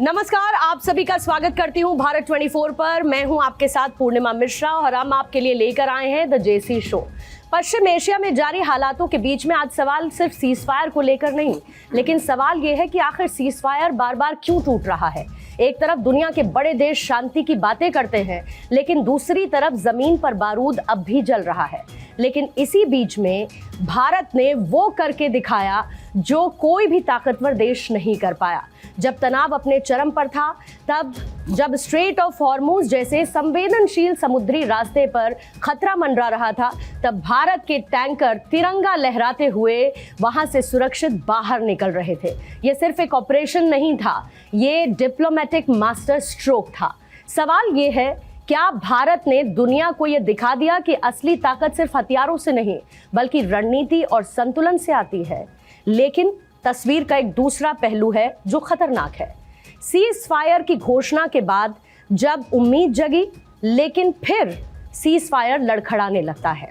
नमस्कार, आप सभी का स्वागत करती हूं भारत 24 पर। मैं हूं आपके साथ पूर्णिमा मिश्रा और हम आपके लिए लेकर आए हैं द जेसी शो। पश्चिम एशिया में जारी हालातों के बीच में आज सवाल सिर्फ सीज फायर को लेकर नहीं, लेकिन सवाल यह है कि आखिर सीज फायर बार बार क्यों टूट रहा है। एक तरफ दुनिया के बड़े देश शांति की बातें करते हैं, लेकिन दूसरी तरफ जमीन पर बारूद अब भी जल रहा है। लेकिन इसी बीच में भारत ने वो करके दिखाया जो कोई भी ताकतवर देश नहीं कर पाया। जब तनाव अपने चरम पर था, तब जब स्ट्रेट ऑफ हॉर्मुज जैसे संवेदनशील समुद्री रास्ते पर खतरा मंडरा रहा था, तब भारत के टैंकर तिरंगा लहराते हुए वहां से सुरक्षित बाहर निकल रहे थे। ये सिर्फ एक ऑपरेशन नहीं था, ये डिप्लोमेटिक मास्टर स्ट्रोक था। सवाल ये है, क्या भारत ने दुनिया को यह दिखा दिया कि असली ताकत सिर्फ हथियारों से नहीं, बल्कि रणनीति और संतुलन से आती है। लेकिन तस्वीर का एक दूसरा पहलू है जो खतरनाक है। सीज फायर की घोषणा के बाद जब उम्मीद जगी, लेकिन फिर सीज फायर लड़खड़ाने लगता है,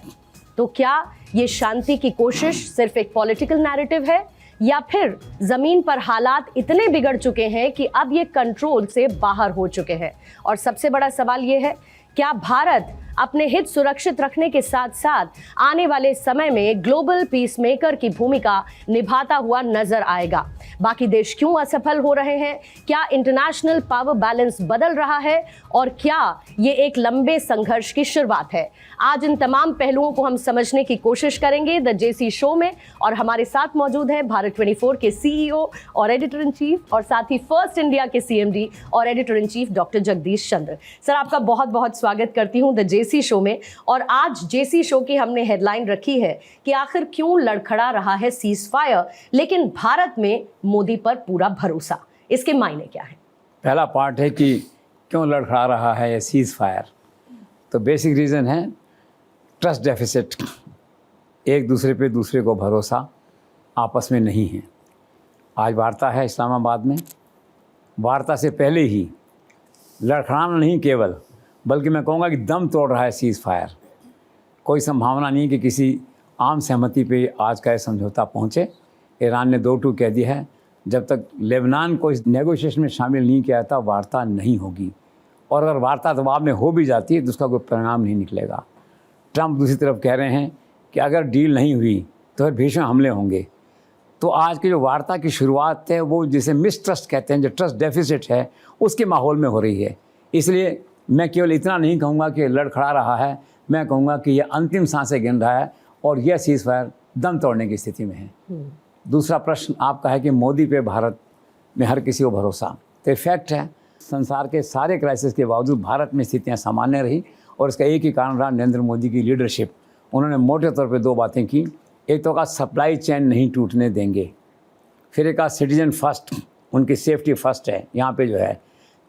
तो क्या ये शांति की कोशिश सिर्फ एक पॉलिटिकल नैरेटिव है, या फिर जमीन पर हालात इतने बिगड़ चुके हैं कि अब ये कंट्रोल से बाहर हो चुके हैं। और सबसे बड़ा सवाल ये है, क्या भारत अपने हित सुरक्षित रखने के साथ साथ आने वाले समय में ग्लोबल पीस मेकर की भूमिका निभाता हुआ नजर आएगा। बाकी देश क्यों असफल हो रहे हैं, क्या इंटरनेशनल पावर बैलेंस बदल रहा है, और क्या ये एक लंबे संघर्ष की शुरुआत है। आज इन तमाम पहलुओं को हम समझने की कोशिश करेंगे द जेसी शो में। और हमारे साथ मौजूद हैं भारत 24 के सीईओ और एडिटर इन चीफ, और साथ ही फर्स्ट इंडिया के सीएमडी और editor in chief doctor Jagdish Chandra. Sir, आपका बहुत बहुत स्वागत करती हूँ द जेसी शो में। और आज जेसी शो की हमने हेडलाइन रखी है कि आखिर क्यों लड़खड़ा रहा है सीज फायर, लेकिन भारत में मोदी पर पूरा भरोसा। इसके मायने क्या है? पहला पार्ट है कि क्यों लड़खड़ा रहा है ये सीज फायर। तो बेसिक रीज़न है ट्रस्ट डेफिसिट। एक दूसरे पे दूसरे को भरोसा आपस में नहीं है। आज वार्ता है इस्लामाबाद में। वार्ता से पहले ही लड़खड़ाना नहीं केवल, बल्कि मैं कहूँगा कि दम तोड़ रहा है सीज फायर। कोई संभावना नहीं कि किसी आम सहमति पे आज का ये समझौता पहुँचे। ईरान ने 2-2 कह दिया है। जब तक लेबनान को इस नेगोशिएशन में शामिल नहीं किया था, वार्ता नहीं होगी। और अगर वार्ता दबाव में हो भी जाती है तो उसका कोई परिणाम नहीं निकलेगा। ट्रंप दूसरी तरफ कह रहे हैं कि अगर डील नहीं हुई तो फिर भीषण हमले होंगे। तो आज की जो वार्ता की शुरुआत है वो जिसे मिसट्रस्ट कहते हैं, जो ट्रस्ट डेफिसिट है, उसके माहौल में हो रही है। इसलिए मैं केवल इतना नहीं कहूँगा कि लड़खड़ा रहा है, मैं कहूँगा कि यह अंतिम सांसें गिन रहा है और यह सीज फायर दम तोड़ने की स्थिति में है। दूसरा प्रश्न आपका है कि मोदी पे भारत में हर किसी को भरोसा। तो फैक्ट है, संसार के सारे क्राइसिस के बावजूद भारत में स्थितियाँ सामान्य रही और इसका एक ही कारण रहा नरेंद्र मोदी की लीडरशिप। उन्होंने मोटे तौर पे 2 बातें की। एक तो कहा सप्लाई चेन नहीं टूटने देंगे, फिर एक कहा सिटीजन फर्स्ट, उनकी सेफ्टी फर्स्ट है यहाँ पे जो है।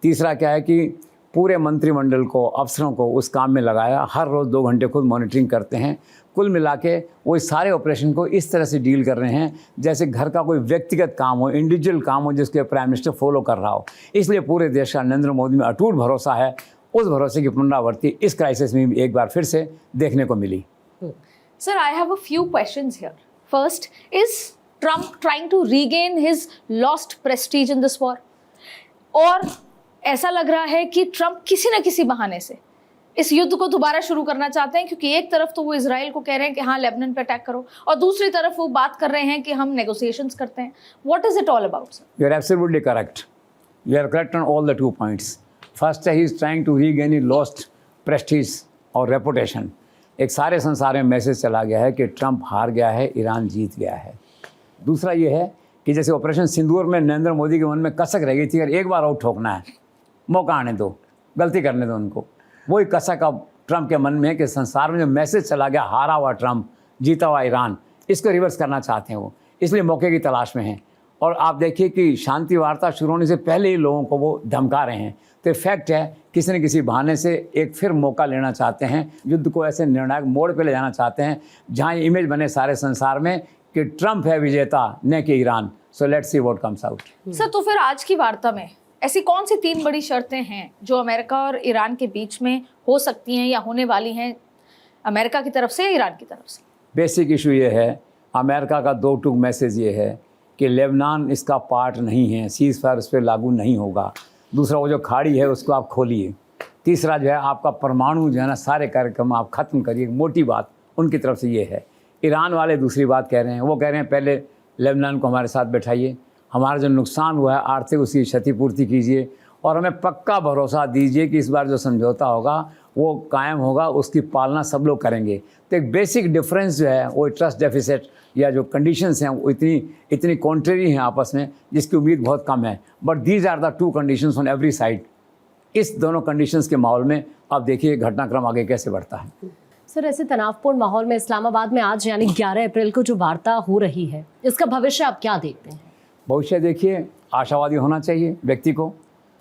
तीसरा क्या है कि पूरे मंत्रिमंडल को, अफसरों को उस काम में लगाया। हर रोज़ 2 घंटे खुद मॉनिटरिंग करते हैं। कुल मिला के वो इस सारे ऑपरेशन को इस तरह से डील कर रहे हैं जैसे घर का कोई व्यक्तिगत काम हो, इंडिविजुअल काम हो, जिसके प्राइम मिनिस्टर फॉलो कर रहा हो। इसलिए पूरे देश का नरेंद्र मोदी में अटूट भरोसा है। उस भरोसे की पुनरावृत्ति इस क्राइसिस में एक बार फिर से देखने को मिली। Sir, I have a few questions here. First, is Trump trying to regain his lost prestige in this war? और ऐसा लग रहा है कि ट्रंप किसी न किसी बहाने से इस युद्ध को दोबारा शुरू करना चाहते हैं, क्योंकि एक तरफ तो वो इजराइल को कह रहे हैं कि हाँ लेबनान पे अटैक करो, और दूसरी तरफ वो बात कर रहे हैं कि हम नेगोशिएशंस करते हैं। What is it all about, sir? You are absolutely correct. You are correct on all the 2 points. First, he is trying to regain his lost prestige और reputation. एक सारे संसार में मैसेज चला गया है कि ट्रंप हार गया है, ईरान जीत गया है। दूसरा ये है कि जैसे ऑपरेशन सिंदूर में नरेंद्र मोदी के मन में कसक रह गई थी, अगर एक बार और ठोकना है, मौका आने दो, गलती करने दो उनको। वही कसक अब ट्रंप के मन में है कि संसार में जो मैसेज चला गया, हारा हुआ ट्रंप, जीता हुआ ईरान, इसको रिवर्स करना चाहते हैं वो। इसलिए मौके की तलाश में हैं। और आप देखिए कि शांति वार्ता शुरू होने से पहले ही लोगों को वो धमका रहे हैं। तो फैक्ट है, किसी न किसी बहाने से एक फिर मौका लेना चाहते हैं, युद्ध को ऐसे निर्णायक मोड़ पे ले जाना चाहते हैं जहां ये इमेज बने सारे संसार में कि ट्रंप है विजेता, न कि Iran. So let's see what comes out. Sir, तो फिर आज की वार्ता में ऐसी कौन सी 3 बड़ी शर्तें हैं जो अमेरिका और ईरान के बीच में हो सकती हैं या होने वाली हैं, अमेरिका की तरफ से या ईरान की तरफ से? बेसिक इशू ये है, अमेरिका का 2 टूक मैसेज ये है कि लेबनान इसका पार्ट नहीं है, सीज़ फायर उस पर लागू नहीं होगा। दूसरा, वो जो खाड़ी है उसको आप खोलिए। तीसरा जो है, आपका परमाणु जो है ना, सारे कार्यक्रम आप ख़त्म करिए। मोटी बात उनकी तरफ से ये है। ईरान वाले दूसरी बात कह रहे हैं, वो कह रहे हैं पहले लेबनान को हमारे साथ बैठाइए, हमारा जो नुकसान हुआ है आर्थिक उसकी क्षतिपूर्ति कीजिए, और हमें पक्का भरोसा दीजिए कि इस बार जो समझौता होगा वो कायम होगा, उसकी पालना सब लोग करेंगे। तो एक बेसिक डिफरेंस जो है वो ट्रस्ट डेफिसिट या जो कंडीशंस हैं वो इतनी कॉन्ट्रेरी हैं आपस में, जिसकी उम्मीद बहुत कम है। But these are the two conditions on every side. इस दोनों कंडीशंस के माहौल में आप देखिए घटनाक्रम आगे कैसे बढ़ता है। सर, ऐसे तनावपूर्ण माहौल में इस्लामाबाद में आज यानी 11 अप्रैल को जो वार्ता हो रही है, इसका भविष्य आप क्या देखते हैं? भविष्य देखिए, आशावादी होना चाहिए व्यक्ति को।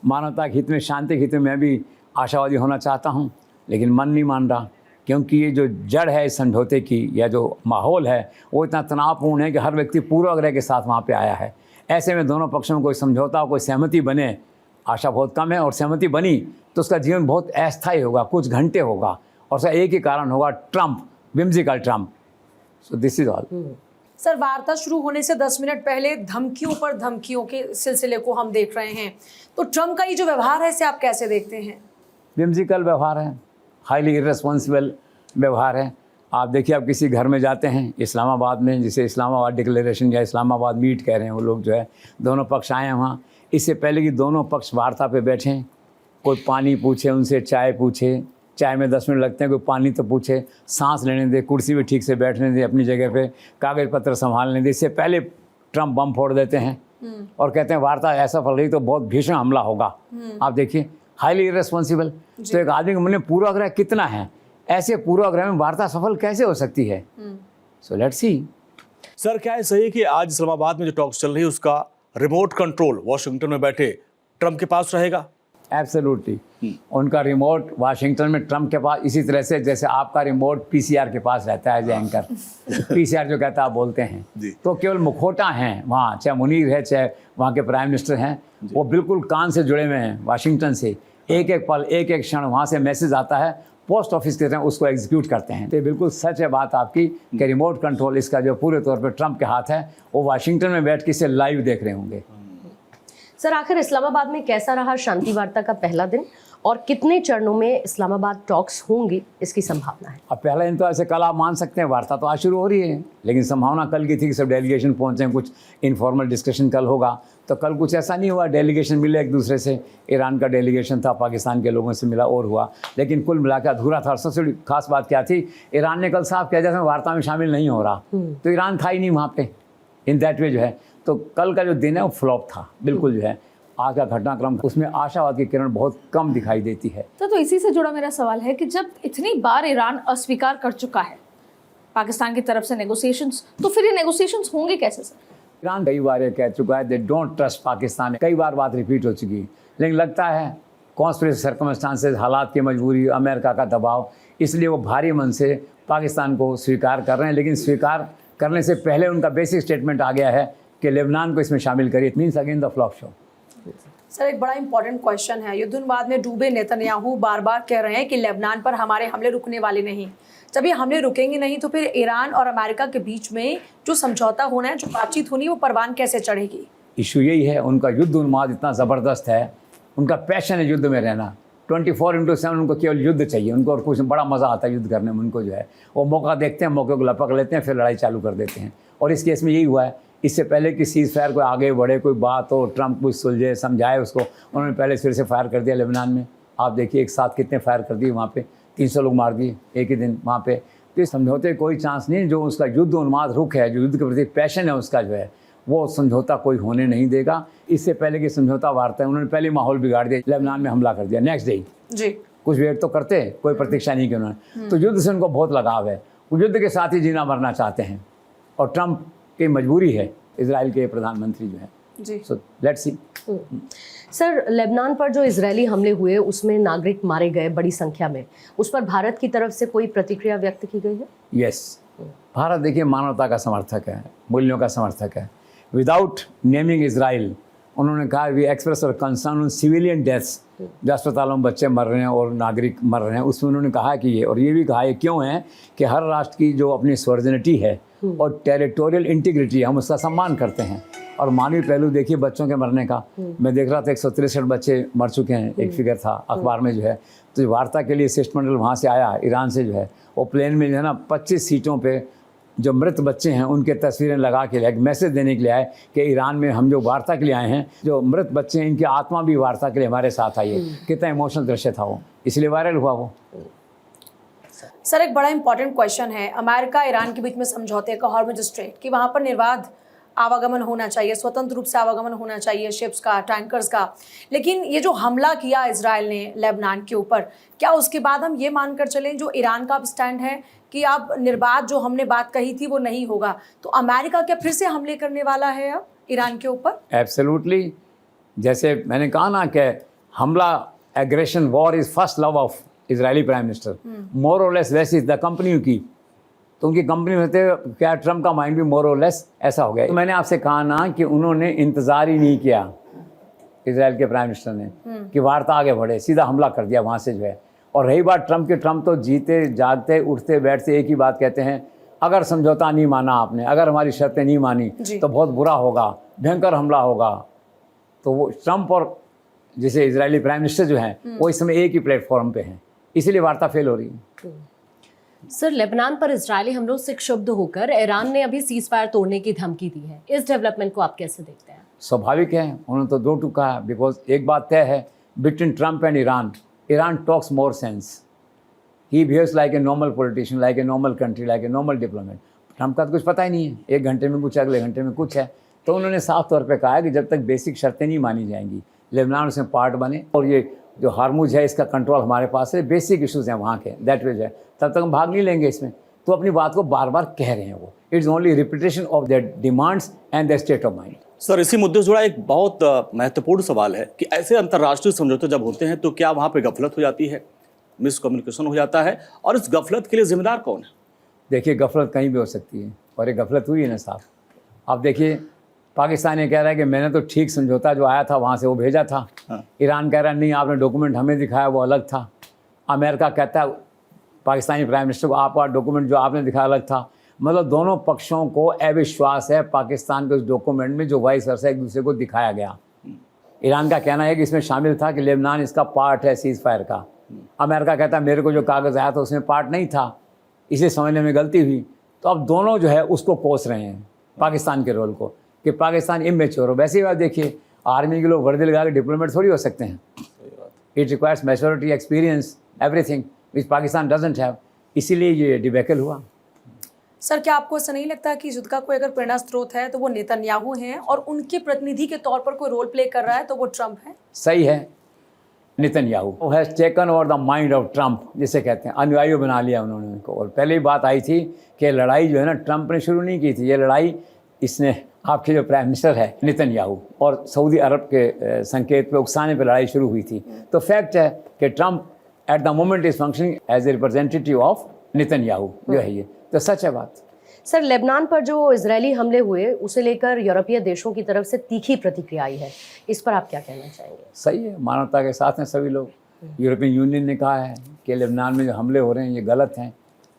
मानवता के हित में, शांति के हित में मैं भी आशावादी होना चाहता हूँ, लेकिन मन नहीं मान रहा, क्योंकि ये जो जड़ है इस समझौते की या जो माहौल है वो इतना तनावपूर्ण है कि हर व्यक्ति पूर्वाग्रह के साथ वहाँ पे आया है। ऐसे में दोनों पक्षों में कोई समझौता, कोई सहमति बने, आशा बहुत कम है, और सहमति बनी तो उसका जीवन बहुत अस्थायी होगा, कुछ घंटे होगा, और उसका एक ही कारण होगा, Trump, whimsical Trump. So this is all. Sir, वार्ता शुरू होने से 10 मिनट पहले धमकियों पर धमकियों के सिलसिले को हम देख रहे हैं, तो ट्रंप का ये जो व्यवहार है इसे आप कैसे देखते हैं? विम्सिकल व्यवहार है, हाईली इररेस्पॉन्सिबल व्यवहार है। आप देखिए, आप किसी घर में जाते हैं इस्लामाबाद में, जिसे इस्लामाबाद डिक्लेरेशन या इस्लामाबाद मीट कह रहे हैं, वो लोग जो है दोनों पक्ष आए हैं वहाँ। इससे पहले कि दोनों पक्ष वार्ता पे बैठें, कोई पानी पूछे उनसे, चाय पूछे, चाय में 10 मिनट लगते हैं, कोई पानी तो पूछे, सांस लेने दे, कुर्सी भी ठीक से बैठने दे, अपनी जगह पे कागज़ पत्र संभालने दे। इससे पहले ट्रंप बम फोड़ देते हैं और कहते हैं वार्ता ऐसा फल रही तो बहुत भीषण हमला होगा। आप देखिए, हाईली इररेस्पॉन्सिबल। तो एक आदमी के मन में पूर्वाग्रह कितना है, ऐसे पूर्वाग्रह में वार्ता सफल कैसे हो सकती है? सो लेट्स सी। सर, क्या है सही कि आज इस्लामाबाद में जो टॉक्स चल रही है उसका रिमोट कंट्रोल वॉशिंगटन में बैठे ट्रंप के पास रहेगा? एब्सोल्युटली, उनका रिमोट वाशिंगटन में ट्रंप के पास, इसी तरह से जैसे आपका रिमोट पीसीआर के पास रहता है, एंकर पीसीआर जो कहता है आप बोलते हैं। तो केवल मुखौटा हैं वहाँ, चाहे मुनीर है, चाहे वहाँ के प्राइम मिनिस्टर हैं, वो बिल्कुल कान से जुड़े हुए हैं वाशिंगटन से। एक एक पल, एक एक क्षण वहाँ से मैसेज आता है, पोस्ट ऑफिस के तरह उसको एग्जीक्यूट करते हैं। तो ये बिल्कुल सच है बात आपकी कि रिमोट कंट्रोल इसका जो पूरे तौर पर ट्रंप के हाथ है, वो वाशिंगटन में बैठ के इसे लाइव देख रहे होंगे। सर, आखिर इस्लामाबाद में कैसा रहा शांति वार्ता का पहला दिन, और कितने चरणों में इस्लामाबाद टॉक्स होंगी, इसकी संभावना है? अब पहला दिन तो ऐसे कल आप मान सकते हैं, वार्ता तो आज शुरू हो रही है, लेकिन संभावना कल की थी कि सब डेलीगेशन पहुंचे, कुछ इनफॉर्मल डिस्कशन कल होगा। तो कल कुछ ऐसा नहीं हुआ, डेलीगेशन मिले एक दूसरे से। ईरान का डेलीगेशन था, पाकिस्तान के लोगों से मिला और हुआ, लेकिन कुल मिलाकर अधूरा था। और सबसे बड़ी खास बात क्या थी, ईरान ने कल साफ कह दिया था वार्ता में शामिल नहीं हो रहा, तो ईरान था ही नहीं वहाँ पे इन दैट वे जो है। तो कल का जो दिन है वो फ्लॉप था बिल्कुल जो है। आज का घटनाक्रम, उसमें आशावाद की किरण बहुत कम दिखाई देती है। तो इसी से जुड़ा मेरा सवाल है कि जब इतनी बार ईरान अस्वीकार कर चुका है पाकिस्तान की तरफ से नेगोशिएशंस, तो फिर ये नेगोशिएशंस होंगे कैसे सर? ईरान कई बार ये कह चुका है दे डोंट ट्रस्ट पाकिस्तान, कई बार बात रिपीट हो चुकी है, लेकिन लगता है कॉन्स्पिरेसी सर्कमस्टांसेस, हालात की मजबूरी, अमेरिका का दबाव, इसलिए वो भारी मन से पाकिस्तान को स्वीकार कर रहे हैं। लेकिन स्वीकार करने से पहले उनका बेसिक स्टेटमेंट आ गया है कि लेबनान को इसमें शामिल करिए। It means again the flop show. Sir, एक बड़ा इंपॉर्टेंट क्वेश्चन है, युद्धोन्माद में डूबे नेतन्याहू बार बार कह रहे हैं कि लेबनान पर हमारे हमले रुकने वाले नहीं। जब ये हमले रुकेंगे नहीं तो फिर ईरान और अमेरिका के बीच में जो समझौता होना है, जो बातचीत होनी है, वो परवान कैसे चढ़ेगी? इशू यही है, उनका युद्ध उन्माद इतना ज़बरदस्त है, उनका पैशन है युद्ध में रहना। 24/7 उनको केवल युद्ध चाहिए, उनको और कुछ बड़ा मज़ा आता है युद्ध करने में। उनको जो है वो मौका देखते हैं, मौके को लपक लेते हैं, फिर लड़ाई चालू कर देते हैं। और इस केस में यही हुआ है। इससे पहले कि सीज़ फायर को आगे बढ़े, कोई बात हो, ट्रंप कुछ सुलझे, समझाए उसको, उन्होंने पहले फिर से फायर कर दिया लेबनान में। आप देखिए एक साथ कितने फायर कर दिए वहाँ पे, 300 लोग मार दिए एक ही दिन वहाँ पे। तो इस समझौते कोई चांस नहीं। जो उसका युद्ध उन्माद रुख है, जो युद्ध के प्रति पैशन है उसका जो है, वो समझौता कोई होने नहीं देगा। इससे पहले कि समझौता वार्ता है, उन्होंने पहले माहौल बिगाड़ दिया, लेबनान में हमला कर दिया नेक्स्ट डे जी। कुछ वेट तो करते, कोई प्रतीक्षा नहीं की उन्होंने। तो युद्ध से उनको बहुत लगाव है, वो युद्ध के साथ ही जीना मरना चाहते हैं, और ट्रंप की मजबूरी है, इजराइल के प्रधानमंत्री जो है जी। So let's see. Sir, Lebanon पर जो इजरायली हमले हुए उसमें नागरिक मारे गए बड़ी संख्या में, उस पर भारत की तरफ से कोई प्रतिक्रिया व्यक्त की गई है? यस, भारत देखिए मानवता का समर्थक है, मूल्यों का समर्थक है। विदाउट नेमिंग इजराइल, उन्होंने कहा वी एक्सप्रेस और कंसर्न ऑन सिविलियन डेथ्स, जो अस्पतालों में बच्चे मर रहे हैं और नागरिक मर रहे हैं, उसमें उन्होंने कहा कि ये, और ये भी कहा ये क्यों है कि हर राष्ट्र की जो अपनी सॉवरेनिटी है और टेरिटोरियल इंटीग्रिटी है, हम उसका सम्मान करते हैं। और मानवीय पहलू देखिए बच्चों के मरने का। मैं देख रहा था 163 बच्चे मर चुके हैं, एक फिगर था अखबार में जो है। तो वार्ता के लिए शिष्टमंडल वहाँ से आया ईरान से जो है, वो प्लेन में जो है ना 25 सीटों पे जो मृत बच्चे हैं उनके तस्वीरें लगा के एक मैसेज देने के लिए आए कि ईरान में हम जो वार्ता के लिए आए हैं, जो मृत बच्चे हैं इनकी आत्मा भी वार्ता के लिए हमारे साथ आई है। कितना इमोशनल दृश्य था वो, इसलिए वायरल हुआ वो। सर एक बड़ा इंपॉर्टेंट क्वेश्चन है, अमेरिका ईरान के बीच में समझौते का हॉर्मुज स्ट्रेट कि वहाँ पर निर्बाध आवागमन होना चाहिए, स्वतंत्र रूप से आवागमन होना चाहिए शिप्स का, टैंकर्स का, लेकिन ये जो हमला किया इजराइल ने लेबनान के ऊपर, क्या उसके बाद हम ये मानकर चलें जो ईरान का अब स्टैंड है कि अब निर्बाध जो हमने बात कही थी वो नहीं होगा, तो अमेरिका क्या फिर से हमले करने वाला है अब ईरान के ऊपर? एब्सोल्युटली, जैसे मैंने कहा ना कि हमला, aggression, war is first love of Israeli prime minister, more और less less is the company की। तो उनकी कंपनी में थे, क्या ट्रम्प का माइंड भी मोर और लेस ऐसा हो गया। तो मैंने आपसे कहा ना कि उन्होंने इंतज़ार ही नहीं किया इजराइल के प्राइम मिनिस्टर ने कि वार्ता आगे बढ़े, सीधा हमला कर दिया वहाँ से जो है। और रही बात ट्रम्प की, ट्रम्प तो जीते जागते उठते बैठते एक ही बात कहते हैं, अगर समझौता नहीं माना आपने, अगर हमारी शर्तें नहीं मानी तो बहुत बुरा होगा, भयंकर हमला होगा। तो वो ट्रम्प और जैसे इजरायली प्राइम मिनिस्टर जो हैं वो इस समय एक ही प्लेटफॉर्म पे हैं, इसीलिए वार्ता फेल हो रही है। सर लेबनान पर इजरायली हमलों से क्षुब्ध होकर ईरान ने अभी सीज फायर तोड़ने की धमकी दी है, इस डेवलपमेंट को आप कैसे देखते हैं? स्वाभाविक है, उन्होंने तो दो टूका है, बिकॉज एक बात तय है between Trump and Iran, Iran talks more sense, he behaves like a normal politician, like a normal country, like a normal diplomat. Trump का तो कुछ पता ही नहीं है, एक घंटे में कुछ, अगले घंटे में कुछ है। तो उन्होंने साफ तौर पर कहा है कि जब तक बेसिक शर्तें नहीं मानी जाएंगी, लेबनान उसमें पार्ट बने और ये जो हार्मुज है इसका कंट्रोल हमारे पास है, बेसिक इश्यूज हैं वहाँ के, दैट वे है, तब तक हम भाग नहीं लेंगे इसमें। तो अपनी बात को बार बार कह रहे हैं वो, it's only repetition of their demands and there state of mind. Sir इसी मुद्दे से जुड़ा एक बहुत महत्वपूर्ण सवाल है कि ऐसे अंतर्राष्ट्रीय समझौते जब होते हैं तो क्या वहाँ पे गफलत हो जाती है, मिसकम्युनिकेशन हो जाता है, और इस गफलत के लिए जिम्मेदार कौन है? देखिए गफलत कहीं भी हो सकती है, और ये गफलत हुई है ना साहब। आप देखिए पाकिस्तान ये कह रहा है कि मैंने तो ठीक समझौता जो आया था वहाँ से वो भेजा था। हाँ। ईरान कह रहा है नहीं, आपने डॉक्यूमेंट हमें दिखाया वो अलग था। अमेरिका कहता है पाकिस्तानी प्राइम मिनिस्टर को, आपका डॉक्यूमेंट जो आपने दिखाया अलग था। मतलब दोनों पक्षों को अविश्वास है पाकिस्तान के उस डॉक्यूमेंट में जो वाइस वर्सा एक दूसरे को दिखाया गया। ईरान का कहना है कि इसमें शामिल था कि लेबनान इसका पार्ट है सीज फायर का। अमेरिका कहता है मेरे को जो कागज़ आया था उसमें पार्ट नहीं था, इसे समझने में गलती हुई। तो अब दोनों जो है उसको कोस रहे हैं पाकिस्तान के रोल को कि पाकिस्तान इमेच्योर हो। वैसे ही बात देखिए, आर्मी के लोग वर्दी लगा के डिप्लोमेट थोड़ी हो सकते हैं। It requires maturity, experience, everything which Pakistan doesn't have, इसीलिए ये डिबेकल हुआ। सर क्या आपको ऐसा नहीं लगता कि इस युद्ध का कोई अगर प्रेरणा स्रोत है तो वो नेतन्याहू हैं और उनके प्रतिनिधि के तौर पर कोई रोल प्ले कर रहा है तो वो ट्रम्प है? सही है, Netanyahu has taken over the mind of Trump, जिसे कहते हैं अनुयायी बना लिया उन्होंने उनको। और पहले ही बात आई थी कि लड़ाई जो है ना ट्रम्प ने शुरू नहीं की थी, ये लड़ाई इसने आपके जो प्राइम मिनिस्टर है नेतन्याहू और सऊदी अरब के संकेत पे उकसाने पे लड़ाई शुरू हुई थी। तो फैक्ट है कि Trump at the moment is functioning as a representative of Netanyahu जो है, ये तो सच है बात। सर लेबनान पर जो इजरायली हमले हुए उसे लेकर यूरोपीय देशों की तरफ से तीखी प्रतिक्रिया आई है, इस पर आप क्या कहना चाहेंगे? सही है, मानवता के साथ हैं सभी लोग। यूरोपियन यूनियन ने कहा है कि लेबनान में जो हमले हो रहे हैं ये गलत हैं,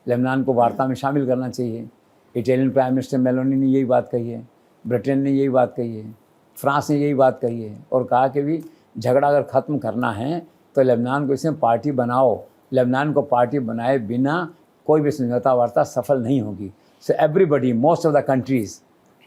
लेबनान को वार्ता में शामिल करना चाहिए। इटालियन प्राइम मिनिस्टर मेलोनी ने यही बात कही है, ब्रिटेन ने यही बात कही है, फ्रांस ने यही बात कही है और कहा कि भी झगड़ा अगर ख़त्म करना है तो लेबनान को इसमें पार्टी बनाओ। लेबनान को पार्टी बनाए बिना कोई भी समझौता वार्ता सफल नहीं होगी। So everybody, most of the countries,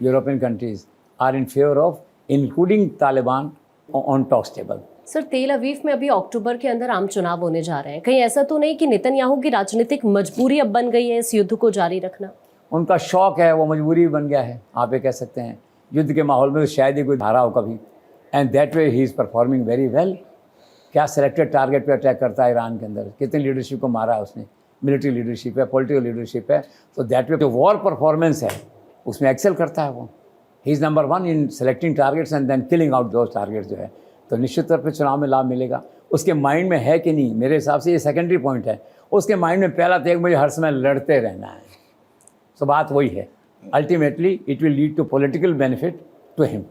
European countries are in favour of including Taliban on talks table. Sir Tel Aviv में अभी अक्टूबर के अंदर आम चुनाव होने जा रहे हैं, कहीं ऐसा तो नहीं कि नेतन्याहू की राजनीतिक मजबूरी अब बन गई है इस युद्ध को जारी रखना? उनका शौक है, वो मजबूरी बन गया है, आप ये कह सकते हैं। युद्ध के माहौल में तो शायद ही कोई धारा हो कभी, and that way he is performing very well. क्या सिलेक्टेड टारगेट पे अटैक करता है ईरान के अंदर, कितनी लीडरशिप को मारा है उसने, मिलिट्री लीडरशिप है, पॉलिटिकल लीडरशिप है। तो दैट वे जो वॉर परफॉर्मेंस है उसमें एक्सेल करता है वो। He is number 1 in selecting targets and then killing out those targets जो है। तो निश्चित तौर पर चुनाव में लाभ मिलेगा। उसके माइंड में है कि नहीं, मेरे हिसाब से ये सेकेंडरी पॉइंट है। उसके माइंड में पहला तो एक मुझे हर समय लड़ते रहना है। तो बात वही है, ultimately it will lead to political benefit to him.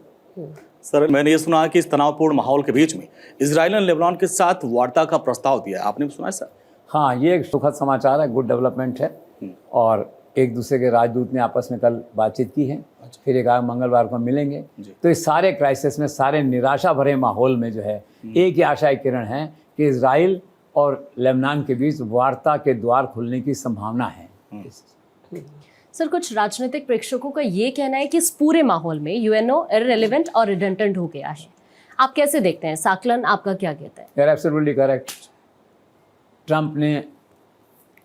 Sir मैंने ये सुना कि इस तनावपूर्ण माहौल के बीच में इजराइल ने लेबनान के साथ वार्ता का प्रस्ताव दिया है, आपने भी सुना है सर? हाँ, ये एक सुखद समाचार है, गुड डेवलपमेंट है। और एक दूसरे के राजदूत ने आपस में कल बातचीत की है। फिर एक मंगलवार को मिलेंगे। तो इस सारे क्राइसिस में, सारे निराशा भरे माहौल में जो है एक ही आशा की किरण है कि इजराइल और लेबनान के बीच वार्ता के द्वार खुलने की संभावना है। सर, कुछ राजनीतिक प्रेक्षकों का ये कहना है कि इस पूरे माहौल में यूएनओ इररिलेवेंट और रिडंडेंट हो गया है। आप कैसे देखते हैं? साकलन, आपका क्या कहता है? You are absolutely correct. Trump ने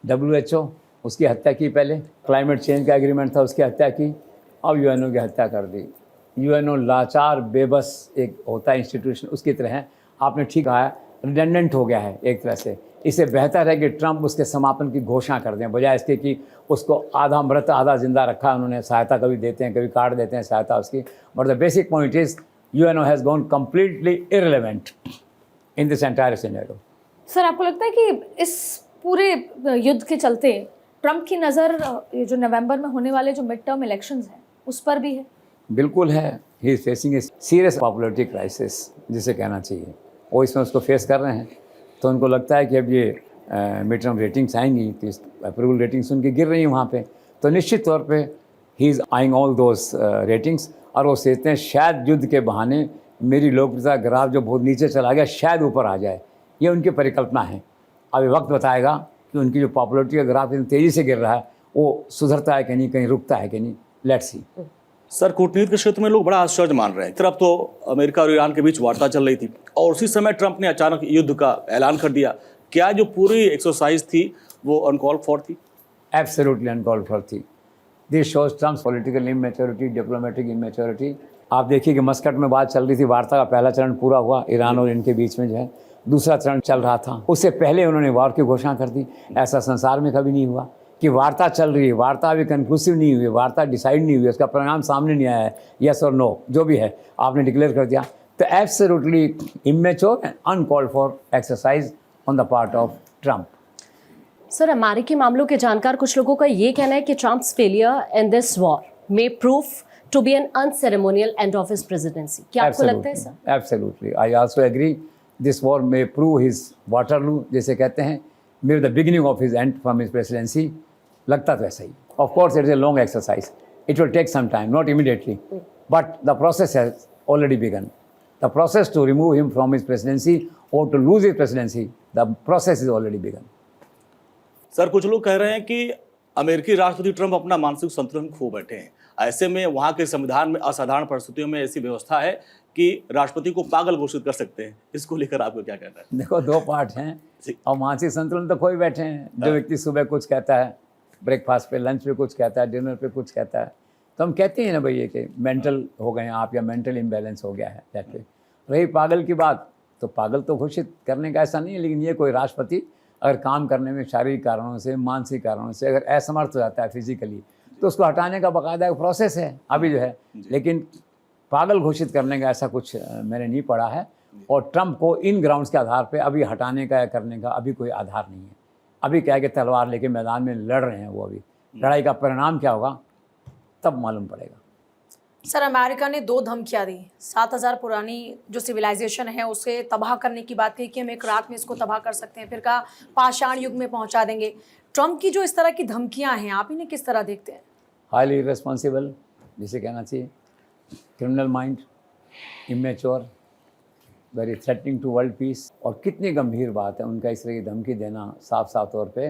WHO उसकी हत्या की, पहले क्लाइमेट चेंज का एग्रीमेंट था उसकी हत्या की, अब यूएनओ की हत्या कर दी। यूएनओ लाचार बेबस एक होता है इंस्टीट्यूशन, उसकी तरह है। आपने ठीक कहा है, रिडंडेंट हो गया है एक तरह से। इससे बेहतर है कि ट्रंप उसके समापन की घोषणा कर दें, बजाय इसके कि उसको आधा मृत आधा जिंदा रखा उन्होंने। सहायता कभी देते हैं, कभी काट देते हैं सहायता उसकी। But the basic point is UNO has gone completely irrelevant in this entire scenario. Sir, आपको लगता है कि इस पूरे युद्ध के चलते ट्रंप की नज़र ये जो नवंबर में होने वाले जो मिड टर्म इलेक्शंस हैं उस पर भी है? बिल्कुल है। He is facing a serious popularity crisis जिसे कहना चाहिए। वो इसमें उसको फेस कर रहे हैं। तो उनको लगता है कि अब ये मिड टर्म रेटिंग्स आएंगी तो अप्रूवल रेटिंग्स उनकी गिर रही हैं वहाँ पे, तो निश्चित तौर पे he is eyeing all those ratings. और वो सोचते हैं शायद युद्ध के बहाने मेरी लोकप्रियता ग्राफ जो बहुत नीचे चला गया शायद ऊपर आ जाए। ये उनकी परिकल्पना है। अभी वक्त बताएगा कि उनकी जो पॉपुलरिटी का ग्राफ इतनी तेज़ी से गिर रहा है वो सुधरता है कि नहीं, कहीं रुकता है कि नहीं। Let's see. सर, कूटनीति के क्षेत्र में लोग बड़ा आश्चर्य मान रहे हैं। तरफ तो अमेरिका और ईरान के बीच वार्ता चल रही थी और उसी समय ट्रंप ने अचानक युद्ध का ऐलान कर दिया। क्या जो पूरी एक्सरसाइज थी वो अनकॉल्ड फॉर थी? एब्सोल्युटली अनकॉल्ड फॉर थी। This shows Trump's political immaturity, diplomatic immaturity. आप देखिए कि मस्कट में बात चल रही थी, वार्ता का पहला चरण पूरा हुआ ईरान और इनके बीच में जो है, दूसरा चरण चल रहा था। उससे पहले उन्होंने वॉर की घोषणा कर दी। ऐसा संसार में कभी नहीं हुआ कि वार्ता चल रही है, वार्ता अभी कंक्लूसिव नहीं हुई, वार्ता डिसाइड नहीं हुई, उसका परिणाम सामने नहीं आया है, यस और नो जो भी है आपने डिक्लेयर कर दिया। तो absolutely immature and uncalled for exercise on the part of Trump. Sir, अमेरिकी मामलों के जानकार कुछ लोगों का ये कहना है कि Trump's failure in this war may prove to be an unceremonial end of his presidency. क्या आपको लगता है sir? Absolutely, I also agree. This war may prove his Waterloo जैसे कहते हैं, may the beginning of his end from his presidency. लगता तो ऐसा ही। Of course it is a long exercise, it will take some time, not immediately, but the process has already begin. The process to remove him from his presidency और to lose his presidency, the process is already began. Sir, कुछ लोग कह रहे हैं कि अमेरिकी राष्ट्रपति Trump अपना मानसिक संतुलन खो बैठे हैं। ऐसे में वहाँ के संविधान में असाधारण परिस्थितियों में ऐसी व्यवस्था है कि राष्ट्रपति को पागल घोषित कर सकते हैं। इसको लेकर आपको क्या कहना है? देखो, दो पार्ट हैं और मानसिक संतुलन तो खोए बैठे हैं। जो व्यक्ति सुबह कुछ कहता है, ब्रेकफास्ट पे, लंच पे कुछ कहता है, डिनर पे कुछ कहता है, तो हम कहते हैं ना भाई ये कि मेंटल हो गए हैं आप या मेंटल इम्बैलेंस हो गया है। That way. रही पागल की बात, तो पागल तो घोषित करने का ऐसा नहीं है, लेकिन ये कोई राष्ट्रपति अगर काम करने में शारीरिक कारणों से, मानसिक कारणों से अगर असमर्थ हो जाता है फिजिकली, तो उसको हटाने का बाकायदा एक प्रोसेस है अभी जो है। लेकिन पागल घोषित करने का ऐसा कुछ मैंने नहीं पढ़ा है। और ट्रंप को इन ग्राउंड्स के आधार पे अभी हटाने का या करने का अभी कोई आधार नहीं है। अभी क्या है कि तलवार लेके मैदान में लड़ रहे हैं वो। अभी लड़ाई का परिणाम क्या होगा तब मालूम पड़ेगा। सर, अमेरिका ने 2 धमकियां दी। 7000 पुरानी जो सिविलाइजेशन है उसे तबाह करने की बात कही कि हम एक रात में इसको तबाह कर सकते हैं, फिर कहा पाषाण युग में पहुंचा देंगे। ट्रंप की जो इस तरह की धमकियां हैं, आप इन्हें किस तरह देखते हैं? हाईली इररेस्पॉन्सिबल जिसे कहना चाहिए, criminal mind, immature, very threatening to world peace. और कितनी गंभीर बात है उनका इस तरह की धमकी देना साफ साफ तौर पे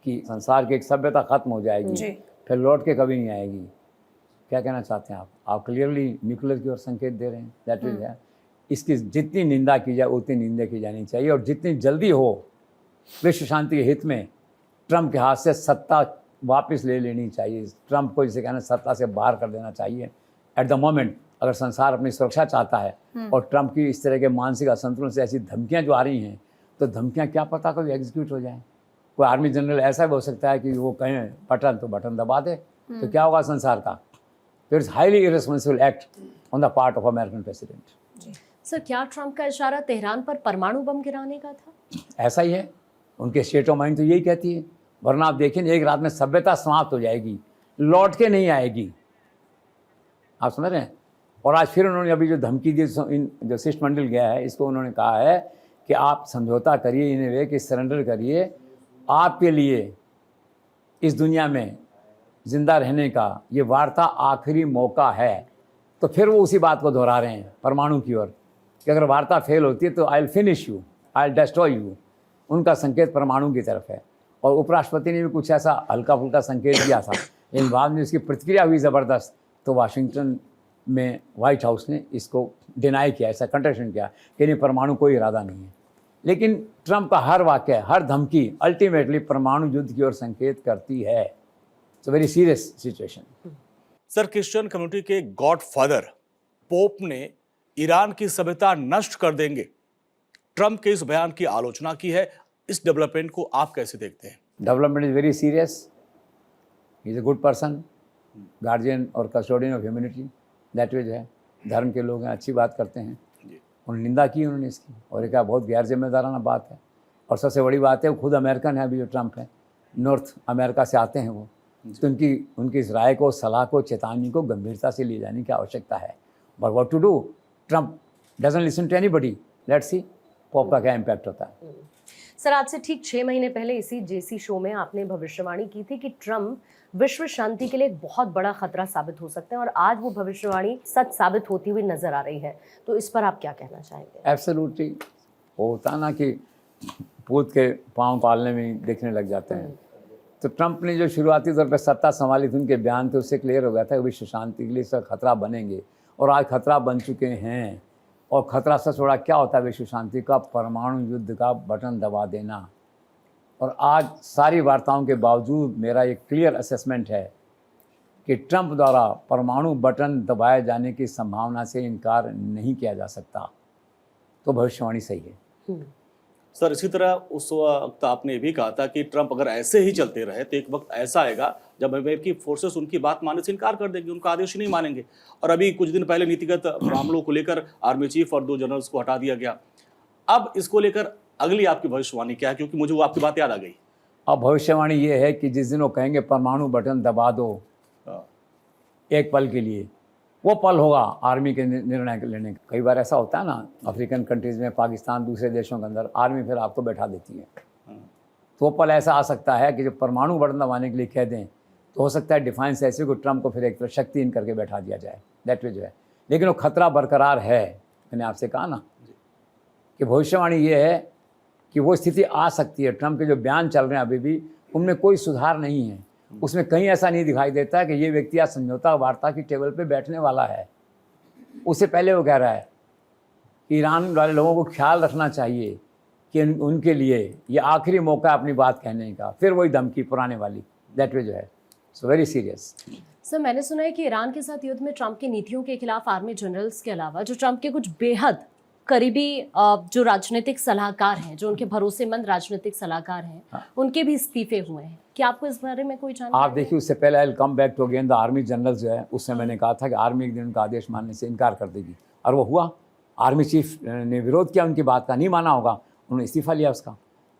कि संसार की एक सभ्यता खत्म हो जाएगी, फिर लौट के कभी नहीं आएगी। क्या कहना चाहते हैं आप क्लियरली न्यूक्लियर की ओर संकेत दे रहे हैं। दैट इज है। इसकी जितनी निंदा की जाए उतनी निंदा की जानी चाहिए और जितनी जल्दी हो विश्व शांति के हित में ट्रंप के हाथ से सत्ता वापस ले लेनी चाहिए। ट्रंप को जिसे कहना सत्ता से बाहर कर देना चाहिए एट द मोमेंट। अगर संसार अपनी सुरक्षा चाहता है और ट्रंप की इस तरह के मानसिक असंतुलन से ऐसी धमकियां जो आ रही हैं, तो धमकियां क्या पता कभी एग्जीक्यूट हो जाएं। कोई आर्मी जनरल ऐसा भी हो सकता है कि वो कहें बटन तो बटन दबा दे, तो क्या होगा संसार का। तो it's highly irresponsible act on the part of American president. Sir, क्या ट्रंप का इशारा तेहरान पर परमाणु बम गिराने का था? ऐसा ही है, उनके स्टेट ऑफ माइंड तो यही कहती है। वरना आप देखें एक रात में सभ्यता समाप्त हो जाएगी, लौट के नहीं आएगी। आप समझ रहे हैं। और आज फिर उन्होंने अभी जो धमकी दी, इन जो शिष्टमंडल गया है इसको उन्होंने कहा है कि आप समझौता करिए, इन्हें कि सरेंडर करिए। आपके लिए इस दुनिया में जिंदा रहने का ये वार्ता आखिरी मौका है, तो फिर वो उसी बात को दोहरा रहे हैं परमाणु की ओर कि अगर वार्ता फेल होती है तो I will finish you, I will destroy you. उनका संकेत परमाणु की तरफ है। और उपराष्ट्रपति ने भी कुछ ऐसा हल्का फुल्का संकेत दिया था, लेकिन बाद में उसकी प्रतिक्रिया हुई ज़बरदस्त, तो वाशिंगटन में व्हाइट हाउस ने इसको डिनाई किया, ऐसा कंटेक्शन किया कि नहीं, परमाणु कोई इरादा नहीं है। लेकिन ट्रंप का हर वाक्य, हर धमकी अल्टीमेटली परमाणु युद्ध की ओर संकेत करती है। It's a very serious situation. Sir, Christian community के गॉड फादर पोप ने ईरान की सभ्यता नष्ट कर देंगे ट्रंप के इस बयान की आलोचना की है। इस डेवलपमेंट को आप कैसे देखते हैं? Development is very serious. He is a good person, guardian और custodian of humanity, that way जो है धर्म के लोग हैं, अच्छी बात करते हैं। उन्होंने निंदा की उन्होंने इसकी, और एक बहुत गैर जिम्मेदाराना बात है। और सबसे बड़ी बात है वो खुद अमेरिकन है, अभी जो ट्रंप है नॉर्थ अमेरिका से आते हैं वो, तो उनकी इस राय को, सलाह को, चेतावनी को गंभीरता से ले जाने की आवश्यकता है। But what to do, Trump doesn't listen to anybody. Let's see Pope का क्या इम्पैक्ट होता है। सर, आज से ठीक 6 महीने पहले इसी जेसी शो में आपने भविष्यवाणी की थी कि ट्रंप विश्व शांति के लिए एक बहुत बड़ा खतरा साबित हो सकते हैं, और आज वो भविष्यवाणी सच साबित होती हुई नजर आ रही है। तो इस पर आप क्या कहना चाहेंगे? एब्सोल्युटली। वो होता ना कि पूत के पाँव पालने में देखने लग जाते हैं। तो ट्रंप ने जो शुरुआती तौर पर सत्ता संभाली थी, उनके बयान थे, उससे क्लियर हो गया था कि विश्व शांति के लिए इसका खतरा बनेंगे, और आज खतरा बन चुके हैं। और खतरा सबसे बड़ा क्या होता है विश्व शांति का? परमाणु युद्ध का बटन दबा देना। और आज सारी वार्ताओं के बावजूद मेरा एक क्लियर असेसमेंट है कि ट्रंप द्वारा परमाणु बटन दबाए जाने की संभावना से इनकार नहीं किया जा सकता। तो भविष्यवाणी सही है। सर, इसी तरह उस वक्त आपने ये भी कहा था कि ट्रंप अगर ऐसे ही चलते रहे तो एक वक्त ऐसा आएगा जब अमेरिकी फोर्सेस उनकी बात मानने से इनकार कर देंगे, उनका आदेश ही नहीं मानेंगे। और अभी कुछ दिन पहले नीतिगत मामलों को लेकर आर्मी चीफ और 2 जनरल्स को हटा दिया गया। अब इसको लेकर अगली आपकी भविष्यवाणी क्या है? क्योंकि मुझे वो आपकी बात याद आ गई। अब भविष्यवाणी ये है कि जिस दिन वो कहेंगे परमाणु बटन दबा दो एक पल के लिए, वो पल होगा आर्मी के निर्णय लेने का। कई बार ऐसा होता है ना, अफ्रीकन कंट्रीज़ में, पाकिस्तान, दूसरे देशों के अंदर आर्मी फिर आपको बैठा देती है। तो वो पल ऐसा आ सकता है कि जब परमाणु बटन दबाने के लिए कह दें, तो हो सकता है डिफाइंस ऐसे को ट्रंप को फिर एक तरह शक्तिहीन करके बैठा दिया जाए, दैट वे जो है। लेकिन वो खतरा बरकरार है। मैंने आपसे कहा ना कि भविष्यवाणी ये है कि वो स्थिति आ सकती है। ट्रंप के जो बयान चल रहे हैं अभी भी, उनमें कोई सुधार नहीं है। उसमें कहीं ऐसा नहीं दिखाई देता कि ये व्यक्ति आज समझौता वार्ता की टेबल पे बैठने वाला है। उससे पहले वो कह रहा है कि ईरान वाले लोगों को ख्याल रखना चाहिए कि उनके लिए ये आखिरी मौका है अपनी बात कहने का। फिर वही धमकी पुराने वाली, दैट वे जो है। So very serious. सर, मैंने सुना है कि ईरान के साथ युद्ध में ट्रंप की नीतियों के खिलाफ आर्मी जनरल्स के अलावा जो ट्रंप के कुछ बेहद करीबी जो राजनीतिक सलाहकार हैं, जो उनके भरोसेमंद राजनीतिक सलाहकार हैं, उनके भी इस्तीफे हुए हैं। क्या आपको इस बारे में कोई जानकारी? आप देखिए, उससे पहले I will come back to again the army general जो है, उससे मैंने कहा था कि आर्मी एक दिन उनका आदेश मानने से इनकार कर देगी, और वो हुआ। आर्मी चीफ ने विरोध किया, उनकी बात का नहीं माना होगा, उन्होंने इस्तीफा लिया उसका।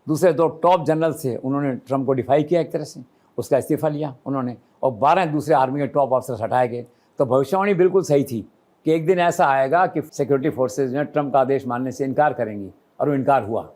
दूसरे 2 टॉप जनरल थे, उन्होंने ट्रंप को डिफाई किया एक तरह से, उसका इस्तीफा लिया उन्होंने, और 12 दूसरे आर्मी के टॉप ऑफिसर्स हटाए गए। तो भविष्यवाणी बिल्कुल सही थी कि एक दिन ऐसा आएगा कि सिक्योरिटी फोर्सेज जो है ट्रंप का आदेश मानने से इनकार करेंगी, और वो इनकार हुआ।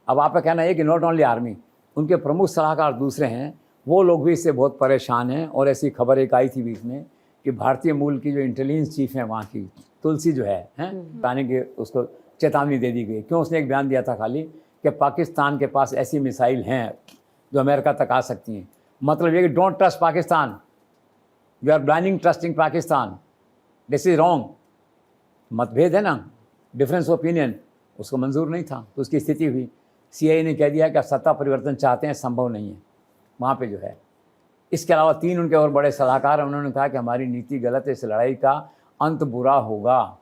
अब आपका कहना है कि नॉट ओनली आर्मी, उनके प्रमुख सलाहकार दूसरे हैं, वो लोग भी इससे बहुत परेशान हैं। और ऐसी खबर एक आई थी बीच में कि भारतीय मूल की जो इंटेलिजेंस चीफ है वहाँ की, तुलसी जो है ताने के, उसको चेतावनी दे दी गई। क्यों? उसने एक बयान दिया था खाली कि पाकिस्तान के पास ऐसी मिसाइल हैं जो अमेरिका तक आ सकती हैं। मतलब ये कि don't trust Pakistan, you are blinding trusting Pakistan, this is wrong. मतभेद है ना, डिफरेंस ओपिनियन, उसको मंजूर नहीं था, तो उसकी स्थिति हुई। CIA ने कह दिया कि आप सत्ता परिवर्तन चाहते हैं, संभव नहीं है वहाँ पे जो है। इसके अलावा 3 उनके और बड़े सलाहकार हैं, उन्होंने कहा कि हमारी नीति गलत है, इस लड़ाई का अंत बुरा होगा।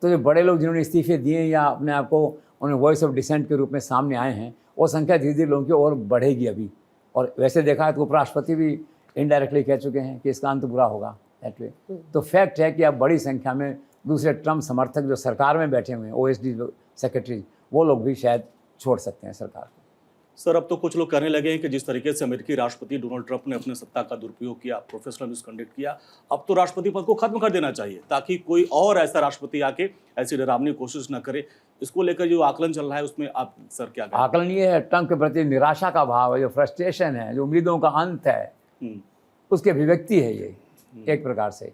तो जो बड़े लोग जिन्होंने इस्तीफे दिए या अपने आप को उन्हें वॉइस ऑफ डिसेंट के रूप में सामने आए हैं, वो संख्या धीरे धीरे लोगों की और बढ़ेगी अभी। और वैसे देखा है तो उपराष्ट्रपति भी इनडायरेक्टली कह चुके हैं कि इसका अंत बुरा होगा, दैट वे। तो फैक्ट है कि अब बड़ी संख्या में दूसरे ट्रंप समर्थक जो सरकार में बैठे हुए हैं, OSD सेक्रेटरी, वो लोग भी शायद छोड़ सकते हैं सरकार को। सर, अब तो कुछ लोग कहने लगे हैं कि जिस तरीके से अमेरिकी राष्ट्रपति डोनाल्ड ट्रंप ने अपने सत्ता का दुरुपयोग किया, प्रोफेशनल मिसकंडक्ट किया, अब तो राष्ट्रपति पद को खत्म कर देना चाहिए ताकि कोई और ऐसा राष्ट्रपति आके ऐसी डरावनी कोशिश न करे। इसको लेकर जो आकलन चल रहा है उसमें आप सर क्या कहें? आकलन ये है, ट्रंप के प्रति निराशा का भाव है, जो फ्रस्ट्रेशन है, जो उम्मीदों का अंत है, उसकी अभिव्यक्ति है ये, एक प्रकार से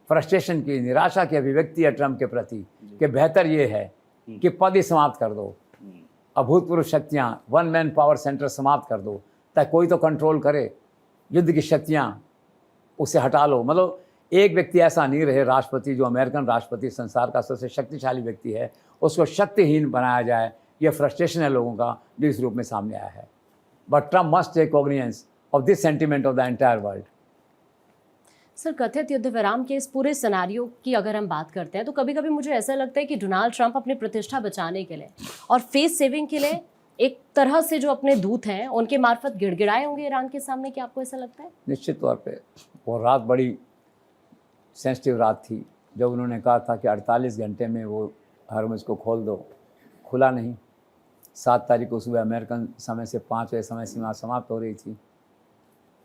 फ्रस्ट्रेशन की, निराशा की अभिव्यक्ति है ट्रंप के प्रति कि बेहतर ये है कि पद ही समाप्त कर दो, अभूतपूर्व शक्तियाँ, वन मैन पावर सेंटर समाप्त कर दो, ताकि कोई तो कंट्रोल करे, युद्ध की शक्तियाँ उसे हटा लो। मतलब एक व्यक्ति ऐसा नहीं रहे राष्ट्रपति, जो अमेरिकन राष्ट्रपति संसार का सबसे शक्तिशाली व्यक्ति है, उसको शक्तिहीन बनाया जाए। यह फ्रस्ट्रेशन है लोगों का जो इस रूप में सामने आया है। But Trump must take cognisance of this sentiment of the entire world. Sir, कथित युद्ध विराम के इस पूरे सिनेरियो की अगर हम बात करते हैं तो कभी कभी मुझे ऐसा लगता है कि डोनाल्ड ट्रंप अपनी प्रतिष्ठा बचाने के लिए और फेस सेविंग के लिए एक तरह से जो अपने दूत हैं उनके मार्फत गिड़गिड़ाए होंगे ईरान के सामने। क्या आपको ऐसा लगता है? निश्चित तौर पे वो रात बड़ी सेंसिटिव रात थी जब उन्होंने कहा था कि 48 घंटे में वो हरमुज को खोल दो। खुला नहीं। 7 तारीख को सुबह अमेरिकन समय से 5 बजे समय सीमा समाप्त हो रही थी।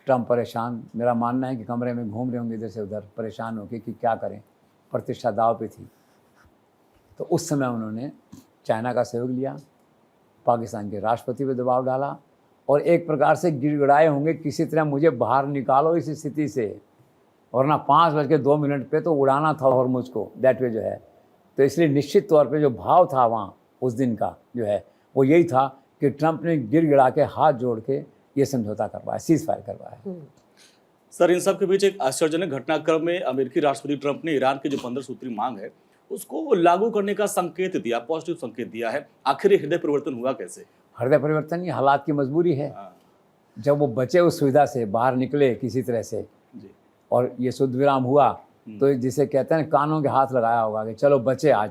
ट्रंप परेशान, मेरा मानना है कि कमरे में घूम रहे होंगे इधर से उधर परेशान होकर कि क्या करें, प्रतिष्ठा दाव पे थी। तो उस समय उन्होंने चाइना का सहयोग लिया, पाकिस्तान के राष्ट्रपति पे दबाव डाला और एक प्रकार से गिड़गिड़ाए होंगे किसी तरह मुझे बाहर निकालो इस स्थिति से, वरना 5:02 पे तो उड़ाना था और मुझको दैट वे जो है। तो इसलिए निश्चित तौर पे जो भाव था वहाँ उस दिन का जो है वो यही था कि ट्रंप ने गिड़गिड़ा के हाथ जोड़ के ये समझौता करवाया, सीज फायर करवाया। सर, इन सब के बीच एक आश्चर्यजनक घटनाक्रम में अमेरिकी राष्ट्रपति ट्रंप ने ईरान की जो 15 सूत्री मांग है उसको लागू करने का संकेत दिया, पॉजिटिव संकेत दिया है। आखिर हृदय परिवर्तन हुआ कैसे? हृदय परिवर्तन ये हालात की मजबूरी है। जब वो बचे उस सुविधा से, बाहर निकले किसी तरह से जी। और ये शुद्ध विराम हुआ तो जिसे कहते हैं कानों के हाथ लगाया होगा कि चलो बचे आज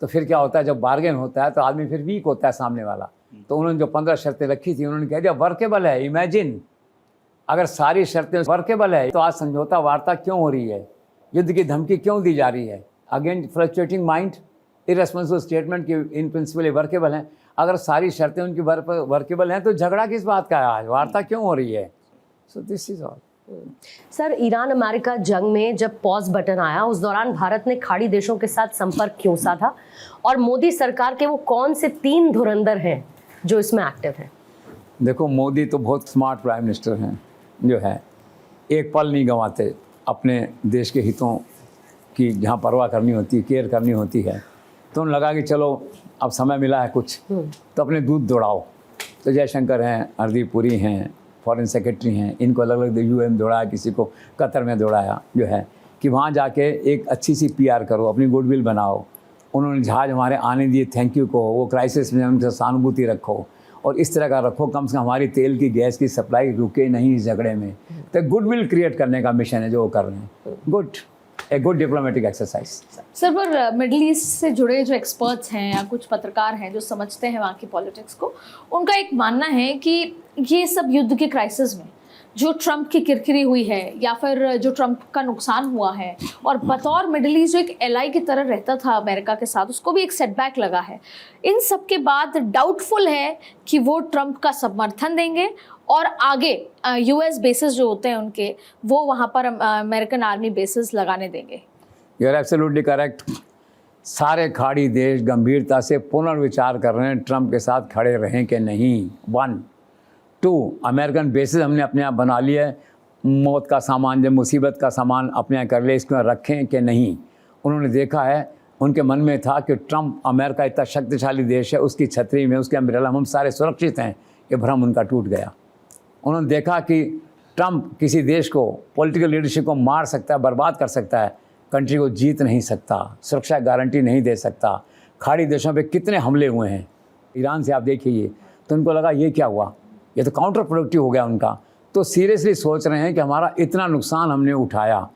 तो फिर क्या होता है जब बार्गेन होता है तो आदमी फिर वीक होता है सामने वाला। तो उन्होंने जो 15 शर्तें रखी थी उन्होंने कह दिया वर्केबल है। इमेजिन अगर सारी शर्तें वर्केबल है तो आज समझौता वार्ता क्यों हो रही है, युद्ध की धमकी क्यों दी जा रही है? Again fluctuating mind, irresponsible statement की इन प्रिंसिपल वर्केबल हैं। अगर सारी शर्तें उनकी वर्केबल हैं तो झगड़ा किस बात का है, आज वार्ता क्यों हो रही है? So this is all. Sir, Iran America जंग में जब पॉज बटन आया उस दौरान भारत ने खाड़ी देशों के साथ संपर्क क्यों सा था, और मोदी सरकार के वो कौन से 3 धुरंधर हैं जो इसमें एक्टिव हैं? देखो, मोदी तो बहुत स्मार्ट प्राइम मिनिस्टर हैं जो है, एक पल नहीं गंवाते अपने देश के हितों की जहाँ परवाह करनी होती है, केयर करनी होती है। तो उन्हें लगा कि चलो अब समय मिला है कुछ तो अपने दूध दौड़ाओ। तो जयशंकर हैं, हरदीप पुरी हैं, फॉरेन सेक्रेटरी हैं, इनको अलग अलग यूएन दौड़ाया, किसी को कतर में दौड़ाया जो है कि वहाँ जाके एक अच्छी सी PR करो, अपनी गुडविल बनाओ। उन्होंने जहाज हमारे आने दिए, थैंक यू कहो, वो क्राइसिस में उनसे सहानुभूति रखो और इस तरह का रखो, कम से कम हमारी तेल की गैस की सप्लाई रुके नहीं इस झगड़े में। तो गुडविल क्रिएट करने का मिशन है जो वो कर रहे हैं। A good diplomatic exercise. Sir, पर मिडिल ईस्ट से जुड़े जो एक्सपर्ट्स हैं या कुछ पत्रकार हैं जो समझते हैं वहाँ की पॉलिटिक्स को, उनका एक मानना है कि ये सब युद्ध के क्राइसिस में जो ट्रंप की किरकिरी हुई है या फिर जो ट्रंप का नुकसान हुआ है और बतौर मिडिल ईस्ट जो एक एलाई की तरह रहता था अमेरिका के साथ, उसको भी एक सेटबैक लगा है। इन सब के बाद डाउटफुल है कि वो ट्रंप का समर्थन देंगे और आगे US बेसिस जो होते हैं उनके, वो वहाँ पर अमेरिकन आर्मी बेसिस लगाने देंगे। You are absolutely correct. सारे खाड़ी देश गंभीरता से पुनर्विचार कर रहे हैं ट्रंप के साथ खड़े रहें कि नहीं। 1 2 अमेरिकन बेसिस हमने अपने आप बना लिया है। मौत का सामान, जब मुसीबत का सामान अपने यहाँ कर ले, इसको रखें कि नहीं। उन्होंने देखा है, उनके मन में था कि ट्रंप, अमेरिका इतना शक्तिशाली देश है, उसकी छतरी में, उसके अम्ब्रेला में हम सारे सुरक्षित हैं। ये भ्रम उनका टूट गया। उन्होंने देखा कि ट्रंप किसी देश को, पॉलिटिकल लीडरशिप को मार सकता है, बर्बाद कर सकता है, कंट्री को जीत नहीं सकता, सुरक्षा गारंटी नहीं दे सकता। खाड़ी देशों पे कितने हमले हुए हैं, ईरान से आप देखिए। तो उनको लगा ये क्या हुआ, ये तो काउंटर प्रोडक्टिव हो गया उनका। तो सीरियसली सोच रहे हैं कि हमारा इतना नुकसान हमने उठाया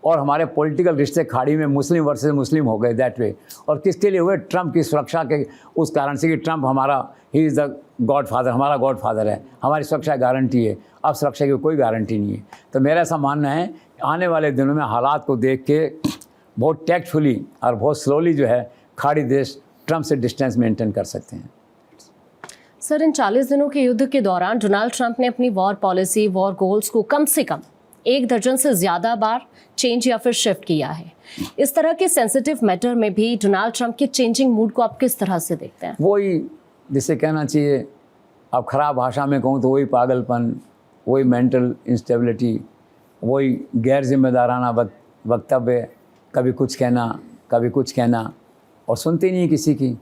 और हमारे पॉलिटिकल रिश्ते खाड़ी में मुस्लिम वर्सेस मुस्लिम हो गए दैट वे। और किसके लिए हुए? ट्रंप की सुरक्षा के उस कारण से कि ट्रंप हमारा, he is the God father, हमारा गॉड फादर है, हमारी सुरक्षा गारंटी है। अब सुरक्षा की कोई गारंटी नहीं है। तो मेरा ऐसा मानना है आने वाले दिनों में हालात को देख के बहुत टैक्टफुली और बहुत स्लोली जो है खाड़ी देश ट्रंप से डिस्टेंस मेंटेन कर सकते हैं। सर, इन 40 दिनों के युद्ध के दौरान डोनाल्ड ट्रंप ने अपनी वॉर पॉलिसी, वॉर गोल्स को कम से कम 1 दर्जन से ज़्यादा बार चेंज या फिर शिफ्ट किया है। इस तरह के सेंसिटिव मैटर में भी डोनाल्ड ट्रंप के चेंजिंग मूड को आप किस तरह से देखते हैं? वही जिसे कहना चाहिए, अब ख़राब भाषा में कहूँ तो वही पागलपन, वही मेंटल इंस्टेबिलिटी, वही गैर जिम्मेदाराना वक्तव्य, कभी कुछ कहना और सुनते ही नहीं किसी की।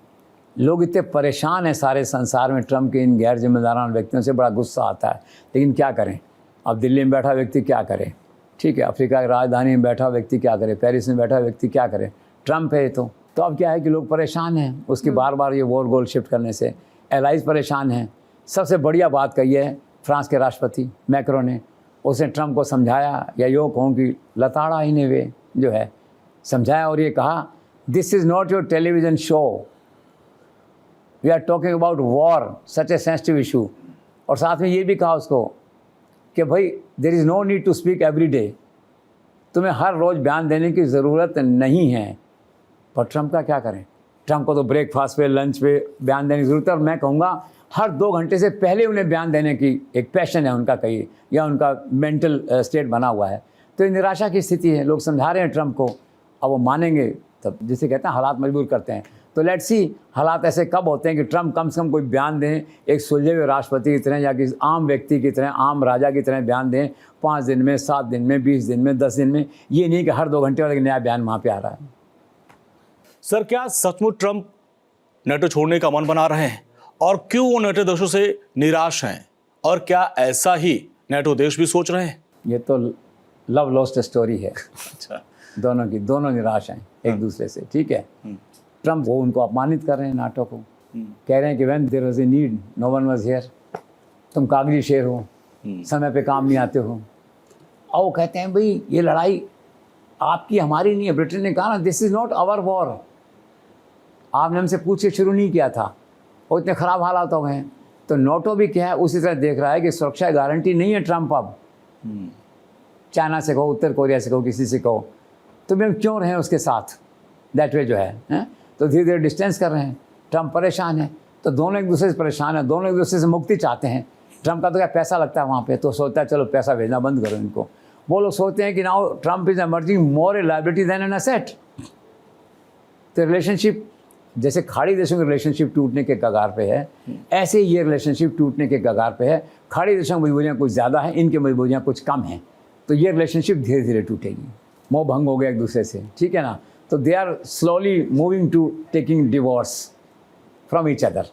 लोग इतने परेशान हैं सारे संसार में ट्रम्प के इन गैर जिम्मेदाराना व्यक्तियों से, बड़ा गुस्सा आता है। लेकिन क्या करें, अब दिल्ली में बैठा व्यक्ति क्या करे, ठीक है, अफ्रीका की राजधानी में बैठा व्यक्ति क्या करे, पेरिस में बैठा व्यक्ति क्या करे, ट्रम्प है तो अब क्या है कि लोग परेशान हैं उसकी बार बार ये वॉर गोल शिफ्ट करने से। एलाइज परेशान हैं। सबसे बढ़िया बात कही है फ्रांस के राष्ट्रपति मैक्रो ने, उसने ट्रम्प को समझाया, या योग कहूँ कि लताड़ा ही ने वे जो है समझाया, और ये कहा this is not your television show, we are talking about war, such a sensitive issue. और साथ में ये भी कहा उसको कि भाई there is no need to speak every day, तुम्हें हर रोज़ बयान देने की ज़रूरत नहीं है। पर ट्रम्प का क्या करें, ट्रम्प को तो ब्रेकफास्ट पे, लंच पे बयान देने की ज़रूरत है, और मैं कहूँगा हर 2 घंटे से पहले उन्हें बयान देने की एक पैशन है उनका, कहिए, या उनका मेंटल स्टेट बना हुआ है। तो ये निराशा की स्थिति है, लोग समझा रहे हैं ट्रम्प को, अब वो मानेंगे तब, जिसे कहते हैं हालात मजबूर करते हैं। तो लेट्स सी हालात ऐसे कब होते हैं कि ट्रम्प कम से कम कोई बयान दें, एक सुलझे हुए राष्ट्रपति की तरह या किसी आम व्यक्ति की तरह, आम राजा की तरह बयान दें, 5 दिन में, 7 दिन में, 20 दिन में, 10 दिन में। ये नहीं कि हर 2 घंटे बाद एक नया बयान वहाँ पे आ रहा है। सर, क्या सचमुच ट्रम्प नेटो छोड़ने का मन बना रहे हैं, और क्यों वो नेटो देशों से निराश हैं, और क्या ऐसा ही नेटो देश भी सोच रहे हैं? ये तो लव लॉस्ट स्टोरी है। अच्छा, दोनों निराश हैं एक दूसरे से, ठीक है। ट्रम्प वो उनको अपमानित कर रहे हैं, नाटो को, कह रहे हैं कि when there was a need no one was here, तुम कागजी शेर हो, समय पे काम नहीं आते हो। और वो कहते हैं भाई ये लड़ाई आपकी हमारी नहीं है। ब्रिटेन ने कहा ना, this is not our war, आपने हमसे पूछ के शुरू नहीं किया था, और इतने ख़राब हालात हो गए हैं। तो नाटो भी क्या है, उसी तरह देख रहा है कि सुरक्षा गारंटी नहीं है ट्रम्प अब। चाइना से कहो, उत्तर कोरिया से कहो, किसी से कहो, तो हम क्यों रहें उसके साथ, दैट वे जो है? तो धीरे धीरे डिस्टेंस कर रहे हैं। ट्रम्प परेशान है, तो दोनों एक दूसरे से परेशान है, दोनों एक दूसरे से मुक्ति चाहते हैं। ट्रम्प का तो क्या पैसा लगता है वहाँ पे, तो सोचता है चलो पैसा भेजना बंद करो इनको। वो लोग सोचते हैं कि now Trump is emerging more a liability than an asset. तो रिलेशनशिप जैसे खाड़ी देशों के रिलेशनशिप टूटने के कगार पे है, ऐसे ही ये रिलेशनशिप टूटने के कगार पे है। खाड़ी देशों की मजबूरियाँ कुछ ज़्यादा हैं, इनकी मजबूरियाँ कुछ कम हैं, तो ये रिलेशनशिप धीरे धीरे टूटेगी। मोह भंग हो गया एक दूसरे से, ठीक है ना। तो they are slowly moving to taking divorce from each other.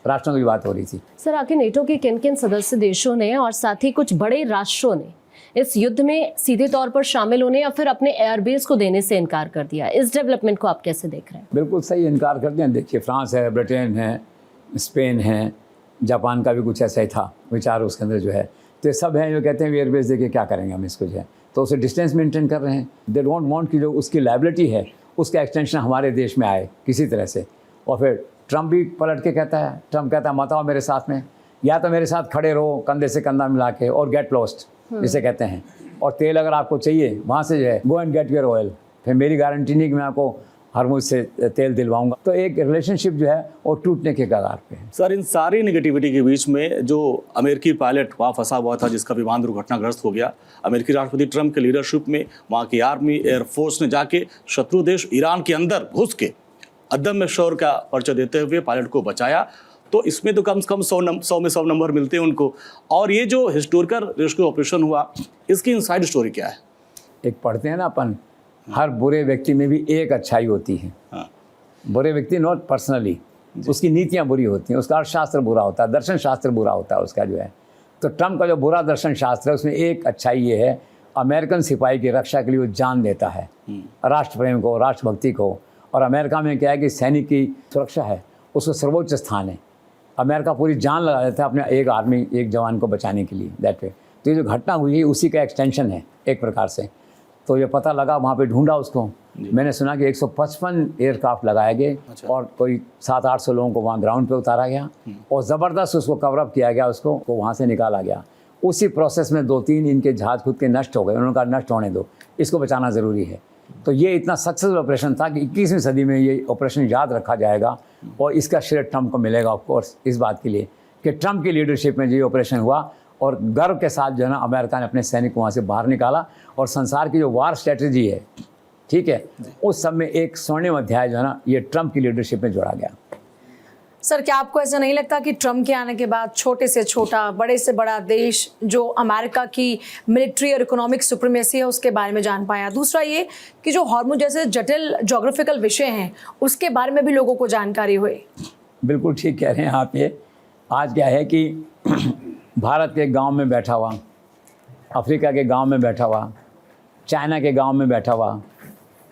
राष्ट्रों की बात हो रही थी। सर, आखिर नेटो के किन किन सदस्य देशों ने और साथ ही कुछ बड़े राष्ट्रों ने इस युद्ध में सीधे तौर पर शामिल होने या फिर अपने एयरबेस को देने से इनकार कर दिया? इस डेवलपमेंट को आप कैसे देख रहे हैं? बिल्कुल सही इनकार कर दिया। देखिए, फ्रांस है, ब्रिटेन है, स्पेन है, जापान का भी कुछ ऐसा ही था विचार उसके अंदर जो है। तो ये सब हैं जो कहते हैं एयरबेस देके क्या करेंगे हम इसको जो है, तो उसे डिस्टेंस मेंटेन कर रहे हैं। दे डोंट वांट कि जो उसकी लायबिलिटी है उसका एक्सटेंशन हमारे देश में आए किसी तरह से। और फिर ट्रम्प भी पलट के कहता है, ट्रम्प कहता है मत आओ मेरे साथ में, या तो मेरे साथ खड़े रहो कंधे से कंधा मिला के और गेट लॉस्ट जिसे कहते हैं, और तेल अगर आपको चाहिए वहाँ से जो है go and get your oil. फिर मेरी गारंटी नहीं कि मैं आपको हरमुज से तेल दिलवाऊंगा। तो एक रिलेशनशिप जो है वो टूटने के कगार पे है। सर, इन सारी नेगेटिविटी के बीच में जो अमेरिकी पायलट वहाँ फंसा हुआ था, जिसका विमान दुर्घटनाग्रस्त हो गया, अमेरिकी राष्ट्रपति ट्रम्प के लीडरशिप में वहाँ की आर्मी, एयरफोर्स ने जाके शत्रु देश ईरान के अंदर घुस के अदम्य शौर्य का परिचय देते हुए पायलट को बचाया। तो इसमें तो कम से कम 100 में 100 नंबर मिलते हैं उनको। और ये जो हिस्टोरिकल रेस्क्यू ऑपरेशन हुआ, इसकी इनसाइड स्टोरी क्या है? एक पढ़ते हैं ना अपन, हर बुरे व्यक्ति में भी एक अच्छाई होती है। बुरे व्यक्ति नॉट पर्सनली, उसकी नीतियाँ बुरी होती हैं, उसका अर्थशास्त्र बुरा होता है, दर्शन शास्त्र बुरा होता है उसका जो है। तो ट्रम्प का जो बुरा दर्शन शास्त्र है उसमें एक अच्छाई ये है, अमेरिकन सिपाही की रक्षा के लिए वो जान देता है, राष्ट्र प्रेम को, राष्ट्रभक्ति को। और अमेरिका में क्या है कि सैनिक की सुरक्षा है, उसको सर्वोच्च स्थान है। अमेरिका पूरी जान लगा देता है अपने एक आर्मी, एक जवान को बचाने के लिए, दैट वे। तो ये जो घटना हुई है उसी का एक्सटेंशन है एक प्रकार से। तो ये पता लगा, वहाँ पे ढूंढा उसको। मैंने सुना कि 155 एयरक्राफ्ट लगाए गए और कोई 700-800 लोगों को वहाँ ग्राउंड पे उतारा गया और ज़बरदस्त उसको कवरअप किया गया, उसको वहाँ से निकाला गया। उसी प्रोसेस में 2-3 इनके जहाज़ खुद के नष्ट हो गए। उन्होंने कहा नष्ट होने दो, इसको बचाना ज़रूरी है। तो ये इतना सक्सेसफुल ऑपरेशन था कि 21वीं सदी में ये ऑपरेशन याद रखा जाएगा और इसका श्रेय ट्रम्प को मिलेगा ऑफ कोर्स, इस बात के लिए कि ट्रम्प की लीडरशिप में ये ऑपरेशन हुआ और गर्व के साथ जो है ना अमेरिका ने अपने सैनिक को वहाँ से बाहर निकाला। और संसार की जो वार स्ट्रेटजी है, ठीक है, उस सब में एक स्वर्णिम अध्याय जो है ना ये ट्रम्प की लीडरशिप में जोड़ा गया। सर क्या आपको ऐसा नहीं लगता कि ट्रम्प के आने के बाद छोटे से छोटा, बड़े से बड़ा देश जो अमेरिका की मिलिट्री और इकोनॉमिक सुप्रीमेसी है उसके बारे में जान पाया? दूसरा ये कि जो हॉर्मुज जैसे जटिल ज्योग्राफिकल विषय हैं उसके बारे में भी लोगों को जानकारी हुई। बिल्कुल ठीक कह रहे हैं आप। ये आज क्या है कि भारत के गांव में बैठा हुआ, अफ्रीका के गांव में बैठा हुआ, चाइना के गांव में बैठा हुआ,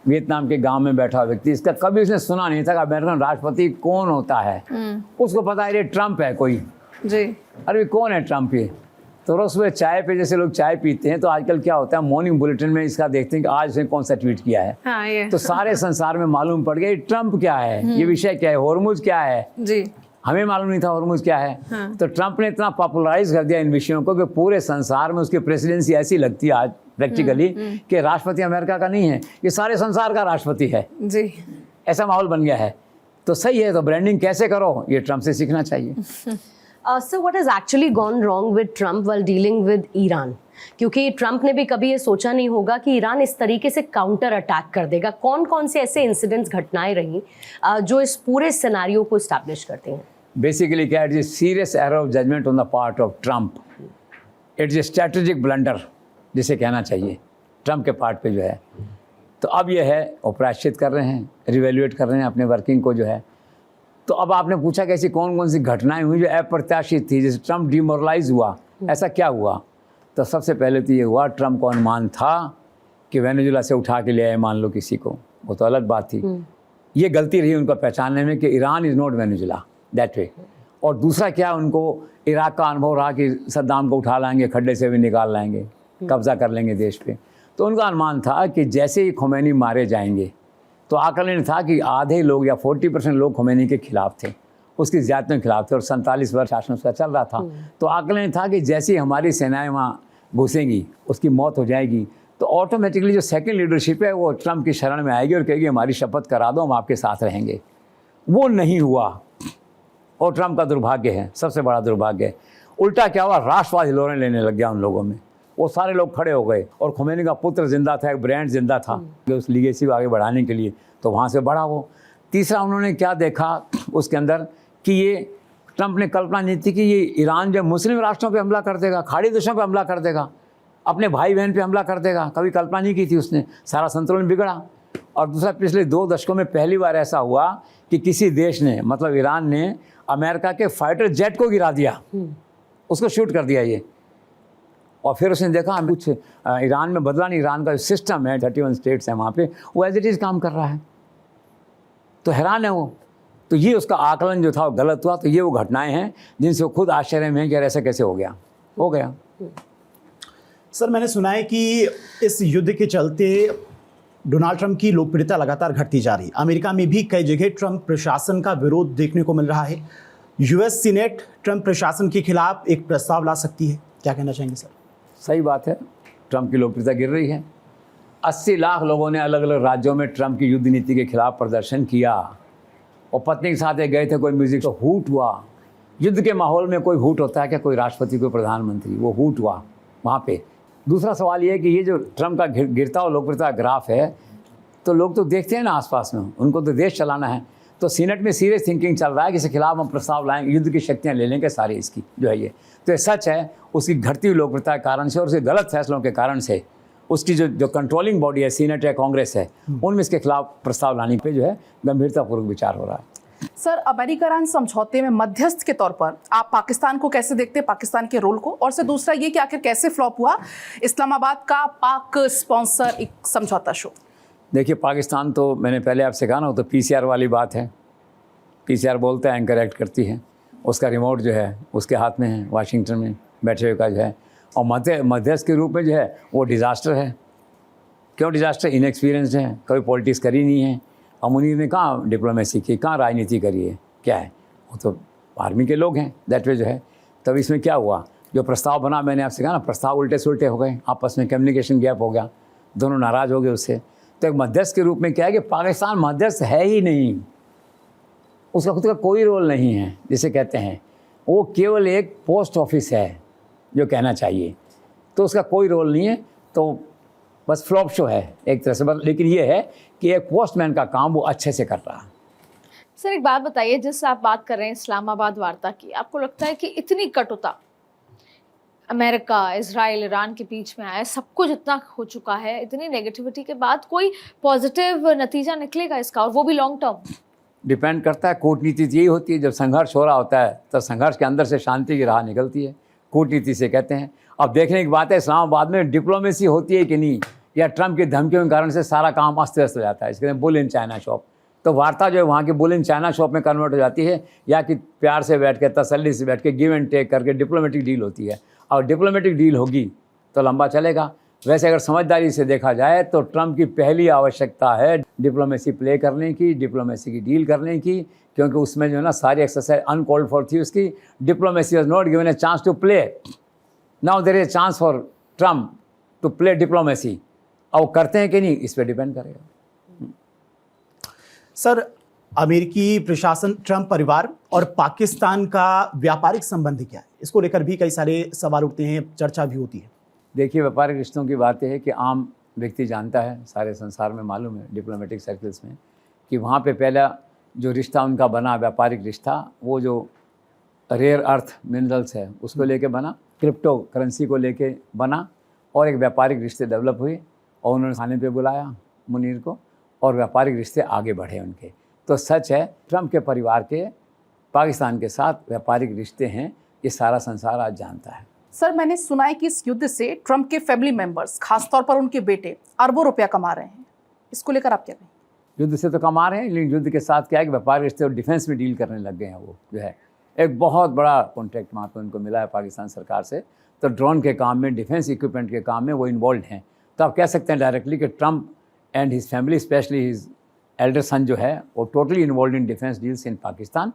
वियतनाम के गांव में बैठा हुआ व्यक्ति, इसका कभी उसने सुना नहीं था कि अमेरिकन राष्ट्रपति कौन होता है। उसको पता है ये ट्रम्प है कोई। जी। अरे कौन है ट्रम्प ये? तो रोज सुबह चाय पे जैसे लोग चाय पीते हैं तो आजकल क्या होता है, मॉर्निंग बुलेटिन में इसका देखते हैं कि आज उसने कौन सा ट्वीट किया है। हाँ, ये तो सारे संसार में मालूम पड़ गया ट्रम्प क्या है, ये विषय क्या है, हॉर्मुज क्या है। जी। हमें मालूम नहीं था हॉर्मुज क्या है। हाँ। तो ट्रम्प ने इतना पॉपुलराइज कर दिया इन विषयों को कि पूरे संसार में उसकी प्रेसिडेंसी ऐसी लगती है आज प्रैक्टिकली कि राष्ट्रपति अमेरिका का नहीं है, ये सारे संसार का राष्ट्रपति है। जी। ऐसा माहौल बन गया है। तो सही है, तो ब्रांडिंग कैसे करो ये ट्रम्प से सीखना चाहिए। So what has actually gone wrong with Trump while dealing with Iran? क्योंकि ट्रम्प ने भी कभी ये सोचा नहीं होगा कि ईरान इस तरीके से काउंटर अटैक कर देगा। कौन कौन से ऐसे इंसिडेंट्स, घटनाएं रही जो इस पूरे सिनेरियो को इस्टेब्लिश करते हैं? बेसिकली क्या, it is serious error of judgement on the part of Trump. It is strategic blunder जिसे कहना चाहिए ट्रम्प के पार्ट पे जो है। तो अब यह है वो प्रायश्चित कर रहे हैं, रिवेल्युएट कर रहे हैं अपने वर्किंग को जो है। तो अब आपने पूछा कि ऐसी कौन कौन सी घटनाएं हुई जो अप्रत्याशित थी, जैसे ट्रम्प डिमोरलाइज हुआ, ऐसा क्या हुआ? तो सबसे पहले तो ये हुआ, ट्रम्प को अनुमान था कि वेनेजुला से उठा के ले आए मान लो किसी को, वो तो अलग बात थी। ये गलती रही उनको पहचानने में कि Iran is not Venezuela that way. और दूसरा क्या, उनको इराक का अनुभव रहा कि सद्दाम को उठा लाएंगे, खड्डे से भी निकाल लाएंगे, कब्जा कर लेंगे देश पे। तो उनका अनुमान था कि जैसे ही खोमैनी मारे जाएंगे, तो आकलन था कि आधे लोग या 40% लोग खोमैनी के खिलाफ थे, उसकी ज़्यादतियों के खिलाफ थे, और 47 वर्ष शासन उसका चल रहा था। तो आकलन था कि जैसे ही हमारी सेनाएं वहाँ घुसेंगी, उसकी मौत हो जाएगी, तो ऑटोमेटिकली जो सेकंड लीडरशिप है वो ट्रम्प की शरण में आएगी और कहेगी हमारी शपथ करा दो, हम आपके साथ रहेंगे। वो नहीं हुआ और ट्रम्प का दुर्भाग्य है, सबसे बड़ा दुर्भाग्य है। उल्टा क्या हुआ, राष्ट्रवाद हिलोरें लेने लग गया उन लोगों में। वो सारे लोग खड़े हो गए और खोमैनी का पुत्र जिंदा था, एक ब्रांड जिंदा था उस लीगेसी को आगे बढ़ाने के लिए, तो वहाँ से बढ़ा वो। तीसरा उन्होंने क्या देखा उसके अंदर कि ये ट्रम्प ने कल्पना नहीं थी कि ये ईरान जो मुस्लिम राष्ट्रों पे हमला कर देगा, खाड़ी देशों पे हमला कर देगा, अपने भाई बहन पे हमला कर देगा, कभी कल्पना नहीं की थी उसने। सारा संतुलन बिगड़ा। और दूसरा, पिछले 2 दशकों में पहली बार ऐसा हुआ कि किसी देश ने, मतलब ईरान ने, अमेरिका के फाइटर जेट को गिरा दिया, उसको शूट कर दिया ये। और फिर उसने देखा हम कुछ ईरान में बदला नहीं, ईरान का जो सिस्टम है 31 स्टेट्स हैं वहाँ पे, वो एज इट इज़ काम कर रहा है। तो हैरान है वो। तो ये उसका आकलन जो था वो गलत हुआ। तो ये वो घटनाएं हैं जिनसे वो खुद आश्चर्य में है कि यार ऐसा कैसे हो गया। सर मैंने सुना है कि इस युद्ध के चलते डोनाल्ड ट्रंप की लोकप्रियता लगातार घटती जा रही। अमेरिका में भी कई जगह ट्रंप प्रशासन का विरोध देखने को मिल रहा है। यूएस सीनेट ट्रंप प्रशासन के खिलाफ एक प्रस्ताव ला सकती है, क्या कहना चाहेंगे सर? सही बात है, ट्रंप की लोकप्रियता गिर रही है। 80 लाख लोगों ने अलग अलग राज्यों में ट्रंप की युद्ध नीति के खिलाफ प्रदर्शन किया और पत्नी के साथ गए थे, कोई म्यूजिक तो हूट हुआ। युद्ध के माहौल में कोई हूट होता है क्या? कोई राष्ट्रपति, कोई प्रधानमंत्री, वो हूट हुआ वहाँ पे। दूसरा सवाल ये है कि ये जो ट्रंप का गिरता हुआ लोकप्रियता ग्राफ है, तो लोग तो देखते हैं ना आसपास में, उनको तो देश चलाना है। तो सीनेट में सीरियस थिंकिंग चल रहा है कि इसके खिलाफ हम प्रस्ताव लाएंगे, युद्ध की शक्तियाँ ले लेंगे सारी इसकी जो है ये। तो ये सच है, उसकी घटती हुई लोकप्रियता के कारण से और उसके गलत फैसलों के कारण से उसकी जो कंट्रोलिंग बॉडी है, सीनेट है, कांग्रेस है, उनमें इसके खिलाफ प्रस्ताव लाने पे जो है गंभीरतापूर्वक विचार हो रहा है। सर, अमेरिका ईरान समझौते में मध्यस्थ के तौर पर आप पाकिस्तान को कैसे देखते हैं, पाकिस्तान के रोल को? और से दूसरा ये कि आखिर कैसे फ्लॉप हुआ इस्लामाबाद का पाक स्पॉन्सर एक समझौता शो? देखिए, पाकिस्तान तो मैंने पहले आपसे कहा ना, तो पीसीआर वाली बात है। पीसीआर बोलता है, एंकर एक्ट करती है, उसका रिमोट जो है उसके हाथ में है, वाशिंगटन में बैठे हुए का जो है। और मध्यस्थ के रूप में जो है वो डिज़ास्टर है। क्यों डिज़ास्टर? इनएक्सपीरियंस्ड है, कभी पॉलिटिक्स करी नहीं है। और मुनीर ने कहाँ डिप्लोमेसी की, कहाँ राजनीति करी है, क्या है? वो तो आर्मी के लोग हैं दैट वे जो है। तब इसमें क्या हुआ, जो प्रस्ताव बना, मैंने आपसे कहा ना, प्रस्ताव उल्टे सुलटे हो गए, आपस में कम्युनिकेशन गैप हो गया, दोनों नाराज़ हो गए उससे। तो एक मध्यस्थ के रूप में क्या है कि पाकिस्तान मध्यस्थ है ही नहीं, उसका खुद का कोई रोल नहीं है जिसे कहते हैं। वो केवल एक पोस्ट ऑफिस है जो कहना चाहिए, तो उसका कोई रोल नहीं है। तो बस फ्लॉप शो है एक तरह से। बस लेकिन ये है कि एक पोस्टमैन का काम वो अच्छे से कर रहा है। सर एक बात बताइए, जिस आप बात कर रहे हैं इस्लामाबाद वार्ता की, आपको लगता है कि इतनी कटुता अमेरिका, इजराइल, ईरान के बीच में आया, सब कुछ इतना हो चुका है, इतनी नेगेटिविटी के बाद कोई पॉजिटिव नतीजा निकलेगा इसका, और वो भी लॉन्ग टर्म? डिपेंड करता है। कूटनीति यही होती है, जब संघर्ष हो रहा होता है तो संघर्ष के अंदर से शांति की राह निकलती है, कूटनीति से कहते हैं। अब देखने की बात है इस्लामाबाद में डिप्लोमेसी होती है कि नहीं, या ट्रंप की धमकियों के कारण से सारा काम अस्त व्यस्त हो जाता है। इसके बुल इन चाइना शॉप, तो वार्ता जो है वहाँ की बुल इन चाइना शॉप में कन्वर्ट हो जाती है, या कि प्यार से बैठ के, तसल्ली से बैठ के, गिव एंड टेक करके डिप्लोमेटिक डील होती है। और डिप्लोमेटिक डील होगी तो लंबा चलेगा। वैसे अगर समझदारी से देखा जाए तो ट्रंप की पहली आवश्यकता है डिप्लोमेसी प्ले करने की, डिप्लोमेसी की डील करने की, क्योंकि उसमें जो है ना सारी एक्सरसाइज अनकॉल्ड फॉर थी उसकी। Diplomacy was not given a chance to play, now there is chance for Trump to play diplomacy. और वो करते हैं कि नहीं, इस पर डिपेंड करेगा। सर, अमेरिकी प्रशासन, ट्रंप परिवार और पाकिस्तान का व्यापारिक संबंध क्या है, इसको लेकर भी कई सारे सवाल उठते हैं, चर्चा भी होती है। देखिए, व्यापारिक रिश्तों की बात है कि आम व्यक्ति जानता है, सारे संसार में मालूम है, डिप्लोमेटिक सर्कल्स में, कि वहाँ पे पहला जो रिश्ता उनका बना व्यापारिक रिश्ता, वो जो रेयर अर्थ मिनरल्स है उसको लेके बना, क्रिप्टो करेंसी को लेके बना, और एक व्यापारिक रिश्ते डेवलप हुए, और उन्होंने खाने पे बुलाया मुनीर को, और व्यापारिक रिश्ते आगे बढ़े उनके। तो सच है, ट्रंप के परिवार के पाकिस्तान के साथ व्यापारिक रिश्ते हैं, ये सारा संसार आज जानता है। सर, मैंने सुना है कि इस युद्ध से ट्रंप के फैमिली मेंबर्स, खासतौर पर उनके बेटे, अरबों रुपया कमा रहे हैं। इसको लेकर आप क्या कहें? युद्ध से तो कमा रहे हैं, लेकिन युद्ध के साथ क्या है कि व्यापारिक रिश्ते और डिफेंस में डील करने लग गए हैं। वो जो है एक बहुत बड़ा कॉन्ट्रैक्ट वहाँ पर उनको मिला है पाकिस्तान सरकार से, तो ड्रोन के काम में, डिफेंस इक्विपमेंट के काम में वो इन्वॉल्व हैं। तो आप कह सकते हैं डायरेक्टली कि Trump and his family, specially his elder son जो है, वो totally involve in defence deals in Pakistan,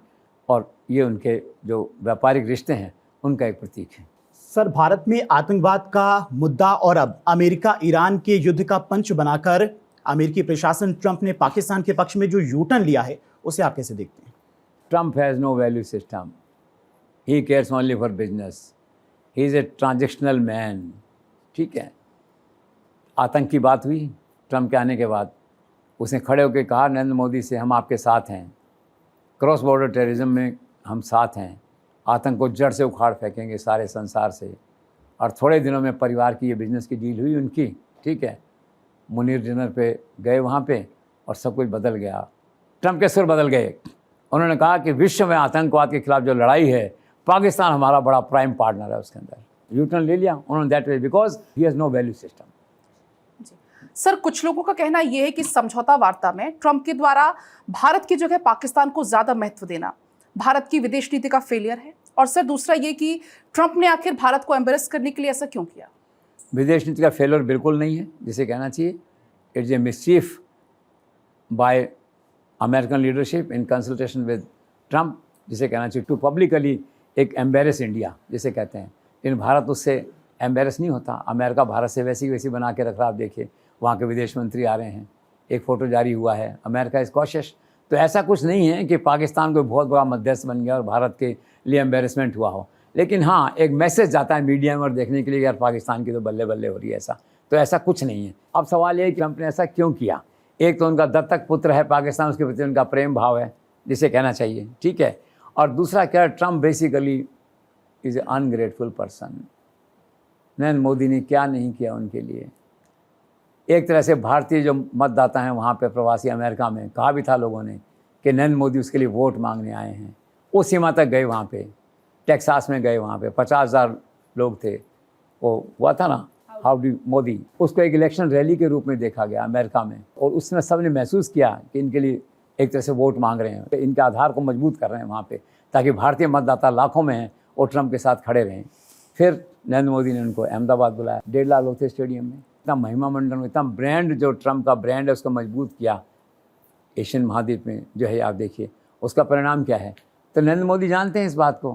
और ये उनके जो व्यापारिक रिश्ते हैं उनका एक प्रतीक है। सर, भारत में आतंकवाद का मुद्दा और अब अमेरिका ईरान के युद्ध का पंच बनाकर अमेरिकी प्रशासन, ट्रंप ने पाकिस्तान के पक्ष में जो यू टर्न लिया है, उसे आप कैसे देखते हैं? Trump has no value system, he cares only for business, he is a transactional man. ठीक है, आतंक की बात हुई ट्रंप के आने के बाद, उसने खड़े होकर कहा नरेंद्र मोदी से, हम आपके साथ हैं, क्रॉस बॉर्डर टेररिज्म में हम साथ हैं, आतंक को जड़ से उखाड़ फेंकेंगे सारे संसार से। और थोड़े दिनों में परिवार की ये बिजनेस की डील हुई उनकी। ठीक है, मुनीर डिनर पे गए वहाँ पे, और सब कुछ बदल गया। ट्रंप के सुर बदल गए। उन्होंने कहा कि विश्व में आतंकवाद के खिलाफ जो लड़ाई है, पाकिस्तान हमारा बड़ा प्राइम पार्टनर है उसके अंदर। यू टर्न ले लिया उन्होंने that way, because he has no value system. Sir, कुछ लोगों का कहना यह है कि समझौता वार्ता में ट्रंप के द्वारा भारत की जगह पाकिस्तान को ज़्यादा महत्व देना भारत की विदेश नीति का फेलियर है। और सर, दूसरा ये कि ट्रंप ने आखिर भारत को एम्बेरस करने के लिए ऐसा क्यों किया? विदेश नीति का फेलियर बिल्कुल नहीं है, जिसे कहना चाहिए it's a mischief bye American leadership in consultation with Trump, जिसे कहना चाहिए टू पब्लिकली एक एम्बेरस इंडिया जिसे कहते हैं। लेकिन भारत उससे एम्बेरस नहीं होता। अमेरिका भारत से वैसी वैसी बना के रख रहा। आप देखिए, वहाँ के विदेश मंत्री आ रहे हैं, एक फ़ोटो जारी हुआ है, अमेरिका इज़ कॉशियस। तो ऐसा कुछ नहीं है कि पाकिस्तान कोई बहुत बड़ा मध्यस्थ बन गया और भारत के लिए एम्बेरसमेंट हुआ हो। लेकिन हाँ, एक मैसेज जाता है मीडिया में और देखने के लिए यार पाकिस्तान की तो बल्ले बल्ले हो रही है, ऐसा तो ऐसा कुछ नहीं है। अब सवाल ये है कि ट्रंप ने ऐसा क्यों किया। एक तो उनका दत्तक पुत्र है पाकिस्तान, उसके प्रति उनका प्रेम भाव है, जिसे कहना चाहिए। ठीक है, और दूसरा क्या, Trump basically is a ungrateful person. Narendra Modi ने क्या नहीं किया उनके लिए। एक तरह से भारतीय जो मतदाता हैं वहाँ पे प्रवासी अमेरिका में, कहा भी था लोगों ने कि नरेंद्र मोदी उसके लिए वोट मांगने आए हैं। उस सीमा तक गए वहाँ पे, टेक्सास में गए, वहाँ पे 50,000 लोग थे। वो हुआ था ना हाउडी मोदी, उसको एक इलेक्शन रैली के रूप में देखा गया अमेरिका में, और उसमें सब ने महसूस किया कि इनके लिए एक तरह से वोट मांग रहे हैं, इनके आधार को मजबूत कर रहे हैं वहाँ पे, ताकि भारतीय मतदाता लाखों में हैं और ट्रंप के साथ खड़े रहें। फिर नरेंद्र मोदी ने उनको अहमदाबाद बुलाया, 1.5 लाख लोग थे स्टेडियम में। इतना महिमा मंडन में, इतना ब्रांड, जो ट्रंप का ब्रांड है उसको मजबूत किया एशियन महाद्वीप में जो है। आप देखिए उसका परिणाम क्या है। तो नरेंद्र मोदी जानते हैं इस बात को।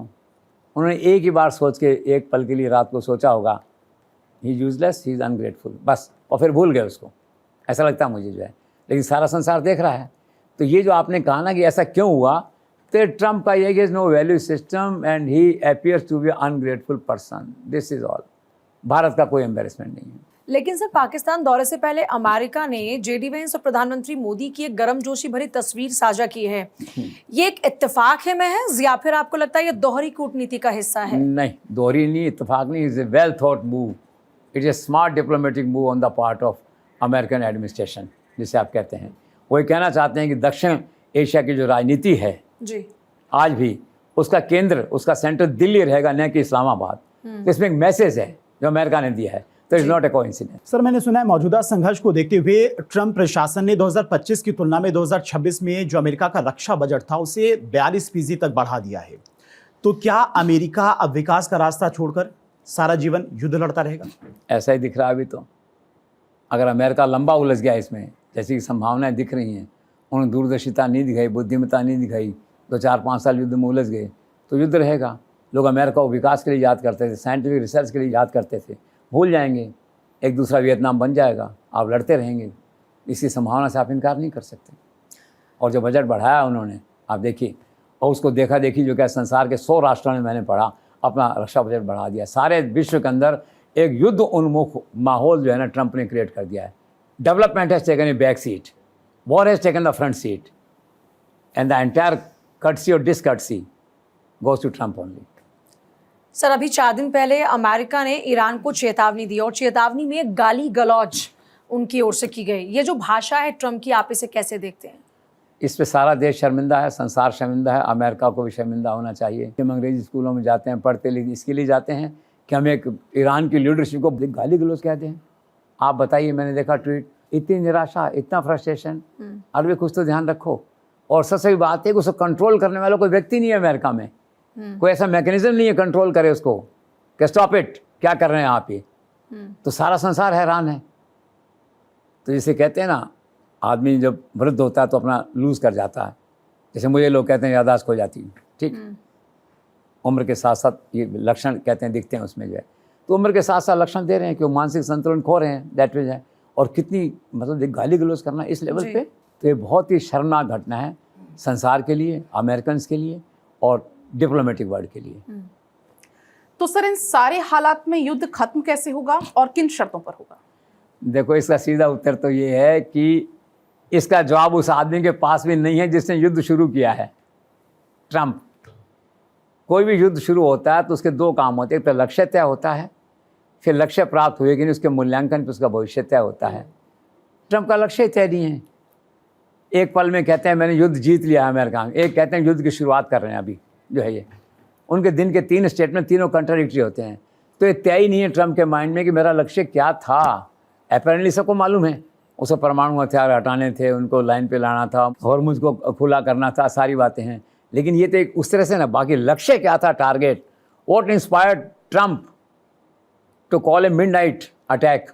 उन्होंने एक ही बार सोच के, एक पल के लिए रात को सोचा होगा, ही यूजलेस, ही इज़ अनग्रेटफुल, बस, और फिर भूल गए उसको। ऐसा लगता है मुझे जो है, लेकिन सारा संसार देख रहा है। तो ये जो आपने कहा ना कि ऐसा क्यों हुआ, तो ट्रंप का ये is no value system and he appears to be ungrateful person, this is all. Bharat का कोई एम्बेरसमेंट नहीं है। लेकिन सर पाकिस्तान दौरे से पहले अमेरिका ने जेडी वेंस और प्रधानमंत्री मोदी की एक गर्मजोशी भरी तस्वीर साझा की है। ये एक इत्तेफाक है महज या फिर आपको लगता है ये दोहरी कूटनीति का हिस्सा है? नहीं, दोहरी नहीं, इत्तेफाक नहीं, is a well thought move, it is A smart diplomatic move on the part of American administration, जिसे आप कहते हैं। वो ये कहना चाहते हैं कि दक्षिण एशिया की जो राजनीति है जी, आज भी उसका केंद्र, उसका सेंटर दिल्ली रहेगा, न कि इस्लामाबाद। तो इसमें एक मैसेज है जो अमेरिका ने दिया है, तो it's not a coincidence. Sir, मैंने सुना है मौजूदा संघर्ष को देखते हुए ट्रंप प्रशासन ने 2025 की तुलना में 2026 में जो अमेरिका का रक्षा बजट था उसे 42% तक बढ़ा दिया है। तो क्या अमेरिका अब विकास का रास्ता छोड़कर सारा जीवन युद्ध लड़ता रहेगा? ऐसा ही दिख रहा है अभी तो। अगर अमेरिका लंबा उलझ गया इसमें, जैसी कि संभावनाएं दिख रही हैं, उन्होंने दूरदर्शिता नहीं दिखाई, बुद्धिमत्ता नहीं दिखाई, 2-4-5 साल युद्ध में उलझ गए, तो युद्ध रहेगा। लोग अमेरिका को विकास के लिए याद करते थे, साइंटिफिक रिसर्च के लिए याद करते थे, भूल जाएंगे। एक दूसरा वियतनाम बन जाएगा, आप लड़ते रहेंगे, इसकी संभावना से आप इनकार नहीं कर सकते। और जो बजट बढ़ाया उन्होंने, आप देखिए, और उसको देखा देखी जो क्या संसार के 100 राष्ट्रों ने, मैंने पढ़ा, अपना रक्षा बजट बढ़ा दिया। सारे विश्व के अंदर एक युद्ध उन्मुख माहौल जो है ना ट्रंप ने क्रिएट कर दिया है। Development has taken a back seat, war has taken the front seat, and the entire courtesy और discourtesy goes to Trump only. Sir अभी 4 दिन पहले अमेरिका ने ईरान को चेतावनी दी और चेतावनी में गाली गलौज उनकी ओर से की गई। ये जो भाषा है ट्रंप की, आप इसे कैसे देखते हैं? इस पे सारा देश शर्मिंदा है, संसार शर्मिंदा है, अमेरिका को भी शर्मिंदा होना चाहिए। हम अंग्रेजी स्कूलों में जाते हैं, पढ़ते लिखते इसके लिए जाते हैं कि हम एक ईरान की लीडरशिप को गाली गलौज कहते हैं। आप बताइए, मैंने देखा ट्वीट, इतनी निराशा, इतना फ्रस्ट्रेशन। अरे कुछ तो ध्यान रखो। और सबसे बड़ी बात है कि उसको कंट्रोल करने वाला कोई व्यक्ति नहीं है अमेरिका में, कोई ऐसा मैकेनिज्म नहीं है कंट्रोल करे उसको कि स्टॉप इट, क्या कर रहे हैं आप ये। तो सारा संसार हैरान है। तो जिसे कहते हैं ना, आदमी जब वृद्ध होता है तो अपना लूज़ कर जाता है। जैसे मुझे लोग कहते हैं याददाश्त खो जाती है, ठीक, उम्र के साथ साथ ये लक्षण कहते हैं दिखते हैं उसमें जो है। तो उम्र के साथ साथ लक्षण दे रहे हैं कि वो मानसिक संतुलन खो रहे हैं, दैट मीन्स है। और कितनी मतलब गाली गलौज करना इस लेवल पे, तो ये बहुत ही शर्मनाक घटना है संसार के लिए, अमेरिकन के लिए और डिप्लोमेटिक वर्ल्ड के लिए। तो सर इन सारे हालात में युद्ध खत्म कैसे होगा और किन शर्तों पर होगा? देखो, इसका सीधा उत्तर तो ये है कि इसका जवाब उस आदमी के पास भी नहीं है जिसने युद्ध शुरू किया है, ट्रंप। कोई भी युद्ध शुरू होता है तो उसके 2 काम होते हैं, एक तो लक्ष्य तय होता है, फिर लक्ष्य प्राप्त हुए कि नहीं उसके मूल्यांकन पर उसका भविष्य तय होता है। ट्रंप का लक्ष्य तय नहीं है। एक पल में कहते हैं मैंने युद्ध जीत लिया है अमेरिका में, एक कहते हैं युद्ध की शुरुआत कर रहे हैं अभी जो है ये। उनके दिन के 3 स्टेटमेंट तीनों कंट्राडिक्टरी होते हैं। तो ये तय ही नहीं है ट्रंप के माइंड में कि मेरा लक्ष्य क्या था। अपेरेंटली सबको मालूम है, उसे परमाणु हथियार हटाने थे, उनको लाइन पे लाना था, हॉर्मुज़ को खुला करना था, सारी बातें हैं। लेकिन ये तो एक उस तरह से ना, बाकी लक्ष्य क्या था, target, what inspired Trump to call a midnight attack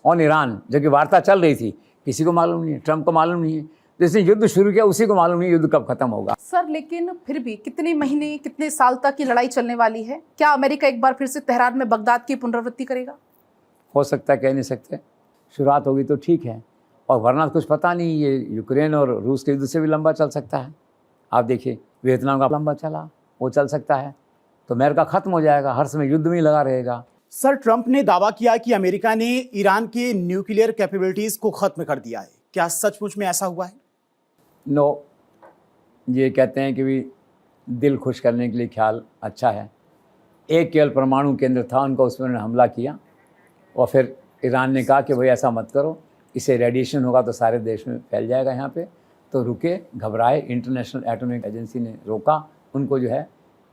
on Iran, जबकि वार्ता चल रही थी, किसी को मालूम नहीं है, ट्रंप को मालूम नहीं है। जिसने युद्ध शुरू किया उसी को मालूम नहीं युद्ध कब खत्म होगा। सर लेकिन फिर भी कितने महीने, कितने साल तक ये लड़ाई चलने वाली है? क्या अमेरिका एक बार फिर से तेहरान में बगदाद की पुनरावृत्ति करेगा? हो सकता है, कह नहीं सकते। शुरुआत होगी तो ठीक है, और वरना कुछ पता नहीं, ये यूक्रेन और रूस के युद्ध से भी लंबा चल सकता है। आप देखिए, वियतनाम का लंबा चला, वो चल सकता है। तो अमेरिका खत्म हो जाएगा, हर समय युद्ध में ही लगा रहेगा। सर, ट्रंप ने दावा किया कि अमेरिका ने ईरान के न्यूक्लियर कैपेबिलिटीज को खत्म कर दिया है। क्या सचमुच में ऐसा हुआ है? नो, ये कहते हैं कि भी दिल खुश करने के लिए ख्याल अच्छा है। एक केवल परमाणु केंद्र था उनका, उसमें उन्होंने हमला किया और फिर ईरान ने कहा कि भाई ऐसा मत करो, इससे रेडिएशन होगा तो सारे देश में फैल जाएगा यहाँ पे। तो रुके, घबराए, इंटरनेशनल एटॉमिक एजेंसी ने रोका उनको जो है।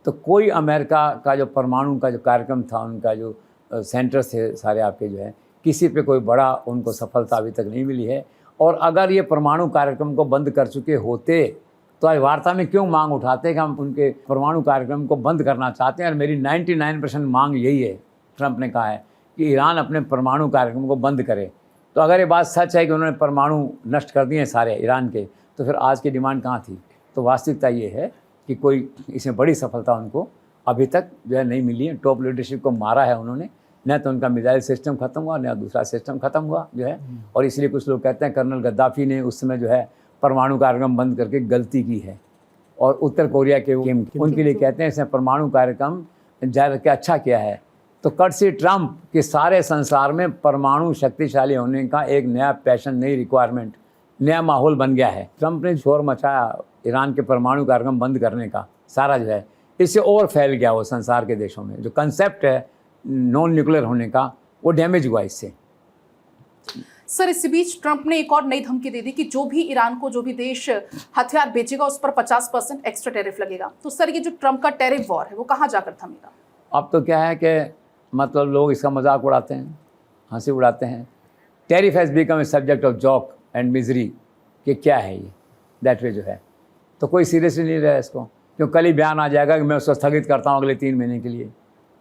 तो कोई अमेरिका का जो परमाणु का जो कार्यक्रम था, उनका जो सेंटर्स थे सारे आपके जो है, किसी पे कोई बड़ा उनको सफलता अभी तक नहीं मिली है। और अगर ये परमाणु कार्यक्रम को बंद कर चुके होते तो आज वार्ता में क्यों मांग उठाते कि हम उनके परमाणु कार्यक्रम को बंद करना चाहते हैं। और मेरी 99% मांग यही है, ट्रंप ने कहा है कि ईरान अपने परमाणु कार्यक्रम को बंद करे। तो अगर ये बात सच है कि उन्होंने परमाणु नष्ट कर दिए सारे ईरान के, तो फिर आज की डिमांड कहाँ थी। तो वास्तविकता ये है कि कोई इसमें बड़ी सफलता उनको अभी तक जो है नहीं मिली है। टॉप लीडरशिप को मारा है उन्होंने, न तो उनका मिसाइल सिस्टम ख़त्म हुआ, न दूसरा सिस्टम ख़त्म हुआ जो है। और इसलिए कुछ लोग कहते हैं कर्नल गद्दाफी ने उस समय जो है परमाणु कार्यक्रम बंद करके गलती की है। और उत्तर कोरिया के उनके लिए कहते हैं इसने परमाणु कार्यक्रम जारी करके अच्छा किया है। तो कर्सी ट्रंप के सारे संसार में परमाणु शक्तिशाली होने का एक नया पैशन, नई रिक्वायरमेंट, नया माहौल बन गया है। ट्रंप ने शोर मचाया ईरान के परमाणु कार्यक्रम बंद करने का, सारा जो है इससे और फैल गया वो संसार के देशों में। जो कंसेप्ट है नॉन न्यूक्लियर होने का वो डैमेज हुआ इससे। सर, इसी बीच ट्रंप ने एक और नई धमकी दे दी कि जो भी ईरान को, जो भी देश हथियार बेचेगा उस पर 50% एक्स्ट्रा टैरिफ लगेगा। तो सर, ये जो ट्रंप का टैरिफ वॉर है वो कहाँ जाकर थमेगा? अब तो क्या है कि मतलब लोग इसका मजाक उड़ाते हैं, हंसी उड़ाते हैं। Tariff has become a subject of joke and misery कि क्या है ये, दैट वे जो है। तो कोई सीरियसली नहीं रहा इसको, क्यों कल ही बयान आ जाएगा कि मैं उसको स्थगित करता हूँ अगले 3 महीने के लिए।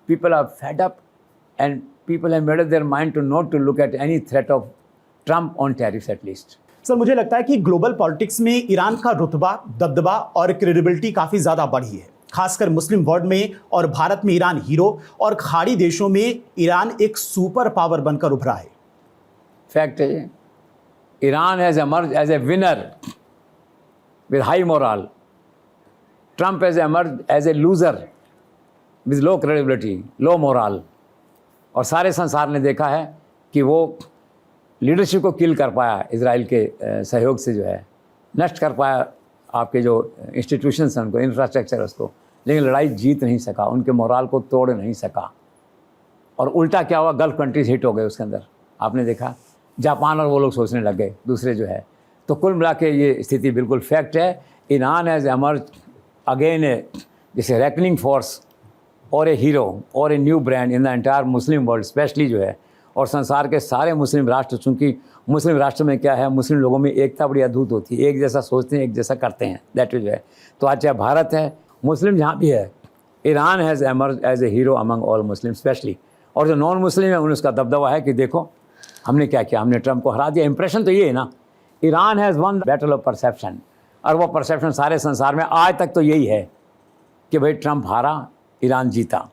People are fed up and people have made up their mind to not to look at any threat of Trump on tariffs at least. Sir, मुझे लगता है कि ग्लोबल पॉलिटिक्स में ईरान का रुतबा, दबदबा और क्रेडिबिलिटी काफ़ी ज़्यादा बढ़ी है, खासकर मुस्लिम वर्ल्ड में। और भारत में ईरान हीरो और खाड़ी देशों में ईरान एक सुपर पावर बनकर उभरा है। फैक्ट है ये। Iran has emerged as a winner with high moral. Trump has emerged as a loser with low credibility, low moral. और सारे संसार ने देखा है कि वो लीडरशिप को किल कर पाया इजराइल के सहयोग से, जो है नष्ट कर पाया आपके जो इंस्टीट्यूशंस हैं उनको, इंफ्रास्ट्रक्चर उसको, लेकिन लड़ाई जीत नहीं सका, उनके मोराल को तोड़ नहीं सका। और उल्टा क्या हुआ, गल्फ कंट्रीज हिट हो गए उसके अंदर, आपने देखा जापान और वो लोग सोचने लग गए दूसरे जो है। तो कुल मिला के ये स्थिति बिल्कुल फैक्ट है। ईरान हैज़ एमर्ज अगेन ए जैसे रैकनिंग फोर्स और ए हीरो और a new brand in the entire Muslim world specially जो है, और संसार के सारे मुस्लिम राष्ट्र, चूँकि मुस्लिम राष्ट्र में क्या है, मुस्लिम लोगों में एकता बड़ी अद्भुत होती है, एक जैसा सोचते हैं, एक जैसा करते हैं, दैट इज है। तो आज चाहे भारत है, मुस्लिम जहाँ भी है, Iran has emerge as a hero among all Muslim especially. और जो नॉन मुस्लिम है उन्हें उसका दबदबा है कि देखो हमने क्या किया, हमने ट्रंप को हरा दिया। इंप्रेशन तो ये है ना, Iran has one battle of perception, और वो परसेप्शन सारे संसार में आज तक तो यही है कि भाई ट्रंप हारा, ईरान जीता,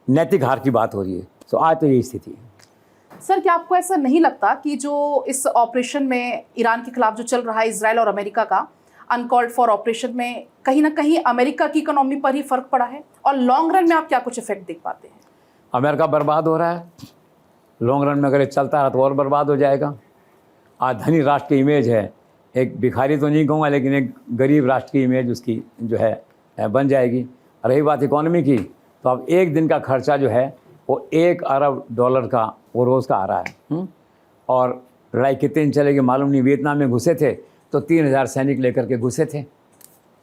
नैतिक हार की बात हो रही है। तो आज तो यही स्थिति है। सर, क्या आपको ऐसा नहीं लगता कि जो इस ऑपरेशन में ईरान के खिलाफ जो चल रहा है इजराइल और अमेरिका का अनकॉल्ड फॉर ऑपरेशन में कहीं ना कहीं अमेरिका की इकोनॉमी पर ही फर्क पड़ा है, और लॉन्ग रन में आप क्या कुछ इफेक्ट देख पाते हैं? अमेरिका बर्बाद हो रहा है, लॉन्ग रन में अगर ये चलता रहा तो और बर्बाद हो जाएगा। आज धनी राष्ट्र की इमेज है, एक भिखारी तो नहीं कहूँगा, लेकिन एक गरीब राष्ट्र की इमेज उसकी जो है बन जाएगी। रही बात इकोनॉमी की, तो अब एक दिन का खर्चा जो है वो $1 अरब का वो रोज़ का आ रहा है। और लड़ाई कितने दिन चलेगी मालूम नहीं। वियतनाम में घुसे थे तो 3000 सैनिक लेकर के घुसे थे,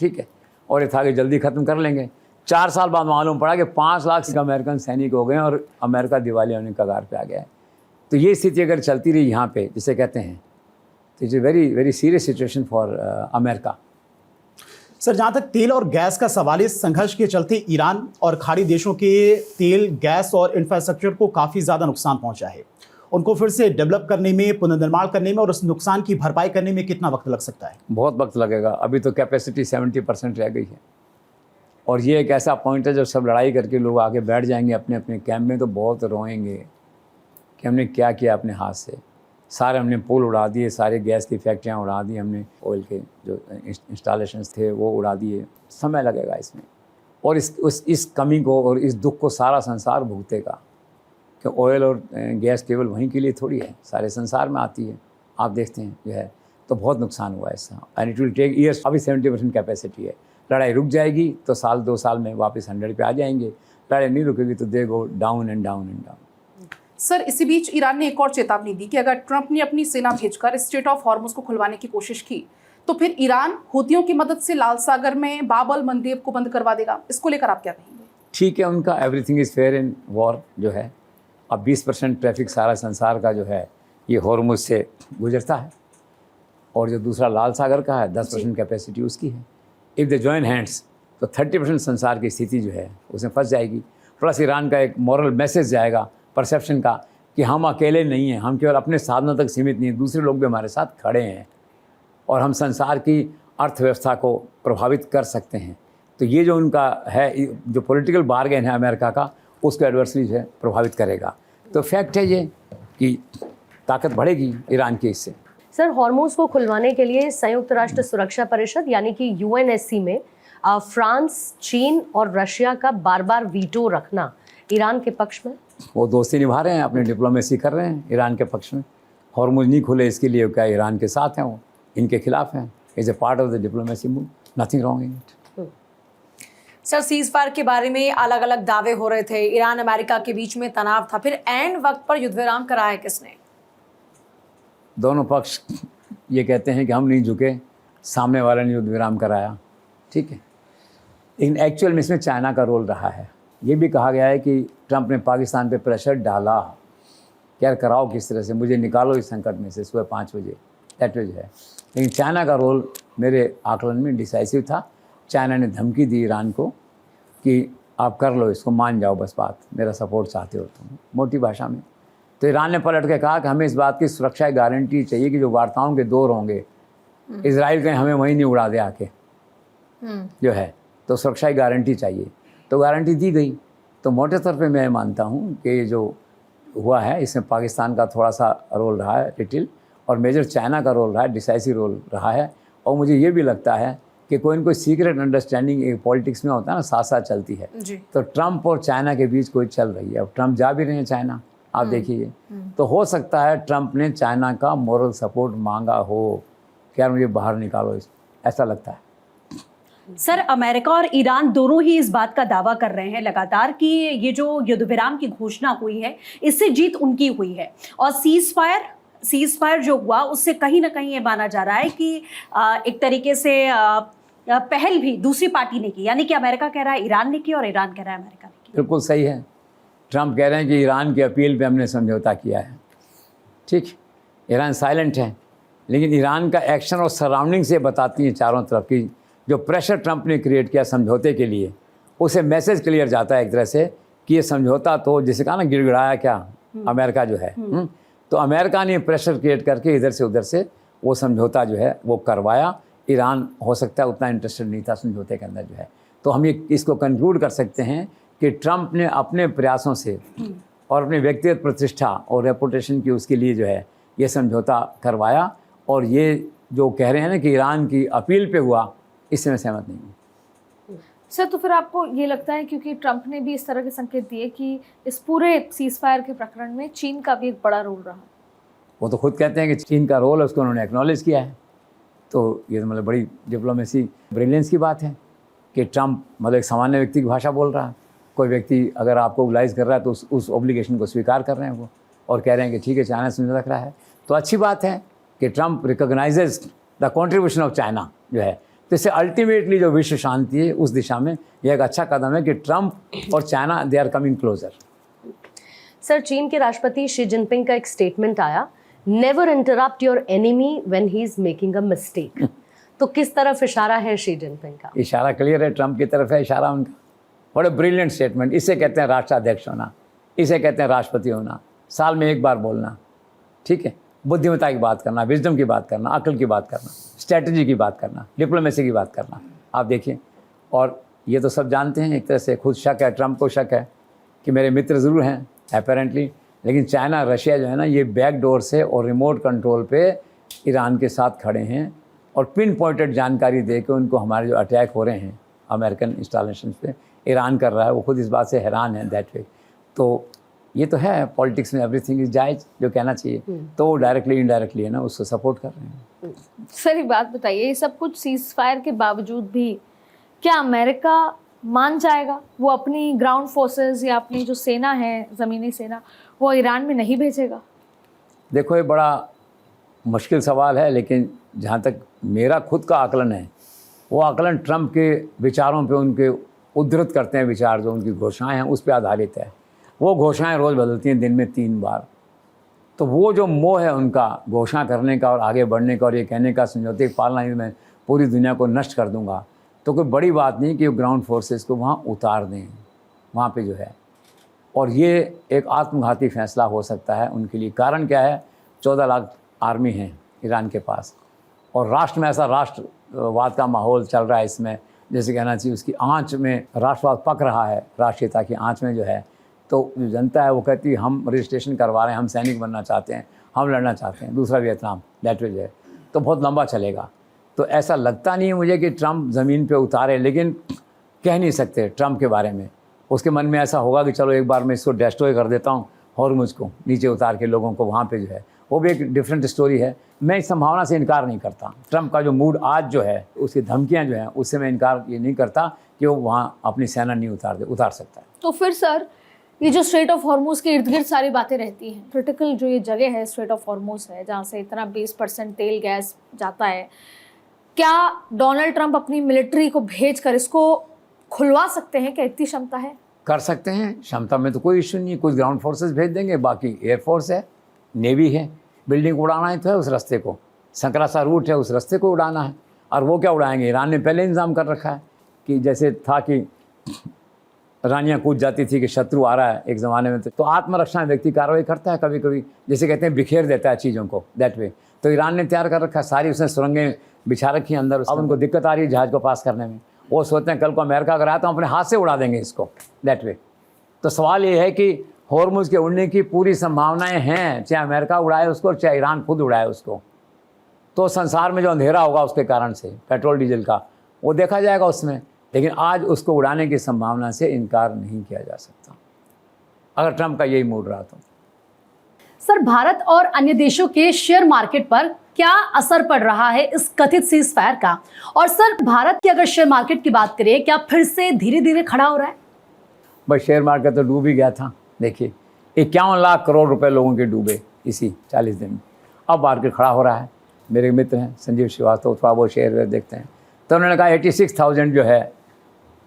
ठीक है, और ये था कि जल्दी ख़त्म कर लेंगे। 4 साल बाद मालूम पड़ा कि 5 लाख से अमेरिकन सैनिक हो गए और अमेरिका दिवालिया होने के कगार पे आ गया है। तो ये स्थिति अगर चलती रही यहाँ पे, जिसे कहते हैं, तो it's a very very serious situation for America. Sir, जहाँ तक तेल और गैस का सवाल है, इस संघर्ष के चलते ईरान और खाड़ी देशों के तेल, गैस और इंफ्रास्ट्रक्चर को काफ़ी ज़्यादा नुकसान पहुँचा है। उनको फिर से डेवलप करने में, पुनर्निर्माण करने में और उस नुकसान की भरपाई करने में कितना वक्त लग सकता है? बहुत वक्त लगेगा। अभी तो कैपेसिटी 70% रह गई है, और ये एक ऐसा पॉइंट है जब सब लड़ाई करके लोग आगे बैठ जाएंगे अपने अपने कैंप में, तो बहुत रोएंगे कि हमने क्या किया अपने हाथ से। सारे हमने पुल उड़ा दिए, सारे गैस की फैक्ट्रियाँ उड़ा दी हमने, ऑयल के जो इंस्टॉलेशंस थे वो उड़ा दिए। समय लगेगा इसमें, और इस कमी को और इस दुख को सारा संसार भुगतेगा, कि ऑयल और गैस केवल वहीं के लिए थोड़ी है, सारे संसार में आती है, आप देखते हैं जो है। तो बहुत नुकसान हुआ है इसका, and it will take years. अभी 70% कैपेसिटी है, लड़ाई रुक जाएगी तो 1-2 साल में वापस 100 पे आ जाएंगे। लड़ाई नहीं रुकेगी तो they go down and down and down. Sir, इसी बीच ईरान ने एक और चेतावनी दी कि अगर ट्रंप ने अपनी सेना भेजकर स्ट्रेट ऑफ हॉर्मुज को खुलवाने की कोशिश की तो फिर ईरान हूतियों की मदद से लाल सागर में बाब अल मंदेब को बंद करवा देगा। इसको लेकर आप क्या कहेंगे? ठीक है, उनका everything is fair in war जो है। अब 20% ट्रैफिक सारा संसार का जो है ये हॉर्मुज से गुजरता है, और जो दूसरा लाल सागर का है 10% कैपेसिटी उसकी है। इफ़ दे जॉइन हैंड्स तो 30% संसार की स्थिति जो है उसमें फंस जाएगी। प्लस ईरान का एक मॉरल मैसेज जाएगा परसेप्शन का कि हम अकेले नहीं हैं, हम केवल अपने साधनों तक सीमित नहीं हैं, दूसरे लोग भी हमारे साथ खड़े हैं और हम संसार की अर्थव्यवस्था को प्रभावित कर सकते हैं। तो ये जो उनका है, जो पॉलिटिकल बार्गेन है अमेरिका का, उसको एडवर्सली जो है प्रभावित करेगा। तो फैक्ट है ये कि ताकत बढ़ेगी ईरान की इससे। सर, हॉर्मुज को खुलवाने के लिए संयुक्त राष्ट्र सुरक्षा परिषद यानी कि यूएनएससी में फ्रांस, चीन और रशिया का बार बार वीटो रखना ईरान के पक्ष में? वो दोस्ती निभा रहे हैं, अपनी डिप्लोमेसी कर रहे हैं ईरान के पक्ष में। हॉर्मुज़ नहीं खुले इसके लिए क्या ईरान के साथ हैं, वो इनके खिलाफ हैं। Is a part of the diplomacy move, nothing wrong in it. Sir cease fire के बारे में अलग अलग दावे हो रहे थे, ईरान अमेरिका के बीच में तनाव था, फिर एंड वक्त पर युद्ध विराम कराया किसने? दोनों पक्ष ये कहते हैं कि हम नहीं झुके, सामने वाले ने युद्ध विराम कराया, ठीक है। लेकिन एक्चुअल में इसमें चाइना का रोल रहा है। ये भी कहा गया है कि ट्रंप ने पाकिस्तान पे प्रेशर डाला, यार कराओ किस तरह से, मुझे निकालो इस संकट में से सुबह 5 बजे, दैट वजह है। लेकिन चाइना का रोल मेरे आकलन में डिसाइसिव था। चाइना ने धमकी दी ईरान को कि आप कर लो इसको, मान जाओ बस बात, मेरा सपोर्ट चाहते हो तुम, मोटी भाषा में। तो ईरान ने पलट के कहा कि हमें इस बात की सुरक्षा गारंटी चाहिए कि जो वार्ताओं के दौर होंगे, इजराइल कहीं हमें वहीं नहीं उड़ा दे आके, जो है, तो सुरक्षा गारंटी चाहिए। तो गारंटी दी गई। तो मोटे तौर पे मैं मानता हूँ कि जो हुआ है इसमें पाकिस्तान का थोड़ा सा रोल रहा है लिटिल, और मेजर चाइना का रोल रहा है, डिसाइसिव रोल रहा है। और मुझे ये भी लगता है कि कोई न कोई सीक्रेट अंडरस्टैंडिंग एक पॉलिटिक्स में होता है ना, साथ साथ चलती है। तो ट्रंप और चाइना के बीच कोई चल रही है। अब ट्रंप जा भी रहे हैं चाइना, आप देखिए, तो हो सकता है ट्रंप ने चाइना का मोरल सपोर्ट मांगा हो कि यार मुझे बाहर निकालो, ऐसा लगता है। सर अमेरिका और ईरान दोनों ही इस बात का दावा कर रहे हैं लगातार कि ये जो युद्ध विराम की घोषणा हुई है इससे जीत उनकी हुई है, और सीज फायर जो हुआ उससे कहीं ना कहीं ये माना जा रहा है कि एक तरीके से पहल भी दूसरी पार्टी ने की, यानी कि अमेरिका कह रहा है ईरान ने की और ईरान कह रहा है अमेरिका ने की। बिल्कुल सही है। ट्रंप कह रहे हैं कि ईरान की अपील पे हमने समझौता किया है, ठीक। ईरान साइलेंट है, लेकिन ईरान का एक्शन और सराउंडिंग से बताती हैं चारों तरफ की जो प्रेशर ट्रंप ने क्रिएट किया समझौते के लिए, उसे मैसेज क्लियर जाता है एक तरह से कि ये समझौता तो जिसे कहा ना गिड़गिड़ाया क्या अमेरिका जो है, तो अमेरिका ने प्रेशर क्रिएट करके इधर से उधर से वो समझौता जो है वो करवाया। ईरान हो सकता है उतना इंटरेस्टेड नहीं था समझौते के अंदर जो है। तो हम ये इसको कंक्लूड कर सकते हैं कि ट्रंप ने अपने प्रयासों से और अपने व्यक्तिगत प्रतिष्ठा और रेपुटेशन की उसके लिए जो है ये समझौता करवाया। और ये जो कह रहे हैं ना कि ईरान की अपील पे हुआ, इससे मैं सहमत नहीं हूँ। सर तो फिर आपको ये लगता है, क्योंकि ट्रंप ने भी इस तरह के संकेत दिए कि इस पूरे सीज फायर के प्रकरण में चीन का भी एक बड़ा रोल रहा, वो तो खुद कहते हैं कि चीन का रोल है, उसको उन्होंने एक्नॉलेज किया है। तो ये तो मतलब बड़ी डिप्लोमेसी ब्रिलियंस की बात है कि ट्रंप मतलब एक सामान्य व्यक्ति की भाषा बोल रहा है। कोई व्यक्ति अगर आपको ओबलाइज कर रहा है तो उस ऑब्लिगेशन को स्वीकार कर रहे हैं वो, और कह रहे हैं कि ठीक है चाइना समझौता रख रहा है। तो अच्छी बात है कि Trump recognises the contribution of China जो है। तो इससे अल्टीमेटली जो विश्व शांति है उस दिशा में यह एक अच्छा कदम है कि ट्रंप और China they are coming closer. Sir चीन के राष्ट्रपति शी जिनपिंग का एक स्टेटमेंट आया, never interrupt your enemy when he is making a mistake. तो किस तरफ इशारा है शी जिनपिंग का? इशारा क्लियर है, ट्रंप की तरफ है इशारा उनका। बड़े ब्रिलियंट स्टेटमेंट, इसे कहते हैं राष्ट्राध्यक्ष होना, इसे कहते हैं राष्ट्रपति होना। साल में एक बार बोलना, ठीक है, बुद्धिमत्ता की बात करना, विजडम की बात करना, अक्ल की बात करना, स्ट्रैटेजी की बात करना, डिप्लोमेसी की बात करना। आप देखिए, और ये तो सब जानते हैं, एक तरह से खुद शक है, ट्रंप को शक है कि मेरे मित्र ज़रूर हैं अपेरेंटली, लेकिन चाइना रशिया जो है ना ये बैक डोर से और रिमोट कंट्रोल पे ईरान के साथ खड़े हैं और पिन पॉइंटेड जानकारी दे के उनको हमारे जो अटैक हो रहे हैं अमेरिकन इंस्टॉलेशन पे ईरान कर रहा है, वो खुद इस बात से हैरान है दैट वे। तो ये तो है पॉलिटिक्स में एवरीथिंग इज जायज जो कहना चाहिए, तो वो डायरेक्टली इनडायरेक्टली है ना उसको सपोर्ट कर रहे हैं। सर एक बात बताइए, ये सब कुछ सीज फायर के बावजूद भी क्या अमेरिका मान जाएगा? वो अपनी ग्राउंड फोर्सेस या अपनी जो सेना है, ज़मीनी सेना, वो ईरान में नहीं भेजेगा? देखो ये बड़ा मुश्किल सवाल है, लेकिन जहाँ तक मेरा खुद का आकलन है, वो आकलन ट्रंप के विचारों पे उनके उद्धृत करते हैं विचार, जो उनकी घोषणाएं हैं उस पर आधारित है। वो घोषणाएं रोज़ बदलती हैं, दिन में 3 बार। तो वो जो मोह है उनका घोषणा करने का और आगे बढ़ने का और ये कहने का समझौते की पालना मैं पूरी दुनिया को नष्ट कर दूंगा, तो कोई बड़ी बात नहीं कि वो ग्राउंड फोर्सेस को वहाँ उतार दें वहाँ पे जो है। और ये एक आत्मघाती फैसला हो सकता है उनके लिए। कारण क्या है, 14 लाख आर्मी है ईरान के पास, और राष्ट्र में ऐसा राष्ट्रवाद का माहौल चल रहा है इसमें, जैसे कहना चाहिए उसकी आँच में राष्ट्रवाद पक रहा है, राष्ट्रीयता की आँच में जो है। तो जो जनता है वो कहती है हम रजिस्ट्रेशन करवा रहे हैं, हम सैनिक बनना चाहते हैं, हम लड़ना चाहते हैं, दूसरा वियतनाम दैट वे जो है, तो बहुत लंबा चलेगा। तो ऐसा लगता नहीं है मुझे कि ट्रंप ज़मीन पे उतारे, लेकिन कह नहीं सकते ट्रंप के बारे में उसके मन में ऐसा होगा कि चलो एक बार मैं इसको डिस्ट्रॉय कर देता हूँ और मुझको नीचे उतार के लोगों को वहाँ पे जो है, वो भी एक डिफरेंट स्टोरी है। मैं इस संभावना से इनकार नहीं करता। ट्रंप का जो मूड आज जो है, उसकी धमकियाँ जो हैं, उससे मैं इनकार ये नहीं करता कि वो वहाँ अपनी सेना नहीं उतार सकता है। तो फिर सर ये जो स्ट्रेट ऑफ हॉर्मोज के इर्द गिर्द सारी बातें रहती हैं, क्रिटिकल जो ये जगह है स्ट्रेट ऑफ हॉर्मोज है जहाँ से इतना 20% तेल गैस जाता है, क्या डोनाल्ड ट्रंप अपनी मिलिट्री को भेज कर इसको खुलवा सकते हैं? क्या इतनी क्षमता है? कर सकते हैं, क्षमता में तो कोई इशू नहीं है। कुछ ग्राउंड फोर्सेस भेज देंगे, बाकी एयरफोर्स है, नेवी है। बिल्डिंग उड़ाना है तो है उस रास्ते को, संकरा सा रूट है, उस रास्ते को उड़ाना है। और वो क्या उड़ाएंगे? ईरान ने पहले इंतजाम कर रखा है कि जैसे था कि रानियाँ कूद जाती थी कि शत्रु आ रहा है एक ज़माने में, तो आत्मरक्षा में व्यक्ति कार्रवाई करता है कभी कभी, जैसे कहते हैं बिखेर देता है चीज़ों को, दैट वे। तो ईरान ने तैयार कर रखा है, सारी उसने सुरंगें बिछा रखी हैं अंदर। अब उनको दिक्कत आ रही है जहाज़ को पास करने में। वो सोचते हैं कल को अमेरिका अगर आया तो हम अपने हाथ से उड़ा देंगे इसको, दैट वे। तो सवाल ये है कि हॉर्मुज के उड़ने की पूरी संभावनाएं हैं, चाहे अमेरिका उड़ाए उसको, चाहे ईरान खुद उड़ाए उसको। तो संसार में जो अंधेरा होगा उसके कारण से पेट्रोल डीजल का, वो देखा जाएगा उसमें। लेकिन आज उसको उड़ाने की संभावना से इनकार नहीं किया जा सकता, अगर ट्रंप का यही मूड रहा तो। सर, भारत और अन्य देशों के शेयर मार्केट पर क्या असर पड़ रहा है इस कथित सीज फायर का? और सर, भारत की अगर शेयर मार्केट की बात करें, क्या फिर से धीरे धीरे खड़ा हो रहा है? भाई शेयर मार्केट तो डूब ही गया था। देखिए 51 लाख करोड़ रुपए लोगों के डूबे इसी 40 दिन में। अब मार्केट खड़ा हो रहा है। मेरे मित्र हैं संजीव श्रीवास्तव, थोड़ा वो शेयर देखते हैं, तो उन्होंने कहा 86,000 जो है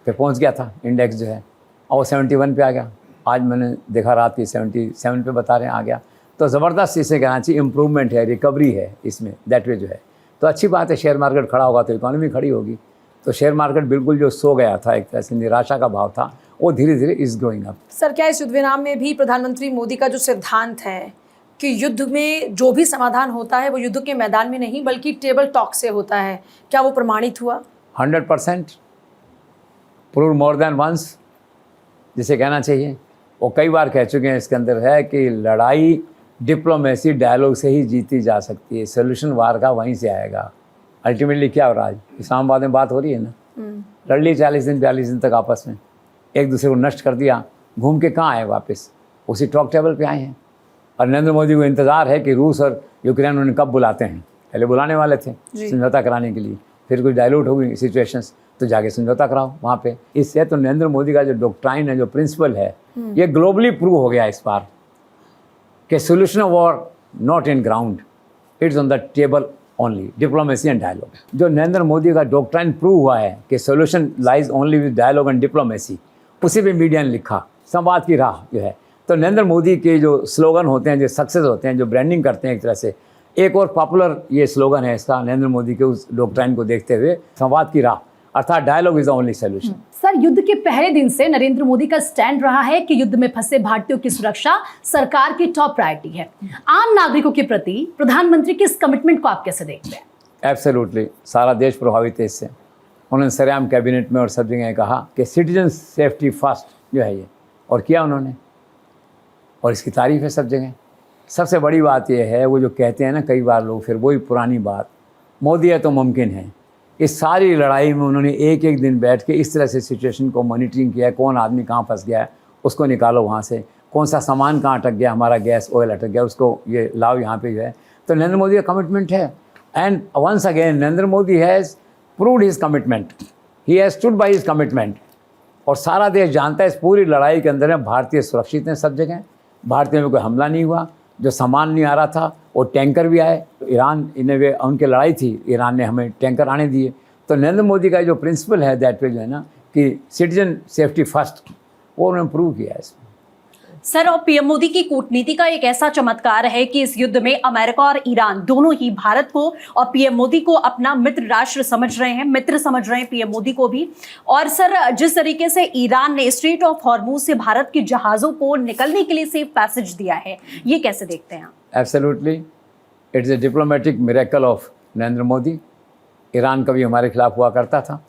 पे पहुंच गया था इंडेक्स जो है, और वो 71 पे आ गया। आज मैंने देखा रात की 77 पे बता रहे हैं आ गया। तो ज़बरदस्त इसे कहना चाहिए इम्प्रूवमेंट है, रिकवरी है इसमें, दैट वे जो है। तो अच्छी बात है, शेयर मार्केट खड़ा होगा तो इकॉनमी खड़ी होगी। तो शेयर मार्केट बिल्कुल जो सो गया था, एक तरह से निराशा का भाव था, वो धीरे धीरे इज ग्रोइंग अप। सर, क्या इस युद्ध विराम में भी प्रधानमंत्री मोदी का जो सिद्धांत है कि युद्ध में जो भी समाधान होता है वो युद्ध के मैदान में नहीं बल्कि टेबल टॉक से होता है, क्या वो प्रमाणित हुआ? 100% प्रूव मोर देन वंस, जिसे कहना चाहिए। वो कई बार कह चुके हैं इसके अंदर है कि लड़ाई डिप्लोमेसी डायलॉग से ही जीती जा सकती है, सोल्यूशन वार का वहीं से आएगा। अल्टीमेटली क्या हो रहा है, इस्लामाबाद में बात हो रही है ना, लड़ ली 40 दिन 42 दिन तक आपस में, एक दूसरे को नष्ट कर दिया, घूम के कहाँ आए वापस, उसी टॉक टेबल पे आए हैं। और नरेंद्र मोदी को इंतज़ार है कि रूस और यूक्रेन उन्हें कब बुलाते हैं। पहले बुलाने वाले थे समझौता कराने के लिए, फिर कुछ डायलूट हो गई सिचुएशंस, तो जाके समझौता कराओ वहाँ पे। इससे तो नरेंद्र मोदी का जो डॉक्ट्राइन है, जो प्रिंसिपल है, ये ग्लोबली प्रूव हो गया इस बार कि solution of war not in ground, it's on the table only, diplomacy and dialogue. जो नरेंद्र मोदी का डॉक्ट्राइन प्रूव हुआ है कि solution lies only with dialogue and diplomacy, उसी पे मीडिया ने लिखा, संवाद की राह जो है। तो नरेंद्र मोदी के जो स्लोगन होते हैं, जो सक्सेस होते हैं, जो ब्रांडिंग करते हैं एक तरह से, एक और पॉपुलर ये स्लोगन है इसका नरेंद्र मोदी के उस डॉक्ट्राइन को देखते हुए, संवाद की राह, अर्थात dialogue is the only solution. Sir, युद्ध के पहले दिन से नरेंद्र मोदी का स्टैंड रहा है कि युद्ध में फंसे भारतीयों की सुरक्षा सरकार की टॉप प्रायोरिटी है। आम नागरिकों के प्रति प्रधानमंत्री की इस कमिटमेंट को आप कैसे देखते हैं? एब्सोल्युटली, सारा देश प्रभावित है इससे। उन्होंने सरेआम कैबिनेट में और सब जगह कहा कि सिटीजन सेफ्टी फर्स्ट जो है ये, और किया उन्होंने, और इसकी तारीफ है सब जगह। सबसे बड़ी बात यह है, वो जो कहते हैं ना कई बार लोग, फिर वही पुरानी बात, मोदी है तो मुमकिन है। इस सारी लड़ाई में उन्होंने एक एक दिन बैठ के इस तरह से सिचुएशन को मॉनिटरिंग किया है, कौन आदमी कहाँ फंस गया है उसको निकालो वहाँ से, कौन सा सामान कहाँ अटक गया, हमारा गैस ऑयल अटक गया उसको ये लाओ यहाँ पे जो है। तो नरेंद्र मोदी का कमिटमेंट है, and once again Narendra Modi has proved his commitment, he has stood by his commitment. और सारा देश जानता है इस पूरी लड़ाई के अंदर में भारतीय सुरक्षित हैं सब जगह, भारतीयों में कोई हमला नहीं हुआ, जो सामान नहीं आ रहा था वो टैंकर भी आए। ईरान इन वे उनकी लड़ाई थी, ईरान ने हमें टैंकर आने दिए। तो नरेंद्र मोदी का जो प्रिंसिपल है दैट पे जो है ना कि सिटीजन सेफ्टी फर्स्ट, वो उन्होंने प्रूव किया है इसमें। सर, और पीएम मोदी की कूटनीति का एक ऐसा चमत्कार है कि इस युद्ध में अमेरिका और ईरान दोनों ही भारत को और पीएम मोदी को अपना मित्र राष्ट्र समझ रहे हैं, मित्र समझ रहे हैं पीएम मोदी को भी। और सर, जिस तरीके से ईरान ने स्ट्रेट ऑफ हॉर्मुज से भारत के जहाजों को निकलने के लिए सेफ पैसेज दिया है, ये कैसे देखते हैं? Absolutely, it's a diplomatic miracle of Narendra Modi. Iran कभी हमारे खिलाफ हुआ करता था,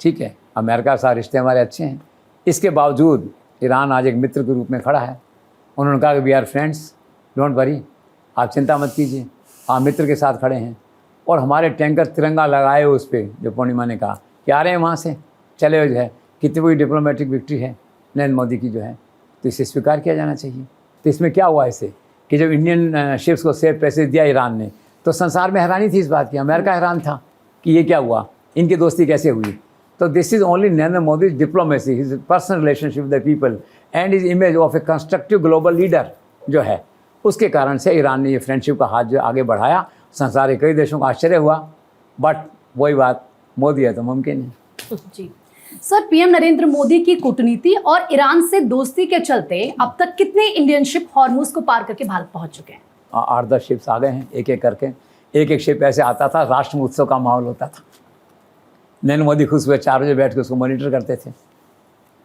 ठीक है, अमेरिका से रिश्ते हमारे अच्छे हैं, इसके बावजूद ईरान आज एक मित्र के रूप में खड़ा है। उन्होंने कहा कि we are friends, don't worry, आप चिंता मत कीजिए, आप मित्र के साथ खड़े हैं। और हमारे टैंकर तिरंगा लगाए उस पर, जो पूर्णिमा ने कहा कि आ रहे हैं वहाँ से, चले जो है, कितनी बड़ी डिप्लोमेटिक विक्ट्री है। नरेंद्र मोदी की जो है, तो इसे स्वीकार किया जाना चाहिए। तो इसमें क्या हुआ इससे कि जब इंडियन शिप्स को सेफ पैसेज दिया ईरान ने, तो संसार में हैरानी थी इस बात की, अमेरिका हैरान था कि ये क्या हुआ, इनकी दोस्ती कैसे हुई। तो this is only Narendra Modi diplomacy, his personal relationship with the people and his image of A constructive global leader जो है, उसके कारण से ईरान ने ये फ्रेंडशिप का हाथ जो आगे बढ़ाया। संसार के कई देशों को आश्चर्य हुआ, बट वही बात, मोदी है तो मुमकिन है। जी सर, पीएम नरेंद्र मोदी की कूटनीति और ईरान से दोस्ती के चलते अब तक कितने इंडियन शिप हॉर्मुज को पार करके भारत पहुंच चुके हैं? 8-10 शिप्स आ गए हैं, एक एक करके। एक शिप ऐसे आता था, राष्ट्र महोत्सव का माहौल होता था। नरेंद्र मोदी खुद सुबह 4 बजे बैठ के उसको मॉनिटर करते थे,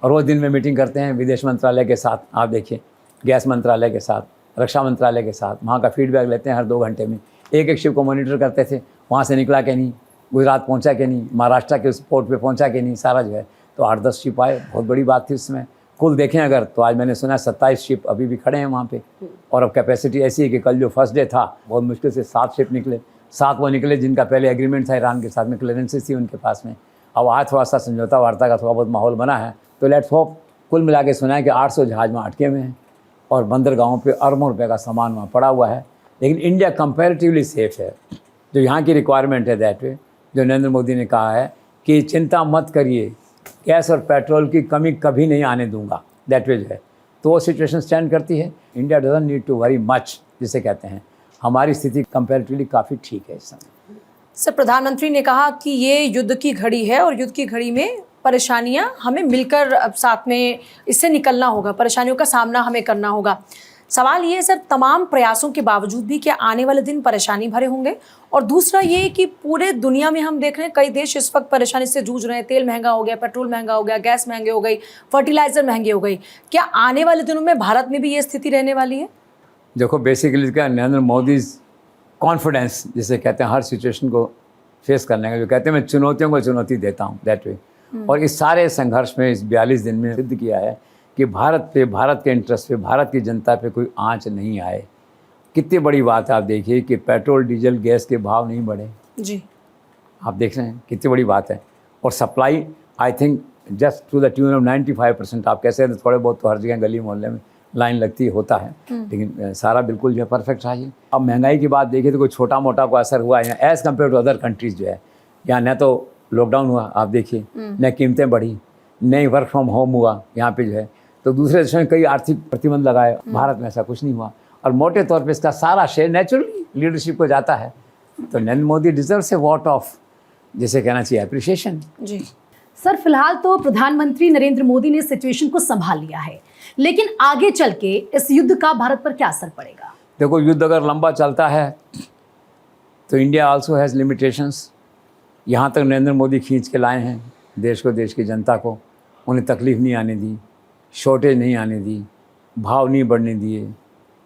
और रोज़ दिन में मीटिंग करते हैं विदेश मंत्रालय के साथ, आप देखिए, गैस मंत्रालय के साथ, रक्षा मंत्रालय के साथ, वहाँ का फीडबैक लेते हैं हर 2 घंटे में। एक शिप को मॉनिटर करते थे, वहाँ से निकला कि नहीं, गुजरात पहुँचा कि नहीं, महाराष्ट्र के उस पोर्ट पे पहुँचा कि नहीं, सारा जो है। तो 8-10 शिप आए, बहुत बड़ी बात थी उसमें। कुल देखें अगर तो आज मैंने सुना 27 शिप अभी भी खड़े हैं वहाँ पे, और अब कैपेसिटी ऐसी है कि कल जो फर्स्ट डे था बहुत मुश्किल से 7 शिप निकले। 7 वो निकले जिनका पहले एग्रीमेंट था ईरान के साथ में, क्लियरेंसेस थी उनके पास में। अब आज थोड़ा सा समझौता वार्ता का थोड़ा बहुत माहौल बना है, तो लेट्स होप। कुल मिला के सुना है कि 800 जहाज वहाँ अटके हुए हैं, और बंदरगाहों पे अरबों रुपए का सामान वहाँ पड़ा हुआ है। लेकिन इंडिया कंपैरेटिवली सेफ है, जो यहाँ की रिक्वायरमेंट है दैट वे, जो नरेंद्र मोदी ने कहा है कि चिंता मत करिए, गैस और पेट्रोल की कमी कभी नहीं आने दूंगा, दैट वे जो है, तो वो सिचुएशन स्टैंड करती है। India doesn't need to worry much, जिसे कहते हैं। हमारी स्थिति कंपैरेटिवली काफ़ी ठीक है इस समय। सर, प्रधानमंत्री ने कहा कि ये युद्ध की घड़ी है, और युद्ध की घड़ी में परेशानियां हमें मिलकर अब साथ में इससे निकलना होगा, परेशानियों का सामना हमें करना होगा। सवाल ये है सर, तमाम प्रयासों के बावजूद भी क्या आने वाले दिन परेशानी भरे होंगे? और दूसरा ये कि पूरे दुनिया में हम देख रहे हैं कई देश इस वक्त परेशानी से जूझ रहे हैं। तेल महंगा हो गया, पेट्रोल महंगा हो गया, गैस महंगे हो गई, फर्टिलाइजर महंगे हो गई। क्या आने वाले दिनों में भारत में भी ये स्थिति रहने वाली है? देखो, बेसिकली क्या, नरेंद्र मोदी कॉन्फिडेंस जिसे कहते हैं, हर सिचुएशन को फेस करने का, जो कहते हैं मैं चुनौतियों को चुनौती देता हूँ, दैट वे। और इस सारे संघर्ष में इस 42 दिन में सिद्ध किया है कि भारत पे, भारत के इंटरेस्ट पे, भारत की जनता पे कोई आंच नहीं आए। कितनी बड़ी बात है, आप देखिए कि पेट्रोल डीजल गैस के भाव नहीं बढ़े जी, आप देख रहे हैं, कितनी बड़ी बात है। और supply I think just to the tune of 95%। आप कैसे थोड़े बहुत तो हर जगह गली मोहल्ले में लाइन लगती होता है, लेकिन सारा बिल्कुल जो है परफेक्ट रहा है। अब महंगाई की बात देखिए तो कोई छोटा मोटा को असर हुआ है as compare to other countries जो है। यहाँ न तो लॉकडाउन हुआ, आप देखिए, न कीमतें बढ़ी, न वर्क फ्रॉम होम हुआ यहाँ पे जो है। तो दूसरे देशों में कई आर्थिक प्रतिबंध लगाए, भारत में ऐसा कुछ नहीं हुआ। और मोटे तौर पे इसका सारा श्रेय नेचुरली लीडरशिप को जाता है। तो Narendra Modi deserves A vote of, जिसे कहना चाहिए, अप्रिशिएशन। जी सर, फिलहाल तो प्रधानमंत्री नरेंद्र मोदी ने सिचुएशन को संभाल लिया है, लेकिन आगे चल के इस युद्ध का भारत पर क्या असर पड़ेगा? देखो, युद्ध अगर लंबा चलता है तो इंडिया आल्सो हैज़ लिमिटेशंस। यहाँ तक नरेंद्र मोदी खींच के लाए हैं देश को, देश की जनता को। उन्हें तकलीफ़ नहीं आने दी, शॉर्टेज नहीं आने दी, भाव नहीं बढ़ने दिए,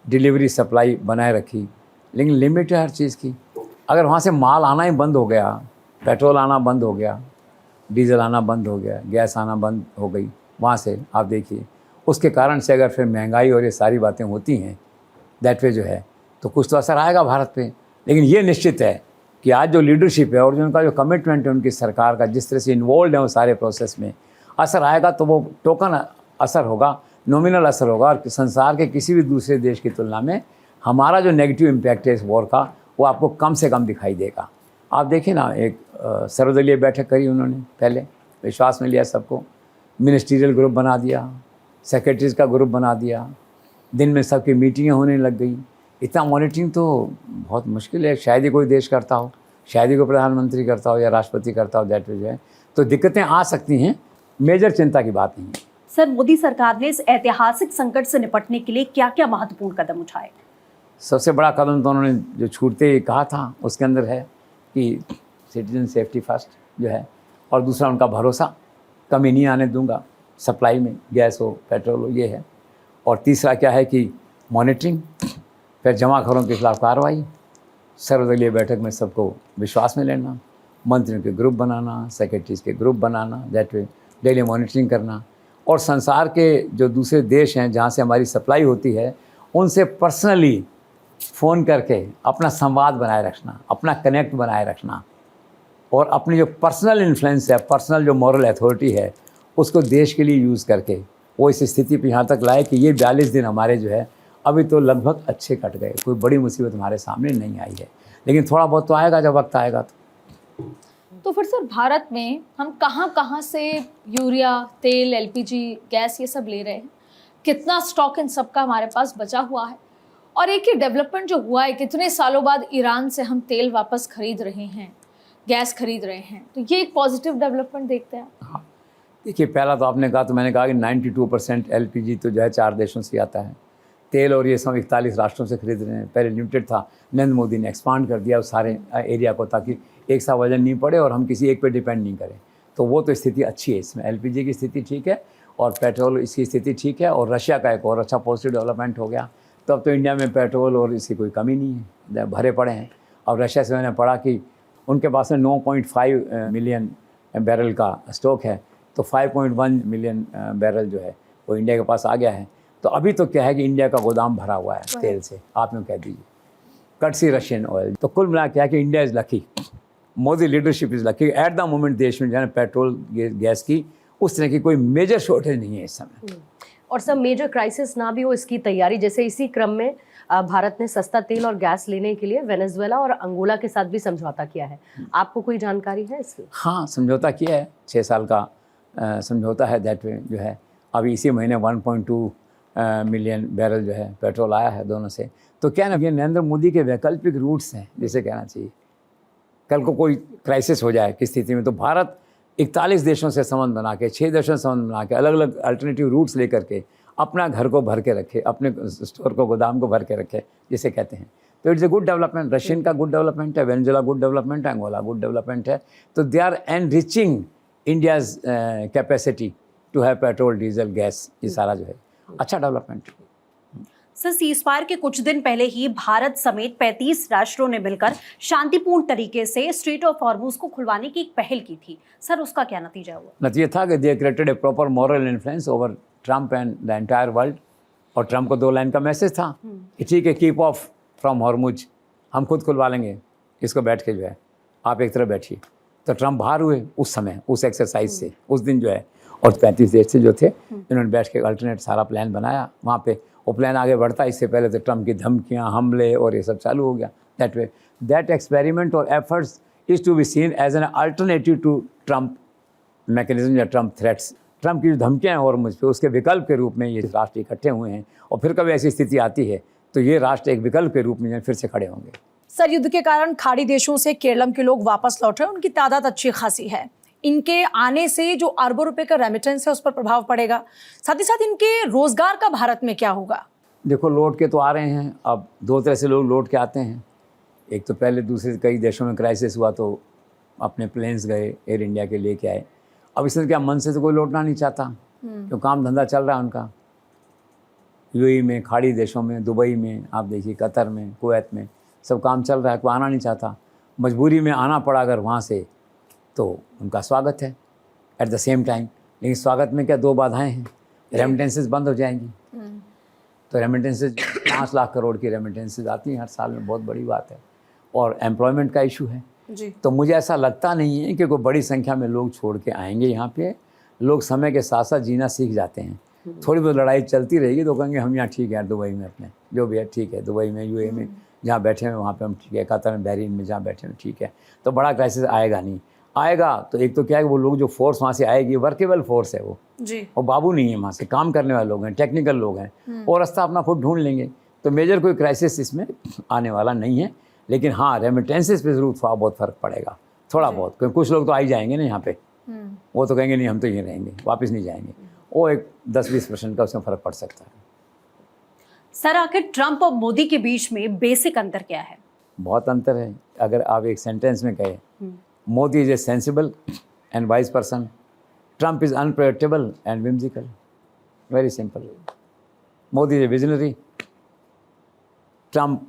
डिलीवरी सप्लाई बनाए रखी। लेकिन लिमिट है हर चीज़ की। अगर वहाँ से माल आना ही बंद हो गया, पेट्रोल आना बंद हो गया, डीजल आना बंद हो गया, गैस आना बंद हो गई वहाँ से, आप देखिए, उसके कारण से अगर फिर महंगाई और ये सारी बातें होती हैं दैट वे जो है, तो कुछ तो असर आएगा भारत पे। लेकिन ये निश्चित है कि आज जो लीडरशिप है और जो उनका जो कमिटमेंट है उनकी सरकार का, जिस तरह से इन्वॉल्व है वो सारे प्रोसेस में, असर आएगा तो वो टोकन असर होगा, नॉमिनल असर होगा। और संसार के किसी भी दूसरे देश की तुलना में हमारा जो नेगेटिव इम्पैक्ट है इस वॉर का, वो आपको कम से कम दिखाई देगा। आप देखिए ना, एक सर्वदलीय बैठक करी उन्होंने, पहले विश्वास में लिया सबको, मिनिस्ट्रियल ग्रुप बना दिया, सेक्रेटरीज का ग्रुप बना दिया, दिन में सबकी मीटिंगें होने लग गई। इतना मॉनिटरिंग तो बहुत मुश्किल है, शायद ही कोई देश करता हो, शायद ही कोई प्रधानमंत्री करता हो या राष्ट्रपति करता हो, दैट वे जो है। तो दिक्कतें आ सकती हैं, मेजर चिंता की बात नहीं है। सर, मोदी सरकार ने इस ऐतिहासिक संकट से निपटने के लिए क्या क्या महत्वपूर्ण कदम उठाए? सबसे बड़ा कदम तो उन्होंने जो छूटते कहा था उसके अंदर है कि सिटीजन सेफ्टी फर्स्ट जो है, और दूसरा उनका भरोसा, कमी नहीं आने दूंगा सप्लाई में, गैस हो, पेट्रोल हो, ये है। और तीसरा क्या है कि मॉनिटरिंग, फिर जमाखोरों के खिलाफ कार्रवाई, सर्वदलीय बैठक में सबको विश्वास में लेना, मंत्रियों के ग्रुप बनाना, सेक्रेटरीज़ के group banana, that way daily monitoring करना। और संसार के जो दूसरे देश हैं जहाँ से हमारी सप्लाई होती है, उनसे पर्सनली फ़ोन करके अपना संवाद बनाए रखना, अपना कनेक्ट बनाए रखना, और अपनी जो पर्सनल इन्फ्लुएंस है, पर्सनल जो मॉरल अथॉरिटी है, उसको देश के लिए यूज़ करके वो इस स्थिति पे यहाँ तक लाए कि ये 42 दिन हमारे जो है अभी तो लगभग अच्छे कट गए, कोई बड़ी मुसीबत हमारे सामने नहीं आई है, लेकिन थोड़ा बहुत तो आएगा जब वक्त आएगा। तो फिर सर भारत में हम कहाँ कहाँ से यूरिया, तेल, एलपीजी, गैस ये सब ले रहे हैं? कितना स्टॉक इन सब का हमारे पास बचा हुआ है? और एक ही डेवलपमेंट जो हुआ है, कितने सालों बाद ईरान से हम तेल वापस खरीद रहे हैं, गैस खरीद रहे हैं, तो ये एक पॉजिटिव डेवलपमेंट देखते हैं। हाँ, देखिए पहला तो आपने कहा, तो मैंने कहा कि 92% एलपीजी तो जो है 4 देशों से आता है। तेल और ये सब 41 राष्ट्रों से खरीद रहे हैं। पहले लिमिटेड था, नरेंद्र मोदी ने एक्सपांड कर दिया उस सारे एरिया को, ताकि एक सा वजन नहीं पड़े और हम किसी एक पे डिपेंड नहीं करें। तो वो तो स्थिति अच्छी है इसमें, एलपीजी की स्थिति ठीक है और पेट्रोल इसकी स्थिति ठीक है। और रशिया का एक और अच्छा पॉजिटिव डेवलपमेंट हो गया, तो अब तो इंडिया में पेट्रोल और इसकी कोई कमी नहीं है, भरे पड़े हैं। और रशिया से मैंने पढ़ा कि उनके पास में 9.5 मिलियन बैरल का स्टॉक है, तो 5.1 मिलियन बैरल जो है वो इंडिया के पास आ गया है। तो अभी तो क्या है कि इंडिया का गोदाम भरा हुआ है तेल से, आप यूँ कह दीजिए, कटसी रशियन ऑयल। तो कुल मिला क्या कि India is lucky, Modi leadership is lucky. Eight the moment देश में जो है पेट्रोल गैस की उस तरह की कोई मेजर शॉर्टेज नहीं है इस समय। और सब मेजर क्राइसिस ना भी हो इसकी तैयारी, जैसे इसी क्रम में भारत ने सस्ता तेल और गैस लेने के लिए वेनेजुएला और अंगोला के साथ भी समझौता किया है। आपको कोई जानकारी है इसकी? हाँ, समझौता किया है, 6 साल का समझौता है। दैट वे जो है अभी इसी महीने 1.2 मिलियन बैरल जो है पेट्रोल आया है दोनों से। तो क्या ना, ये नरेंद्र मोदी के वैकल्पिक रूट्स हैं जिसे कहना चाहिए। कल को कोई क्राइसिस हो जाए किस स्थिति में, तो भारत 41 देशों से संबंध बना के, 6 देशों से संबंध बना के, अलग अलग अल्टरनेटिव रूट्स लेकर के अपना घर को भर के रखे, अपने स्टोर को, गोदाम को भर के रखे जिसे कहते हैं। तो it's a good development. Russian का गुड डेवलपमेंट है, वेनेजुएला गुड डेवलपमेंट है, अंगोला गुड डेवलपमेंट है। तो they are enriching India's capacity to have petrol, diesel, gas, ये सारा जो है अच्छा डेवलपमेंट। सर, सीज़फायर के कुछ दिन पहले ही भारत समेत 35 राष्ट्रों ने मिलकर शांतिपूर्ण तरीके से स्ट्रेट ऑफ हॉर्मुज को खुलवाने की एक पहल की थी। सर, उसका क्या नतीजा हुआ? नतीजा था कि they created a proper moral influence over Trump and the entire world. और ट्रम्प को 2 लाइन का मैसेज था कि ठीक है, कीप ऑफ फ्रॉम हॉर्मुज, हम खुद खुलवा लेंगे इसको, बैठ के जो है आप एक तरफ बैठिए। तो ट्रम्प बाहर हुए उस समय, उस एक्सरसाइज से, उस दिन जो है, और 35 देश से जो थे इन्होंने बैठ के अल्टरनेट सारा प्लान बनाया वहाँ पे। वो प्लान आगे बढ़ता, इससे पहले तो ट्रम्प की धमकियाँ, हमले और ये सब चालू हो गया। दैट वे दैट एक्सपेरिमेंट और efforts is to be seen as an alternative to Trump mechanism या ट्रम्प थ्रेट्स। ट्रम्प की जो धमकियाँ हैं और मुझ पर, उसके विकल्प के रूप में ये राष्ट्र इकट्ठे हुए हैं। और फिर कभी ऐसी स्थिति आती है तो ये राष्ट्र एक विकल्प के रूप में फिर से खड़े होंगे। सर, युद्ध के कारण खाड़ी देशों से केरलम के लोग वापस लौट रहे हैं, उनकी तादाद अच्छी खासी है। इनके आने से जो अरबों रुपए का रेमिटेंस है उस पर प्रभाव पड़ेगा, साथ ही साथ इनके रोजगार का भारत में क्या होगा? देखो, लौट के तो आ रहे हैं। अब 2 तरह से लोग लौट के आते हैं। एक तो पहले दूसरे कई देशों में क्राइसिस हुआ तो अपने प्लेन्स गए, एयर इंडिया के लेके आए। अब इसमें क्या, मन से तो कोई लौटना नहीं चाहता, क्यों काम धंधा चल रहा है उनका यूएई में, खाड़ी देशों में, दुबई में, आप देखिए कतर में, कुवैत में, सब काम चल रहा है। कोई आना नहीं चाहता, मजबूरी में आना पड़ा अगर वहाँ से, तो उनका स्वागत है एट द सेम टाइम। लेकिन स्वागत में क्या 2 बाधाएं हैं, रेमिटेंसेस बंद हो जाएंगी। तो रेमिटेंसेस 5 लाख करोड़ की रेमिटेंसेस आती हैं हर साल में, बहुत बड़ी बात है। और एम्प्लॉयमेंट का इशू है जी। तो मुझे ऐसा लगता नहीं है कि कोई बड़ी संख्या में लोग छोड़ के आएंगे यहाँ पे। लोग समय के साथ साथ जीना सीख जाते हैं। थोड़ी बहुत लड़ाई चलती रहेगी तो कहेंगे हम यहाँ ठीक है, दुबई में अपने जो भी है ठीक है, दुबई में, यूएई में जहाँ बैठे हैं वहाँ पे हम ठीक है, कतर में, बहरीन में जहाँ बैठे हैं ठीक है। तो बड़ा क्राइसिस आएगा नहीं। आएगा तो एक तो क्या है, वो लोग जो फोर्स वहाँ से आएगी वर्केबल फोर्स है वो जी। वो बाबू नहीं है, वहाँ से काम करने वाले लोग हैं, टेक्निकल लोग हैं, और रास्ता अपना खुद ढूंढ लेंगे। तो मेजर कोई क्राइसिस इसमें आने वाला नहीं है। लेकिन हाँ, रेमिटेंसेस पे ज़रूर थोड़ा बहुत फ़र्क पड़ेगा, थोड़ा बहुत, क्योंकि कुछ लोग तो आ ही जाएंगे ना यहाँ पे, वो तो कहेंगे नहीं हम तो यहीं रहेंगे, वापस नहीं जाएंगे। वो एक 10-20% का उसमें फ़र्क पड़ सकता है। सर, आखिर ट्रंप और मोदी के बीच में बेसिक अंतर क्या है? बहुत अंतर है। अगर आप एक सेंटेंस में कहें, Modi is a sensible and wise person, Trump is unpredictable and whimsical, very simple. Modi is a visionary, Trump,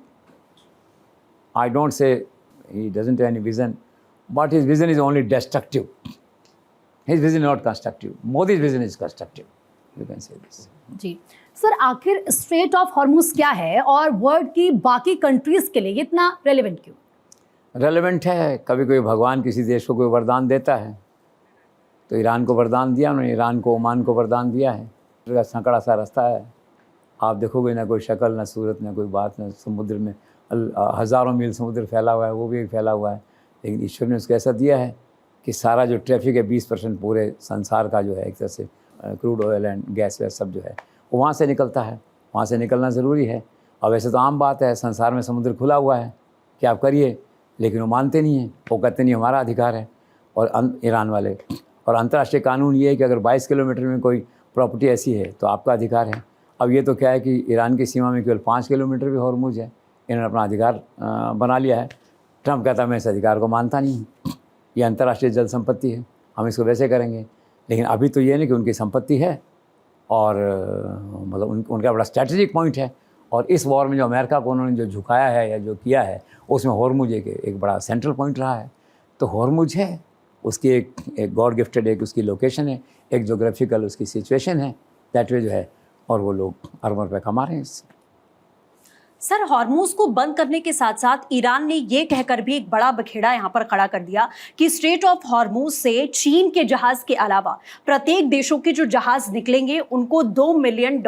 I don't say he doesn't have any vision, but his vision is only destructive. His vision is not constructive. Modi's vision is constructive. You can say this. जी sir, आखिर strait of Hormuz क्या है और world की बाकी countries के लिए इतना रेलेवेंट क्यों? रेलेवेंट है। कभी कोई भगवान किसी देश को कोई वरदान देता है, तो ईरान को वरदान दिया उन्होंने, ईरान को, ओमान को वरदान दिया है। का संकड़ा सा रास्ता है, आप देखोगे ना कोई शक्ल, ना सूरत, ना कोई बात, ना समुद्र में हज़ारों मील समुद्र फैला हुआ है, वो भी फैला हुआ है। लेकिन ईश्वर ने उसको ऐसा दिया है कि सारा जो ट्रैफिक है 20% पूरे संसार का जो है एक तरह से क्रूड ऑयल एंड गैस वैस सब जो है वो वहाँ से निकलता है, वहाँ से निकलना ज़रूरी है। और वैसे तो आम बात है, संसार में समुद्र खुला हुआ है कि आप करिए, लेकिन वो मानते नहीं हैं, वो कहते नहीं हमारा अधिकार है। और ईरान वाले, और अंतर्राष्ट्रीय कानून ये है कि अगर 22 किलोमीटर में कोई प्रॉपर्टी ऐसी है तो आपका अधिकार है। अब ये तो क्या है कि ईरान की सीमा में केवल 5 किलोमीटर भी हॉर्मुज है, इन्होंने अपना अधिकार बना लिया है। ट्रंप कहता है मैं इस अधिकार को मानता नहीं हूँ, ये अंतर्राष्ट्रीय जल संपत्ति है, हम इसको वैसे करेंगे। लेकिन अभी तो ये नहीं कि उनकी संपत्ति है और मतलब उनका बड़ा स्ट्रैटेजिक पॉइंट है। और इस वॉर में जो अमेरिका को उन्होंने जो झुकाया है या जो किया है उसमें हॉर्मुज एक बड़ा सेंट्रल पॉइंट रहा है। तो हॉर्मुज है, उसकी एक गॉड गिफ्टेड एक उसकी लोकेशन है, एक जोग्राफिकल उसकी सिचुएशन है, दैट वे जो है, और वो लोग अरबों रुपये कमा रहे हैं इससे। सर, हॉर्मुज को बंद करने के साथ साथ ईरान ने ये कहकर भी एक बड़ा बखेड़ा यहाँ पर खड़ा कर दिया कि स्ट्रेट ऑफ हॉर्मुज से चीन के जहाज के अलावा प्रत्येक देशों के जो जहाज निकलेंगे उनको $2 मिलियन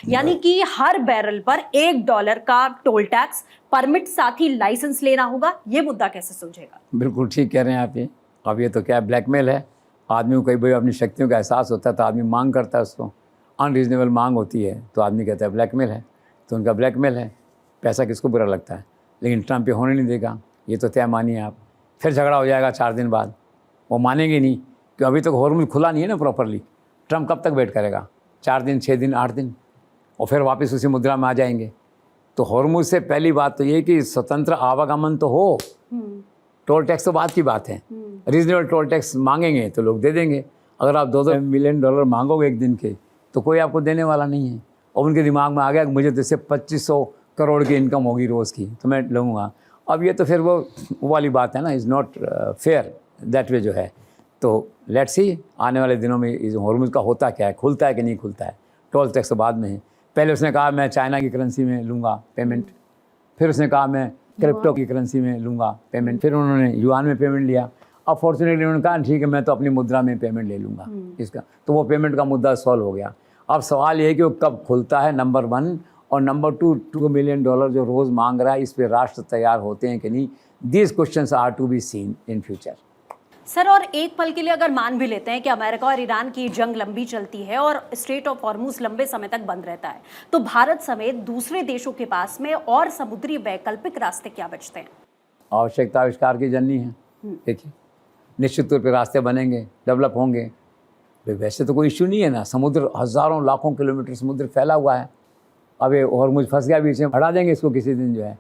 यानी कि हर बैरल पर $1 का टोल टैक्स, परमिट, साथ ही लाइसेंस लेना होगा। ये मुद्दा कैसे सुलझेगा? बिल्कुल ठीक कह रहे हैं आप ये। अब ये तो क्या ब्लैकमेल है, आदमी को कई बार अपनी शक्तियों का एहसास होता है तो आदमी मांग करता है, उसको अनरीजनेबल मांग होती है तो आदमी कहता है ब्लैकमेल है, तो उनका ब्लैकमेल है। पैसा किसको बुरा लगता है, लेकिन ट्रंप ये होने नहीं देगा, ये तो तय मानिए आप। फिर झगड़ा हो जाएगा 4 दिन बाद, वो मानेंगे नहीं कि अभी तक हॉर्मुज खुला नहीं है ना प्रॉपरली। ट्रंप कब तक वेट करेगा? 4 दिन, 6 दिन, 8 दिन, और फिर वापस उसी मुद्रा में आ जाएंगे। तो हॉर्मुज से पहली बात तो ये कि स्वतंत्र आवागमन तो हो, टोल टैक्स तो बात की बात है। रीजनेबल टोल टैक्स मांगेंगे तो लोग दे देंगे। अगर आप $2 मिलियन मांगोगे एक दिन के तो कोई आपको देने वाला नहीं है। और उनके दिमाग में आ गया कि मुझे तो इससे 2500 करोड़ की इनकम होगी रोज़ की तो मैं लूँगा। अब ये तो फिर वो वाली बात है ना, is not fair that way जो है। तो लेट्स सी आने वाले दिनों में इस हॉर्मुज का होता क्या है, खुलता है कि नहीं खुलता है। टोल टैक्स तो बाद में है। पहले उसने कहा मैं चाइना की करेंसी में लूँगा पेमेंट, फिर उसने कहा मैं क्रिप्टो की करेंसी में लूँगा पेमेंट, फिर उन्होंने युआन में पेमेंट लिया। अब फॉर्चुनेटली उन्होंने कहा ठीक है मैं तो अपनी मुद्रा में पेमेंट ले लूँगा इसका, तो वो पेमेंट का मुद्दा सॉल्व हो गया। अब सवाल ये है कि वो कब खुलता है, नंबर 1, और नंबर 2, $2 मिलियन जो रोज़ मांग रहा है, इस पे राष्ट्र तैयार होते हैं कि नहीं। These questions are to be seen in future. Sir, और एक पल के लिए अगर मान भी लेते हैं कि अमेरिका और ईरान की जंग लंबी चलती है और स्ट्रेट ऑफ हॉर्मुज लंबे समय तक बंद रहता है, तो भारत समेत दूसरे देशों के पास में और समुद्री वैकल्पिक रास्ते क्या बचते हैं? आवश्यकता आविष्कार की जननी है। देखिए निश्चित तौर पर रास्ते बनेंगे, डेवलप होंगे। वैसे तो कोई इश्यू नहीं है ना, समुद्र हज़ारों लाखों किलोमीटर समुद्र फैला हुआ है। अब ये हॉर्मुज फंस गया बीच में, बढ़ा देंगे इसको किसी दिन जो है।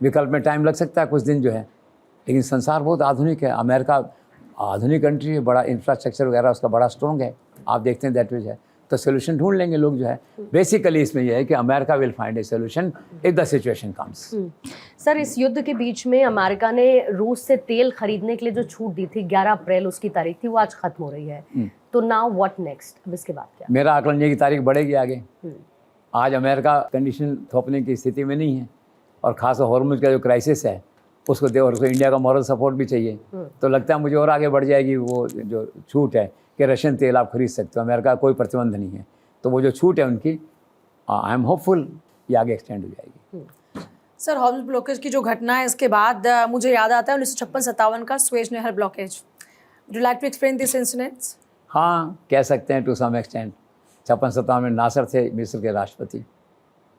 विकल्प में टाइम लग सकता है कुछ दिन जो है, लेकिन संसार बहुत आधुनिक है। अमेरिका आधुनिक कंट्री है, बड़ा इंफ्रास्ट्रक्चर वगैरह उसका बड़ा स्ट्रॉन्ग है। आप देखते हैं दैट वे है, तो सोल्यूशन ढूंढ लेंगे लोग जो है। बेसिकली इसमें यह है कि America will find a solution if the situation comes. Sir, इस युद्ध के बीच में अमेरिका ने रूस से तेल खरीदने के लिए जो छूट दी थी 11 अप्रैल उसकी तारीख थी, वो आज खत्म हो रही है। तो नाउ व्हाट नेक्स्ट? अब इसके बाद क्या? मेरा आकलन ये की तारीख बढ़ेगी आगे। आज अमेरिका कंडीशन थोपने की स्थिति में नहीं है, और ख़ास हॉर्मुज का जो क्राइसिस है उसको दे, और उसको इंडिया का मॉरल सपोर्ट भी चाहिए। तो लगता है मुझे और आगे बढ़ जाएगी वो जो छूट है कि रशियन तेल आप खरीद सकते हो, अमेरिका का कोई प्रतिबंध नहीं है। तो वो जो छूट है उनकी, आई एम होपफुल ये आगे एक्सटेंड हो जाएगी। सर, हॉर्मुज ब्लॉकेज की जो घटना है इसके बाद मुझे याद आता है 1956-57 का स्वेज नहर blockage. Would you like to explain this incidents? हाँ, कह सकते हैं टू सम एक्सटेंट। 56-57 में नासर थे मिस्र के राष्ट्रपति।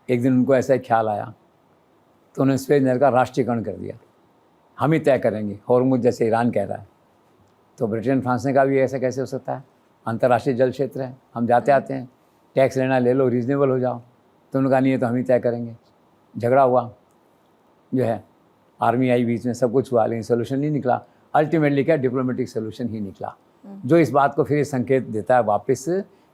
एक दिन उनको ऐसा ही ख्याल आया तो उन्होंने स्वेज नहर का राष्ट्रीयकरण कर दिया। हम ही तय करेंगे, हॉर्मुज जैसे ईरान कह रहा है। तो ब्रिटेन फ्रांस ने कहा भी ऐसा कैसे हो सकता है, अंतर्राष्ट्रीय जल क्षेत्र है, हम जाते आते हैं, टैक्स लेना ले लो, रीजनेबल हो जाओ। तो उन्होंने कहा नहीं है तो हम ही तय करेंगे। झगड़ा हुआ जो है, आर्मी आई बीच में, सब कुछ हुआ, लेकिन सोल्यूशन नहीं निकला। अल्टीमेटली क्या डिप्लोमेटिक सोल्यूशन ही निकला, जो इस बात को फिर संकेत देता है वापस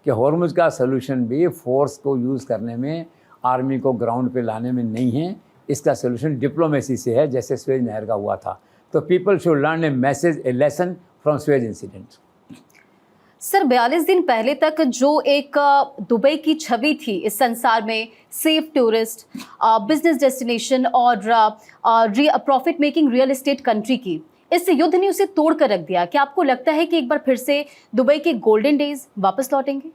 कि हॉर्मुज का सोल्यूशन भी फोर्स को यूज़ करने में, आर्मी को ग्राउंड पे लाने में नहीं है। इसका सोल्यूशन डिप्लोमेसी से है, जैसे स्वेज नहर का हुआ था। तो people should learn A message, A lesson from Suez incident. Sir, 42 दिन पहले तक जो एक दुबई की छवि थी इस संसार में, सेफ टूरिस्ट, बिजनेस डेस्टिनेशन और profit making real estate country की, इस युद्ध ने उसे तोड़ कर रख दिया। क्या आपको लगता है कि एक बार फिर से दुबई के गोल्डन डेज वापस लौटेंगे?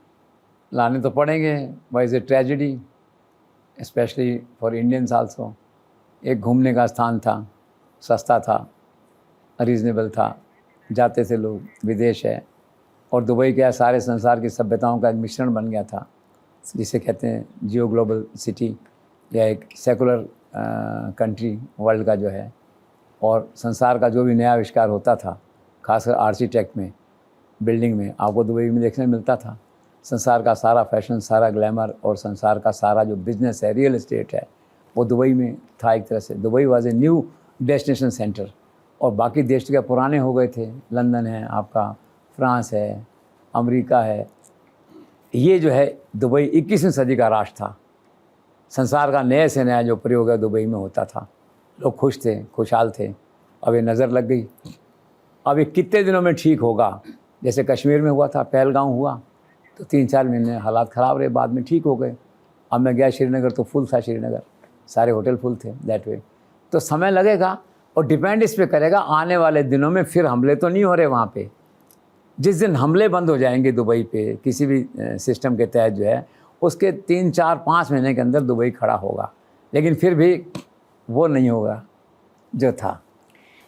लाने तो पड़ेंगे, but is a tragedy specially for Indians also. एक घूमने का स्थान था, सस्ता था, रीज़नेबल था, जाते थे लोग, विदेश है। और दुबई क्या सारे संसार की सभ्यताओं का एक मिश्रण बन गया था, जिसे कहते हैं जियो ग्लोबल सिटी, या एक सेकुलर कंट्री वर्ल्ड का जो है। और संसार का जो भी नया आविष्कार होता था, खासकर आर्किटेक्ट में, बिल्डिंग में, आपको दुबई में देखने मिलता था। संसार का सारा फैशन, सारा ग्लैमर और संसार का सारा जो बिजनेस है, रियल एस्टेट है, वो दुबई में था। एक तरह से Dubai was a new destination centre. और बाकी देश के पुराने हो गए थे, लंदन है आपका, फ्रांस है, अमेरिका है। ये जो है दुबई 21वीं सदी का राष्ट्र था। संसार का नए से नया जो प्रयोग है दुबई में होता था। लोग खुश थे, खुशहाल थे। अब ये नज़र लग गई। अब ये कितने दिनों में ठीक होगा? जैसे कश्मीर में हुआ था, पहलगांव हुआ तो 3-4 महीने हालात ख़राब रहे, बाद में ठीक हो गए। अब मैं गया श्रीनगर तो फुल था, श्रीनगर सारे होटल फुल थे, दैट वे। तो समय लगेगा और डिपेंड इस पे करेगा आने वाले दिनों में। फिर हमले तो नहीं हो रहे वहाँ पे। जिस दिन हमले बंद हो जाएंगे दुबई पे किसी भी सिस्टम के तहत जो है, उसके 3-4-5 महीने के अंदर दुबई खड़ा होगा। लेकिन फिर भी वो नहीं होगा जो था।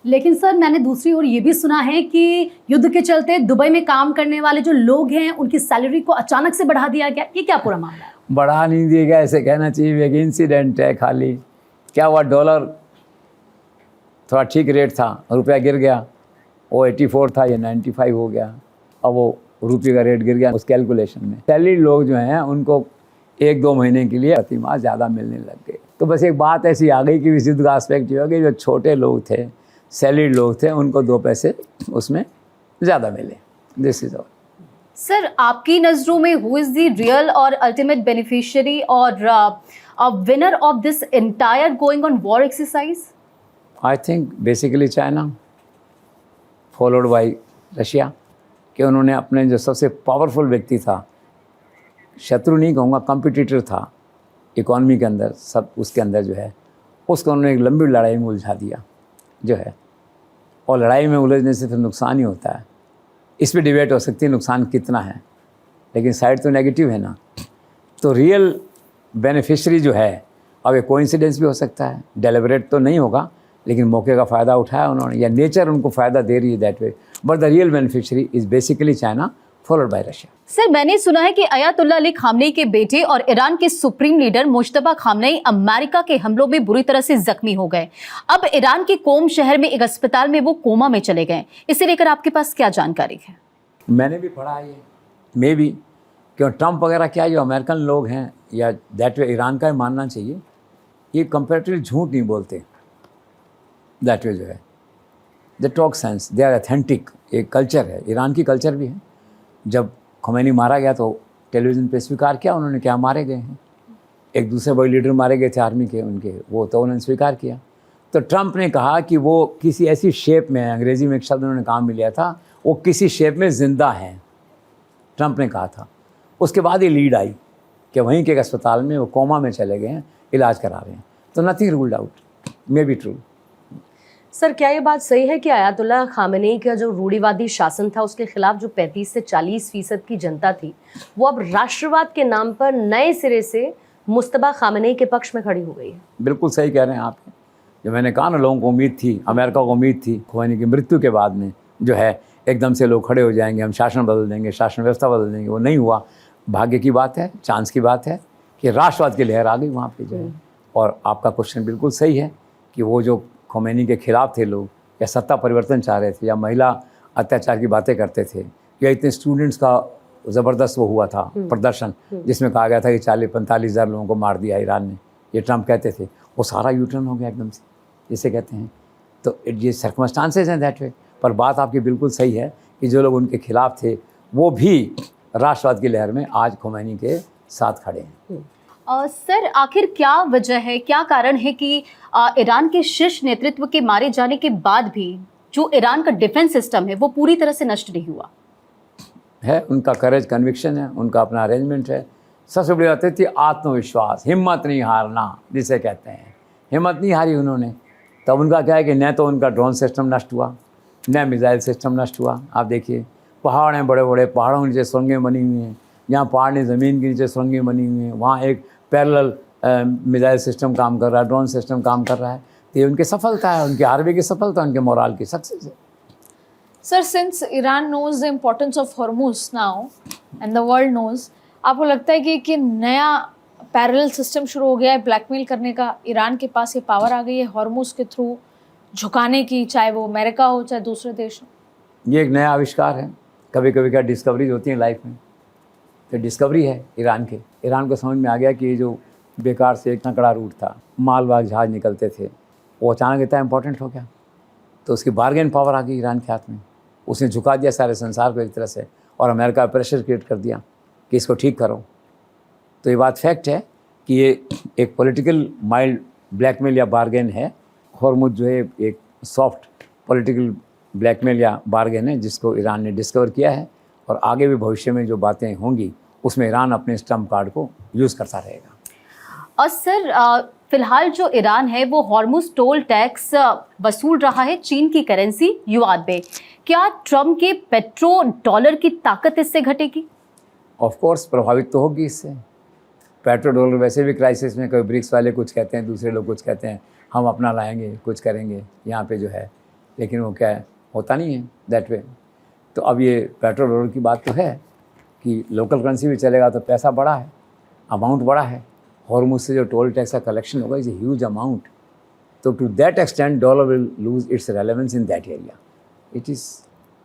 लेकिन सर मैंने दूसरी ओर ये भी सुना है कि युद्ध के चलते दुबई में काम करने वाले जो लोग हैं उनकी सैलरी को अचानक से बढ़ा दिया गया। ये क्या पूरा मामला है? बढ़ा नहीं दिया गया, ऐसे कहना चाहिए। एक इंसिडेंट है खाली। क्या हुआ, डॉलर थोड़ा ठीक रेट था, रुपया गिर गया। वो 84 था, ये 95 हो गया। अब वो रुपये का रेट गिर गया उस कैलकुलेशन में। सैलरी लोग जो हैं उनको 1-2 महीने के लिए प्रति माह ज़्यादा मिलने लग गए। तो बस एक बात ऐसी आ गई कि इस युद्ध का आस्पेक्ट ये हो गया, जो छोटे लोग थे, सैलरी लोग थे, उनको 2 पैसे उसमें ज़्यादा मिले। This is all. सर आपकी नज़रों में हु इज़ द रियल और अल्टीमेट बेनिफिशियरी और winner of this entire going on war exercise? I think basically China, followed by Russia, कि उन्होंने अपने जो सबसे पावरफुल व्यक्ति था, शत्रु नहीं कहूँगा, कॉम्पिटिटर था इकॉनमी के अंदर, सब उसके अंदर जो है, उसको उन्होंने एक लंबी लड़ाई में उलझा दिया जो है। और लड़ाई में उलझने से फिर नुकसान ही होता है। इस पर डिबेट हो सकती है नुकसान कितना है, लेकिन साइड तो नेगेटिव है ना। तो रियल बेनिफिशरी जो है, अब ये कोइंसिडेंस भी हो सकता है, डेलिबरेट तो नहीं होगा, लेकिन मौके का फ़ायदा उठाया उन्होंने, या नेचर उनको फ़ायदा दे रही है that way. But the real beneficiary is basically China followed by Russia. Sir मैंने सुना है कि अयातुल्लाह अली खामनेई के बेटे और ईरान के supreme leader Mushtaba Khamenei America के हमलों में बुरी तरह से जख्मी हो गए। अब ईरान के कोम शहर में एक अस्पताल में वो कोमा में चले गए। इसे लेकर आपके पास क्या जानकारी है? मैंने भी पढ़ा ये, मे बी क्यों ट्रम्प वगैरह क्या जो अमेरिकन लोग हैं, या दैट वे ईरान का ही मानना चाहिए, ये कंपेरेटिवली झूठ नहीं बोलते। दैट वे जो है the talk sense, they are authentic. एक कल्चर है, ईरान की कल्चर भी है। जब खोमेनी मारा गया तो टेलीविज़न पे स्वीकार किया उन्होंने, क्या मारे गए हैं। एक दूसरे बड़े लीडर मारे गए थे आर्मी के उनके, वो तो उन्होंने स्वीकार किया। तो ट्रंप ने कहा कि वो किसी ऐसी शेप में है, अंग्रेज़ी में एक शब्द उन्होंने काम में लिया था, वो किसी शेप में ज़िंदा हैं, ट्रंप ने कहा था। उसके बाद ये लीड आई कि वहीं के एक अस्पताल में वो कोमा में चले गए हैं, इलाज करा रहे हैं। तो nothing ruled out, may be true. Sir क्या ये बात सही है कि अयातुल्लाह खामेनेई का जो रूढ़िवादी शासन था उसके खिलाफ जो 35 से 40% की जनता थी, वो अब राष्ट्रवाद के नाम पर नए सिरे से मुस्तबा खामेनेई के पक्ष में खड़ी हो गई है? बिल्कुल सही कह रहे हैं आप। जो मैंने कहा ना, लोगों को उम्मीद थी, अमेरिका को उम्मीद थी खोमेनी की मृत्यु के बाद में जो है एकदम से लोग खड़े हो जाएंगे, हम शासन बदल देंगे, शासन व्यवस्था बदल देंगे। वो नहीं हुआ। भाग्य की बात है, चांस की बात है कि राष्ट्रवाद की लहर आ गई वहाँ पे जो है। और आपका क्वेश्चन बिल्कुल सही है कि वो जो खोमेनी के खिलाफ थे लोग, या सत्ता परिवर्तन चाह रहे थे, या महिला अत्याचार की बातें करते थे, या इतने स्टूडेंट्स का ज़बरदस्त वो हुआ था प्रदर्शन जिसमें कहा गया था कि 40-45 हज़ार लोगों को मार दिया ईरान ने, ये ट्रंप कहते थे, वो सारा यूटर्न हो गया एकदम से, जिसे कहते हैं। तो ये सर्कमस्टांसेस हैं दैट वे। पर बात आपकी बिल्कुल सही है कि जो लोग उनके खिलाफ थे वो भी राष्ट्रवाद की लहर में आज खोमेनी के साथ खड़े हैं। सर आखिर क्या वजह है, क्या कारण है कि ईरान के शीर्ष नेतृत्व के मारे जाने के बाद भी जो ईरान का डिफेंस सिस्टम है वो पूरी तरह से नष्ट नहीं हुआ? है उनका करेज, कन्विक्शन है, उनका अपना अरेंजमेंट है। सबसे बड़ी बात थी आत्मविश्वास, हिम्मत नहीं हारना जिसे कहते हैं। हिम्मत नहीं हारी उन्होंने। तब उनका क्या है कि न तो उनका ड्रोन सिस्टम नष्ट हुआ, न मिसाइल सिस्टम नष्ट हुआ। आप देखिए पहाड़ हैं, बड़े बड़े पहाड़ों के नीचे सुरंगें बनी हुई हैं, जहाँ पहाड़ नहीं, ज़मीन के नीचे सुरंगें बनी हुई हैं, वहाँ एक पैरेलल मिसाइल सिस्टम काम कर रहा है, ड्रोन सिस्टम काम कर रहा है। तो ये उनकी सफलता है, उनकी आर्मी की सफलता, उनके मोराल की सक्सेस है। Sir, since Iran knows the importance of Hormuz now and the world knows, आपको लगता है कि नया पैरेलल सिस्टम शुरू हो गया है ब्लैकमेल करने का? ईरान के पास ये पावर आ गई है हॉर्मुज के थ्रू झुकाने की, चाहे वो अमेरिका हो चाहे दूसरे देश हो? ये एक नया आविष्कार है। कभी कभी क्या डिस्कवरीज होती हैं लाइफ में, तो डिस्कवरी है ईरान के। ईरान को समझ में आ गया कि ये जो बेकार से एक तकड़ा रूट था, मालवाहक जहाज निकलते थे, वो अचानक इतना इम्पोर्टेंट हो गया। तो उसकी बार्गेन पावर आ गई ईरान के हाथ में। उसने झुका दिया सारे संसार को एक तरह से, और अमेरिका प्रेशर क्रिएट कर दिया कि इसको ठीक करो। तो ये बात फैक्ट है कि ये एक पॉलिटिकल माइल्ड ब्लैकमेल या बार्गेन है। हॉर्मुज जो है एक सॉफ्ट पॉलिटिकल ब्लैकमेल या बार्गेन है जिसको ईरान ने डिस्कवर किया है, और आगे भी भविष्य में जो बातें होंगी उसमें ईरान अपने स्टम्प कार्ड को यूज़ करता रहेगा। और सर फिलहाल जो ईरान है वो हॉर्मुज टोल टैक्स वसूल रहा है चीन की करेंसी युआन पे। क्या ट्रम्प के पेट्रो डॉलर की ताकत इससे घटेगी? ऑफ कोर्स प्रभावित तो होगी इससे। पेट्रो डॉलर वैसे भी क्राइसिस में, कोई ब्रिक्स वाले कुछ कहते हैं, दूसरे लोग कुछ कहते हैं, हम अपना लाएंगे, कुछ करेंगे यहाँ पे जो है, लेकिन वो क्या है, होता नहीं है दैट वे। तो अब ये पेट्रो डॉलर की बात तो है कि लोकल करेंसी भी चलेगा तो पैसा बड़ा है, अमाउंट बड़ा है। हॉर्मुज से जो टोल टैक्स का कलेक्शन होगा इज़ ए ह्यूज अमाउंट। तो to that extent dollar will lose its relevance in that area. It is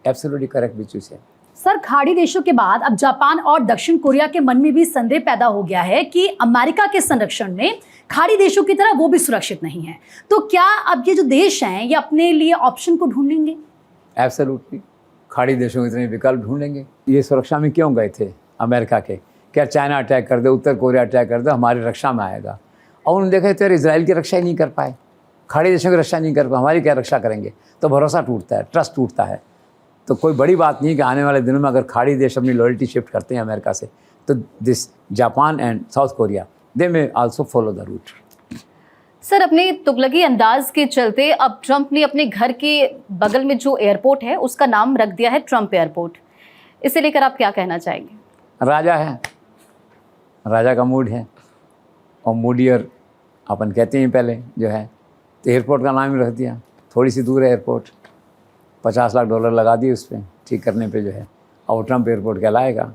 absolutely correct which you say. Sir, खाड़ी देशों के बाद अब जापान और दक्षिण कोरिया के मन में भी संदेह पैदा हो गया है कि अमेरिका के संरक्षण में खाड़ी देशों की तरह वो भी सुरक्षित नहीं है। तो क्या अब ये जो देश हैं ये अपने लिए ऑप्शन को ढूंढेंगे? एब्सोल्युटली, खाड़ी देशों के इतने विकल्प ढूंढेंगे। ये सुरक्षा में क्यों गए थे अमेरिका के? क्या चाइना अटैक कर दे, उत्तर कोरिया अटैक कर दे, हमारी रक्षा में आएगा? और उन्होंने देखा तो यार इजराइल की रक्षा ही नहीं कर पाए, खाड़ी देशों की रक्षा नहीं कर पाए, हमारी क्या रक्षा करेंगे? तो भरोसा टूटता है, ट्रस्ट टूटता है। तो कोई बड़ी बात नहीं कि आने वाले दिनों में अगर खाड़ी देश अपनी लॉयल्टी शिफ्ट करते हैं अमेरिका से, तो this Japan and South Korea they may also follow the route. Sir, अपने तुगलकी अंदाज के चलते अब ट्रंप ने अपने घर के बगल में जो एयरपोर्ट है उसका नाम रख दिया है ट्रंप एयरपोर्ट। इसे लेकर आप क्या कहना चाहेंगे? राजा है, राजा का मूड है, और मूडियर अपन कहते हैं पहले जो है, तो एयरपोर्ट का नाम ही रख दिया। थोड़ी सी दूर है एयरपोर्ट, $50 लाख लगा दिए उस पर ठीक करने पे जो है, और ट्रंप एयरपोर्ट कहलाएगा।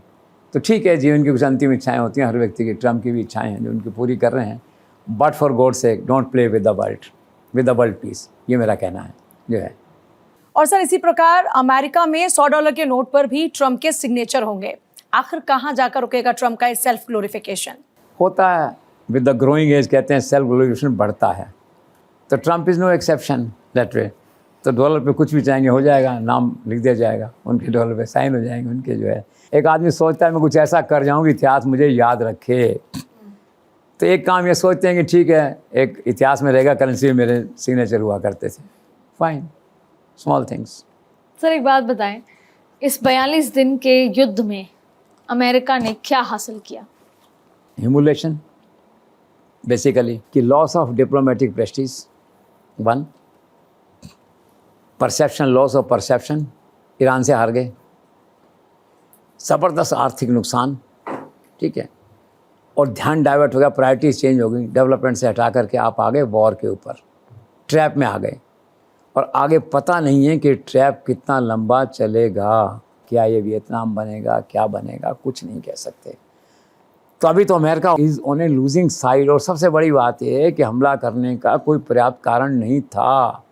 तो ठीक है, जीवन की कुछ अंतिम इच्छाएं होती हैं हर व्यक्ति की, ट्रंप की भी इच्छाएं हैं जो उनकी पूरी कर रहे हैं। But for God sake don't play with the world peace, ये मेरा कहना है जो है। और सर इसी प्रकार अमेरिका में $100 के नोट पर भी ट्रम्प के सिग्नेचर होंगे। आखिर कहाँ जाकर रुकेगा ट्रम्प का सेल्फ ग्लोरिफिकेशन? होता है विद द ग्रोइंग एज, कहते हैं सेल्फ ग्लोरिफिकेशन बढ़ता है। तो Trump is no exception that way. तो डॉलर पे कुछ भी चाहेंगे हो जाएगा, नाम लिख दिया जाएगा, उनके डॉलर पे साइन हो जाएंगे उनके जो है। एक आदमी सोचता है मैं कुछ ऐसा कर जाऊँ कि इतिहास मुझे याद रखे, तो एक काम ये सोचते हैं कि ठीक है एक इतिहास में रहेगा, करेंसी में मेरे सिग्नेचर हुआ करते थे, फाइन, स्मॉल थिंग्स। सर, एक बात बताएं, इस 42 दिन के युद्ध में अमेरिका ने क्या हासिल किया? ह्यूमिलेशन बेसिकली, कि loss of diplomatic Prestige, 1 perception, loss of perception, Iran से हार गए, ज़बरदस्त आर्थिक नुकसान, ठीक है, और ध्यान डाइवर्ट हो गया, प्रायोरिटीज चेंज हो गई, डेवलपमेंट से हटा करके आप आ गए वॉर के ऊपर, ट्रैप में आ गए, और आगे पता नहीं है कि ट्रैप कितना लंबा चलेगा, क्या ये वियतनाम बनेगा, क्या बनेगा, कुछ नहीं कह सकते। तो अभी तो America is on A losing side, और सबसे बड़ी बात यह है कि हमला करने का कोई पर्याप्त कारण नहीं था।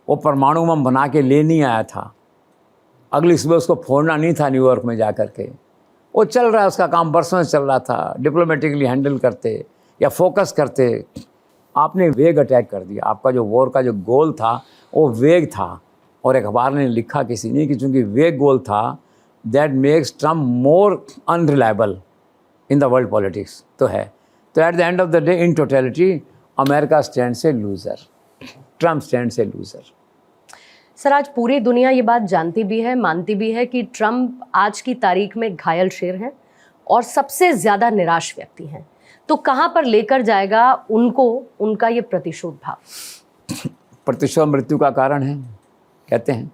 वो परमाणु बम बना के ले नहीं आया था, अगली सुबह उसको फोड़ना नहीं था न्यूयॉर्क में जा कर के। वो चल रहा है, उसका काम बरसों से चल रहा था, डिप्लोमेटिकली हैंडल करते या फोकस करते। आपने वेग अटैक कर दिया, आपका जो वॉर का जो गोल था वो वेग था, और एक अखबार ने लिखा किसी ने कि चूँकि वेग गोल था, that makes Trump more unreliable in the world politics. तो है, तो at the end of the day in totality America stand से लूज़र, ट्रम्प स्टैंड से लूज़र। सर, आज पूरी दुनिया ये बात जानती भी है, मानती भी है कि ट्रम्प आज की तारीख में घायल शेर हैं और सबसे ज़्यादा निराश व्यक्ति हैं। तो कहाँ पर लेकर जाएगा उनको उनका ये प्रतिशोध भाव? प्रतिशोध मृत्यु का कारण है कहते हैं,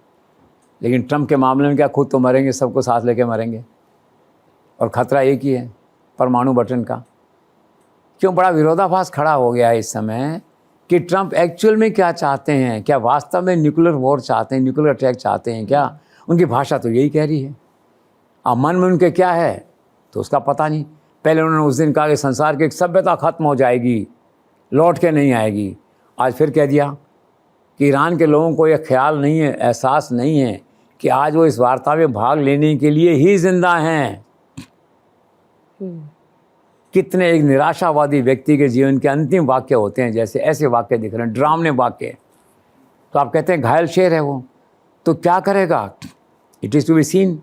लेकिन ट्रम्प के मामले में क्या, खुद तो मरेंगे, सबको साथ लेके मरेंगे। और खतरा एक ही है, परमाणु बटन का। क्यों बड़ा विरोधाभास खड़ा हो गया है इस समय कि ट्रंप एक्चुअल में क्या चाहते हैं, क्या वास्तव में न्यूक्लियर वॉर चाहते हैं, न्यूक्लियर अटैक चाहते हैं क्या? उनकी भाषा तो यही कह रही है। अब मन में उनके क्या है तो उसका पता नहीं। पहले उन्होंने उस दिन कहा कि संसार की एक सभ्यता खत्म हो जाएगी, लौट के नहीं आएगी। आज फिर कह दिया कि ईरान के लोगों को यह ख्याल नहीं है, एहसास नहीं है कि आज वो इस वार्ता में भाग लेने के लिए ही जिंदा हैं। कितने एक निराशावादी व्यक्ति के जीवन के अंतिम वाक्य होते हैं, जैसे ऐसे वाक्य दिख रहे हैं, डरावने वाक्य। तो आप कहते हैं घायल शेर है वो, तो क्या करेगा? It is to be seen.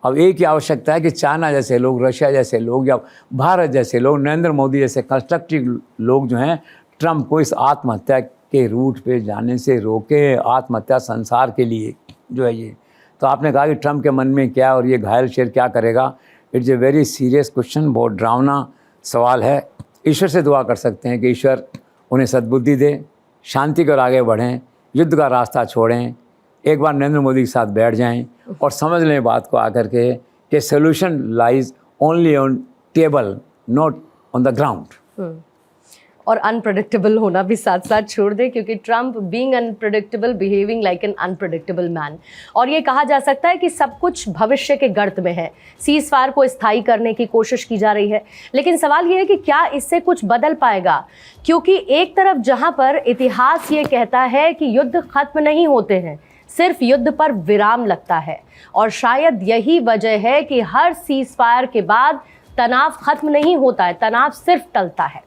अब एक ही आवश्यकता है कि चाइना जैसे लोग, रशिया जैसे लोग या भारत जैसे लोग, नरेंद्र मोदी जैसे कंस्ट्रक्टिव लोग जो हैं, ट्रंप को इस आत्महत्या के रूट पे जाने से रोके। आत्महत्या संसार के लिए जो है ये। तो आपने कहा कि ट्रंप के मन में क्या और ये घायल शेर क्या करेगा? It's a very serious question, बहुत डरावना सवाल है। ईश्वर से दुआ कर सकते हैं कि ईश्वर उन्हें सद्बुद्धि दे, शांति कर आगे बढ़ें, युद्ध का रास्ता छोड़ें, एक बार नरेंद्र मोदी के साथ बैठ जाएं और समझ लें बात को आकर के कि solution lies only on table, not on the ground. और अनप्रेडिक्टेबल होना भी साथ साथ छोड़ दे, क्योंकि Trump being unpredictable, behaving like an unpredictable man. और ये कहा जा सकता है कि सब कुछ भविष्य के गर्त में है। सीज फायर को स्थायी करने की कोशिश की जा रही है, लेकिन सवाल ये है कि क्या इससे कुछ बदल पाएगा? क्योंकि एक तरफ जहां पर इतिहास ये कहता है कि युद्ध खत्म नहीं होते हैं, सिर्फ युद्ध पर विराम लगता है, और शायद यही वजह है कि हर सीज फायर के बाद तनाव खत्म नहीं होता है, तनाव सिर्फ टलता है।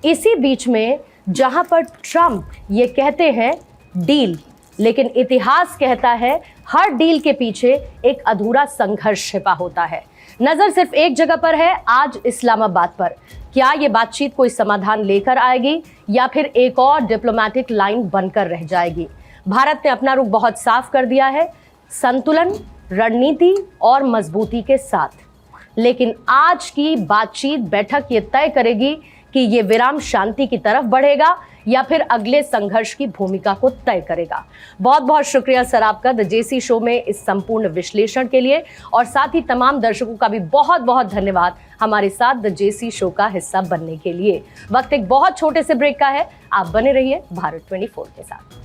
इसी बीच में जहां पर ट्रंप ये कहते हैं डील, लेकिन इतिहास कहता है हर डील के पीछे एक अधूरा संघर्ष छिपा होता है। नजर सिर्फ एक जगह पर है, आज इस्लामाबाद पर। क्या ये बातचीत कोई समाधान लेकर आएगी या फिर एक और डिप्लोमेटिक लाइन बनकर रह जाएगी? भारत ने अपना रुख बहुत साफ कर दिया है, संतुलन, रणनीति और मजबूती के साथ। लेकिन आज की बातचीत बैठक ये तय करेगी कि ये विराम शांति की तरफ बढ़ेगा या फिर अगले संघर्ष की भूमिका को तय करेगा। बहुत बहुत शुक्रिया सर आपका द जेसी शो में इस संपूर्ण विश्लेषण के लिए, और साथ ही तमाम दर्शकों का भी बहुत बहुत धन्यवाद हमारे साथ द जेसी शो का हिस्सा बनने के लिए। वक्त एक बहुत छोटे से ब्रेक का है, आप बने रहिए भारत 24 के साथ।